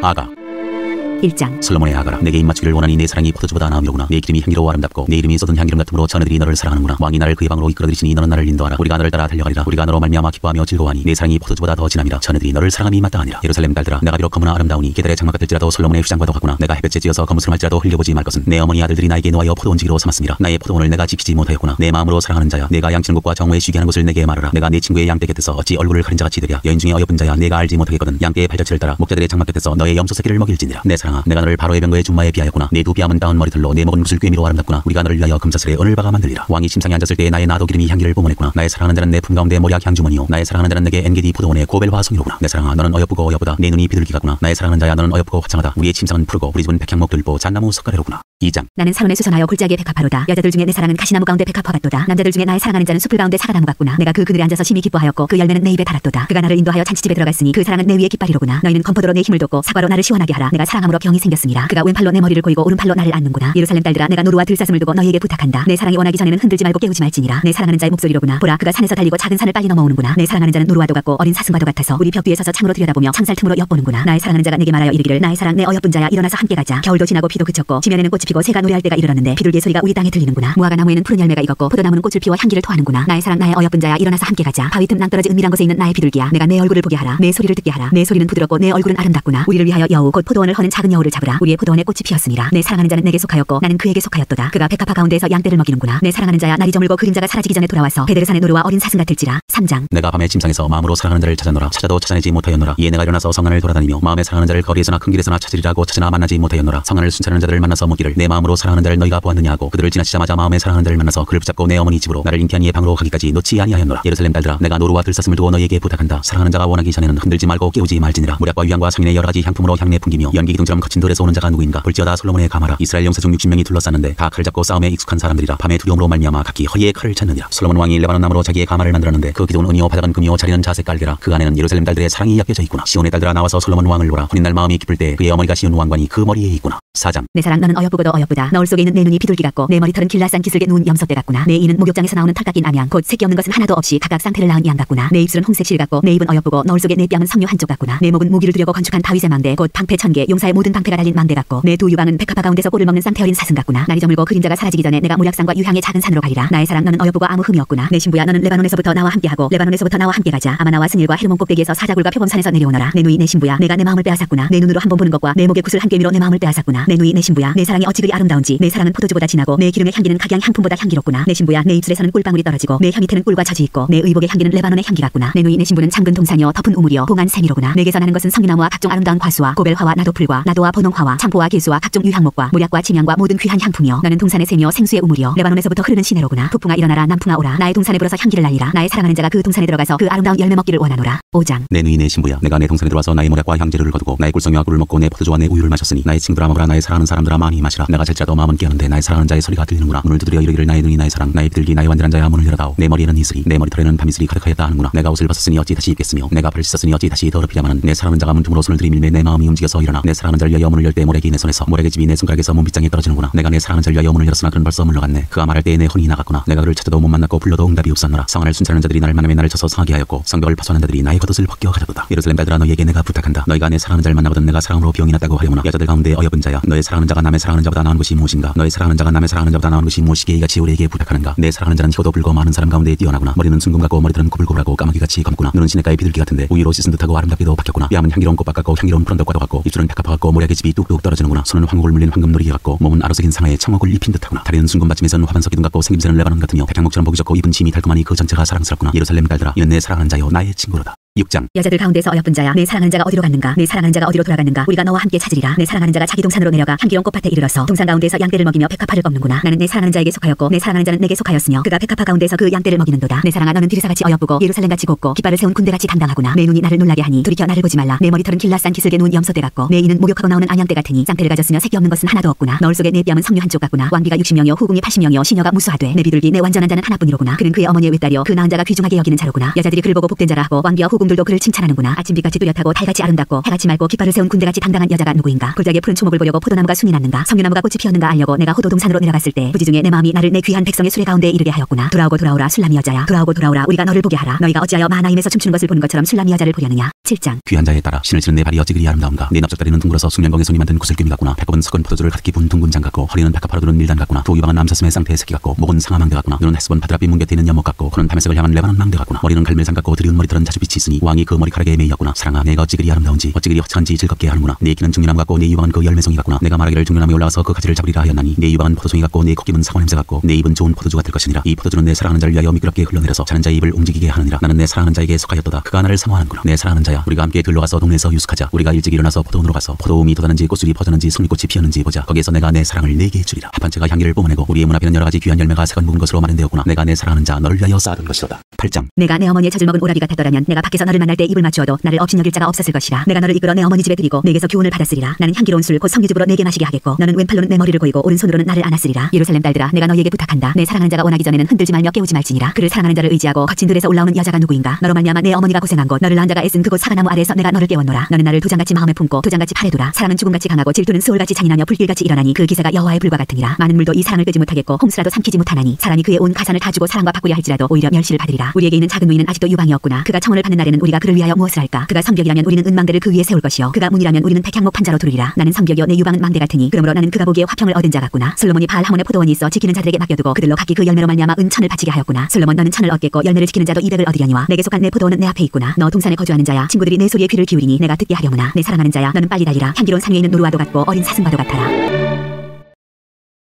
아가
1장
솔로몬의 아가라 내게 입맞추기를 원하니 내 사랑이 포도주보다 나음이로구나. 내 기름이 향기로워 아름답고 내 이름이 쏟은 향기름 같으므로 처녀들이 너를 사랑하는구나. 왕이 나를 그의 방으로 이끌어들이시니 너는 나를 인도하라. 우리가 너를 따라 달려가리라. 우리가 너로 말미암아 기뻐하며 즐거워하니 내 사랑이 포도주보다 더 진함이라. 처녀들이 너를 사랑함이 마땅하니라. 예루살렘 딸들아 내가 비록 검으나 아름다우니 게달의 장막 같을지라도 솔로몬의 휘장과도 같구나. 내가 햇볕에 찌어서 거무스름할지라도 흘려보지 말 것은 내 어머니 아들들이 나에게 놓아여 포도원지기로 삼았음이라. 나의 포도원을 내가 지키지 못하였구나. 내 마음으로 사랑하는 자야 내가 양치는 곳과 정오에 쉬게 하는 곳을 내게 말하라. 내가 내 친구의 양떼 곁에서 어찌 얼굴을 가린 자같이 되랴. 여인 중에 어여쁜 자야 내가 알지 못하겠거든. 양떼의 발자취를 따라 목자들의 장막 곁에서 너의 염소 새끼를 먹일지니라. 내 사랑아 내가 너를 바로의 병거의 준마에 비하였구나. 내 두 비암은 따은 머리털로 내 먹은 굿을 꿰미로 아름답구나. 우리가 너를 위하여 금사슬에 은을 박아 만들리라. 왕이 침상에 앉았을 때에 나의 나도 기름이 향기를 뿜어냈구나. 나의 사랑하는 자는 내 품 가운데 모략 향주머니요 나의 사랑하는 자는 내게 엔게디 포도원의 고벨 화송이로구나. 내 사랑아 너는 어여쁘고 어여쁘다. 내 눈이 비둘기 같구나. 나의 사랑하는 자야 너는 어여쁘고 화창하다. 우리의 침상은 푸르고 우리 집은 백향목 들보 잣나무 석가래로구나. 2장.
나는 산원에 수선하여 골짜기에 백합화로다. 여자들 중에 내 사랑은 가시나무 가운데 백합화 같도다. 남자들 중에 나의 사랑하는 자는 숲을 가운데 사과나무 같구나. 내가 그 그늘에 앉아서 심히 기뻐하였고 그 열매는 내 입에 달았도다. 그가 나를 인도하여 잔치집에 들어갔으니 그 사랑은 내 위에 깃발이로구나. 너희는 건포도로 내 힘을 돋고 사과로 나를 시원하게 하라. 내가 사랑함으로 병이 생겼습니다. 그가 왼팔로 내 머리를 고이고 오른팔로 나를 안는구나. 예루살렘 딸들아, 내가 노루와 들사슴을 두고 너희에게 부탁한다. 내 사랑이 원하기 전에는 흔들지 말고 깨우지 말지니라. 내 사랑하는 자의 목소리로구나. 보라, 그가 산에서 달리고 작은 산을 빨리 넘어오는구나. 내 사랑하는 자는 노루와도 같고 어린 사슴과도 같아서 우리 벽 뒤에 서서 창으로 들여다보며 창살 틈으로 엿보는구나. 나의 사랑하는 자가 내게 말하여 이르기를, 나의 사랑 내 어여쁜 자야, 일어나서 함께 가자. 겨울도 지나고 비도 그쳤고 지면에는 꽃이 피고 새가 노래할 때가 이르렀는데 비둘기의 소리가 우리 땅에 들리는구나. 무화과 나무에는 푸른 열매가 익었고 포도나무는 꽃을 피워 향기를 토하는구나. 나의 사랑 나의 어여쁜 자야, 일어나서 함께 가자. 바위 틈 낭떠러지 은밀한 곳에 있는 나의 비둘기야, 내가 내 얼굴을 보게 하라. 내 소리를 듣게 하라. 내 소리는 부드럽고 내 얼굴은 아름답구나. 우리를 위하여 여우 곧 포도원을 허는 작은 여우를 잡으라. 우리의 포도원에 꽃이 피었으니라. 내 사랑하는 자는 내게 속하였고 나는 그에게 속하였도다. 그가 백합화 가운데에서 양떼를 먹이는구나. 내 사랑하는 자야, 날이 저물고 그림자가 사라지기 전에 돌아와서 베데르산의 노루와 어린 사슴 같을지라. 3장.
내가 밤에 침상에서 마음으로 사랑하는 자를 찾아노라. 찾아도 찾아내지 못하였노라. 이에 내가 일어나서 성안을 돌아다니며 마음에 사랑하는 자를 거리에서나 큰 길에서나 찾으리라고 찾으나 만나지 못하였노라. 성안을 순찰하는 자들을 만나서 묻기를, 내 마음으로 사랑하는 자를 너희가 보았느냐 하고 그들을 지나치자마자 마음에 사랑하는 자를 만나서 그를 붙잡고 내 어머니 집으로 나를 잉태한 이의 방으로 가기까지 놓지 아니하였노라. 예루살렘 딸들아, 내가 노루와 들사슴을 두고 너희에게 부탁한다. 사랑하는 자가 원하기 전에는 흔들지 말고 깨우지 말지니라. 모략과 위안과 상인의 여러 가지 향품으로 향내 풍기며 연기 기둥처럼 거친 돌에서 오는 자가 누구인가? 볼지어다 솔로몬의 가마라. 이스라엘 용사 중 60명이 둘러쌌는데 다 칼 잡고 싸움에 익숙한 사람들이라. 밤에 두려움으로 말미암아 각기 허리에 칼을 찾느니라. 솔로몬 왕이 레바논 나무로 자기의 가마를 만들었는데 그 기둥은 은이요 바닥은 금이요 자리는 자색 깔개라. 그 안에는 예루살렘 딸들의 사랑이 엮여져 있구나. 시온의 딸들아, 나와서 솔로몬 왕을 보라. 혼인날 마음이 기쁠 때 그의 어머니가 시온 왕관이 그 머리에 있구나. 4장.
내 사랑, 너는 어여쁘고도 어여쁘다. 너울 속에 있는 내 눈이 비둘기 같고 내 머리털은 길라싼 기슭에 누운 염소떼 같구나. 내 이는 목욕장에서 나오는 털 깎인 암양 곧 새끼 없는 것은 하나도 없이 각각 쌍태를 낳은 양 같구나. 내 입술은 홍색 실 같고 내 입은 어여쁘고 너울 속에 내 뺨은 성류 한쪽 같구나. 내 목은 무기를 두려고 건축한 다윗의 망대 곧 방패 1000개, 용사의 모든 방패가 달린 망대 같고 내 두 유방은 백합화 가운데서 꿀을 먹는 쌍태 어린 사슴 같구나. 날이 저물고 그림자가 사라지기 전에 내가 모략산과 유향의 작은 산으로 가리라. 나의 사랑, 너는 어여쁘고 아무 흠이 없구나. 내 신부야, 너는 레바논에서부터 나와 함께하고 레바논에서부터 나와 함께 가자. 아마나와 스닐과 헤르몬 꼭대기에서 사자굴과 표범산에서 내려오너라. 내 누이 내 신부야, 내가 내 마음을 빼앗았구나. 내 눈으로 한번 보는 것과 내 목의 굿을 함께 미로 내 마음을 빼앗았구나. 내 누이 내 신부야, 내 사랑이 어찌 그리 아름다운지. 내 사랑은 포도주보다 진하고 내 기름의 향기는 각양 향품보다 향기롭구나. 내 신부야, 내 입술에서는 꿀방울이 떨어지고 내 혀 밑에는 꿀과 젖이 있고 내 의복의 향기는 레바논의 향기 같구나. 내 누이 내 신부는 잠근 동산이요 덮은 우물이요 봉한 샘이로구나. 내게서 나는 것은 성류나무와 각종 아름다운 과수와 고벨화와 나도풀과 나도와 보농화와 참포와 개수와 각종 유향목과 모략과 침향과 모든 귀한 향품이요 너는 동산의 샘이요 생수의 우물이요 레바논에서부터 흐르는 시내로구나. 북풍아 일어나라, 남풍아 오라. 나의 동산에 불어서 향기를 날리라. 나의 사랑하는 자가 그 동산에 들어가서 그 아름다운 열매 먹기를 원하노라. 5장.
내 누이 내 신부야, 내가 내 동산에 들어와서 나의 모략과 향재료를 거두고 나의 꿀성이와 꿀을 먹고 내 포도주와 내 우유를 마셨으니 나의 친구들아 먹으라. 나의 사랑하는 사람들아 많이 마시라. 내가 잘자도 마음은 깨었는데 나의 사랑하는 자의 소리가 들리는구나. 문을 두드려 이르기를, 나의 눈이 나의 사랑 나의 비둘기 나의 완전한 자야, 문을 열어다오. 내 머리에는 이슬이 내 머리털에는 밤이슬이 가득하였다 하는구나. 내가 옷을 벗었으니 어찌 다시 입겠으며 내가 발을 씻었으니 어찌 다시 더럽히자마는. 내 사랑하는 자가 문틈으로 손을 들이밀매 내 마음이 움직여서 일어나. 내 사랑하는 자를 위하여 문을 열 때 모략이 내 손에서 모략의 집이 내 손가락에서 문빗장에 떨어지는구나. 내가 내 사랑하는 자를 위하여 문을 열었으나 그는 벌써 물러갔네. 그가 말할 때에 내 혼이 나갔구나. 내가 그를 찾아도 못 만났고 불러도 응답이 없었노라. 성안을 순찰하는 자들이 나를 만남에 나를 쳐서 상하게 하였고 성벽을 파손하는 자들이 나의 겉옷을 벗겨 가져도다. 예루살렘 딸들아, 너희에게 내가 부탁한다. 너희가 내 사랑하는 자를 만나거든 내가 사랑으로 병이 났다고 하려무나. 여자들 가운데 어여쁜 자야, 너의 사랑하는 자가 남의 사랑하는 자보다 나은 것이 무엇인가? 너의 사랑하는 자가 남의 사랑하는 자보다 나은 것이 무엇이기에 이같이 우리에게 부탁하는가? 내 사랑하는 자는 희고도 붉고 많은 사람 가운데 뛰어나구나. 머리는 순금 같고 머리털은 고불고불하고 까마귀같이 검구나. 눈은 시냇가의 비둘기 같은데 우유로 씻은 듯하고 아름답게도 바뀌었구나. 뺨은 향기로운 꽃밭 같고 향기로운 푸른 떡과도 같고 입술은 백합화 같고 모략의 집이 뚝뚝 떨어지는구나. 손은 황옥을 물린 황금놀이 같고 몸은 아로색인 상하에 청옥을 입힌 듯하구나. 다리는 순금 받침에선 화반석 기둥 같고 생김새는 레바논 같으며 백향목처럼 보기 좋고 입은 침이 달콤하니 그 전체가 사랑스럽구나. 예루살렘 딸들아, 이는 내 사랑하는 자여 나의 친구로다. 6장.
여자들 가운데서 어여쁜 자야, 내 사랑하는 자가 어디로 갔는가? 내 사랑하는 자가 어디로 돌아갔는가? 우리가 너와 함께 찾으리라. 내 사랑하는 자가 자기 동산으로 내려가 향기로운 꽃밭에 이르러서 동산 가운데서 양떼를 먹이며 백합화를 꺾는구나. 나는 내 사랑하는 자에게 속하였고 내 사랑하는 자는 내게 속하였으며 그가 백합화 가운데서 그 양떼를 먹이는도다. 내 사랑아, 너는 디르사같이 어여쁘고 예루살렘같이 곱고 깃발을 세운 군대같이 당당하구나. 내 눈이 나를 놀라게 하니 돌이켜 나를 보지 말라. 내 머리털은 길라싼 기슭에 누운 염소떼 같고 내 이는 목욕하고 나오는 안양떼 같으니 쌍태를 가졌으며 새끼 없는 것은 하나도 없구나. 너울 속에 내 뺨은 성류 한쪽 같구나. 왕비가 60명이요 후궁이 80명이요 시녀가 무수하되 내 비둘기 내 완전한 자는 하나뿐이로구나. 그는 그의 어머니의 외딸이요 그 낳은 자가 귀중하게 여기는 자로구나. 여자들이 그를 보고 복된 자라 하고 왕비와 후궁들도 그를 칭찬하는구나. 아침빛같이 뚜렷하고 달같이 아름답고 해같이 맑고 깃발을 세운 군대같이 당당한 여자가 누구인가? 골짜기에 푸른 초목을 보려고 포도나무가 순이 났는가? 성류나무가 꽃이 피었는가 알려고 내가 호도 동산으로 내려갔을 때 부지 중에 내 마음이 나를 내 귀한 백성의 수레 가운데 이르게 하였구나. 돌아오고 돌아오라 술람이 여자야, 돌아오고 돌아오라 우리가 너를 보게 하라. 너희가 어찌하여 마하나임에서 춤추는 것을 보는 것처럼 술람이 여자를 보려느냐. 7장.
귀한 자에 따라 신을 치는 내 발이 어찌 그리 아름다운가? 내 납작다리는 둥글어서 숙련봉에 손이 만든 구슬귀미 같구나. 배꼽은 섞은 포도주를 가득히 분 둥근 장 같고 허리는 백합화로 두른 밀단 같구나. 두 유방은 남사슴의 쌍태의 새끼 같고 목은 상아망대 같구나. 눈은 헬스본 바드라빛 문 곁에 있는 연못 같고 코는 다메섹을 향한 레바논 망대 같구나. 머리는 갈멜산 같고 드리운 머리털은 자주빛이 있으니 왕이 그 머리카락에 매였구나. 사랑아, 내가 어찌 그리 아름다운지 어찌 그리 허찬지 즐겁게 하는구나. 내 키는 중류나무 같고 내 유방은 그 열매송이 같구나. 내가 말하기를 중류나무에 올라와서 그 가지를 잡으리라 하였나니 내 유방은 포도송이 같고 내 콧김은 사과 냄새 같고 내 입은 좋은 포도주가 될 것이니라. 이 포도주는 내 사랑하는 자를 위하여 미끄럽게 흘러내려서 자는 자의 입을 움직이게 하느니라. 나는 내 사랑하는 자에게 속하였도다. 그가 나를 사모하는구나. 내 사랑하는 자야, 우리가 함께 들러가서 동네에서 유숙하자. 우리가 일찍 일어나서 포도원으로 가서 포도음이 돋았는지 꽃술이 퍼졌는지 송이꽃이 피었는지 보자. 거기에서 내가 내 사랑을 내게 주리라. 합한채가 향기를 뿜어내고 우리의 문 앞에는 여러 가지 귀한 열매가 색은 묵은 것으로 마련되었구나. 내가 내 사랑하는 자 너를 위하여 쌓아둔 것이로다. 8장.
내가 내 어머니의 젖을 먹은 오라비 같았더라면 내가 밖에서 그래서 너를 만날 때 입을 맞추어도 나를 업신여길 자가 없었을 것이라. 내가 너를 이끌어 내 어머니 집에 드리고 내게서 교훈을 받았으리라. 나는 향기로운 술 곧 성유즙으로 내게 마시게 하겠고 너는 왼팔로는 내 머리를 고이고 오른손으로는 나를 안았으리라. 예루살렘 딸들아 내가 너희에게 부탁한다. 내 사랑하는 자가 원하기 전에는 흔들지 말며 깨우지 말지니라. 그를 사랑하는 자를 의지하고 거친 들에서 올라오는 여자가 누구인가. 너로 말미암아 내 어머니가 고생한 곳 너를 낳은 자가 애쓴 그곳 사과나무 아래에서 내가 너를 깨웠노라. 너는 나를 두장같이 마음에 품고 두장같이 팔에 두라. 사랑은 죽음같이 강하고 질투는 수월같이 잔인하며 불길같이 일어나니 그 기세가 여호와의 불과 같으니라. 많은 물도 이 사랑을 끄지 못하겠고 홍수라도 삼키지 못하나니 사람이 그의 온 가산을 다 주고 사랑과 바꾸려 할지라도 오히려 멸시를 받으리라. 우리에게 있는 작은 누이는 아직도 유방이 없구나. 그가 청혼을 받는 날에는 우리가 그를 위하여 무엇을 할까. 그가 성벽이라면 우리는 은망대를 그 위에 세울 것이요 그가 문이라면 우리는 백향목 판자로 두르리라. 나는 성벽이요 내 유방은 망대 같으니 그러므로 나는 그가 보기에 화평을 얻은 자 같구나. 솔로몬이 바알 하몬의 포도원이 있어 지키는 자들에게 맡겨두고 그들로 각기 그 열매로 말미암아 은천을 바치게 하였구나. 솔로몬 너는 천을 얻겠고 열매를 지키는 자도 200을 얻으려니와 내게 속한 내 포도원은 내 앞에 있구나. 너 동산에 거주하는 자야 친구들이 내 소리에 귀를 기울이니 내가 듣게 하려무나. 내 사랑하는 자야 너는 빨리 달리라. 향기로운 산 위에 있는 노루와도 같고 어린 사슴과도 같아라.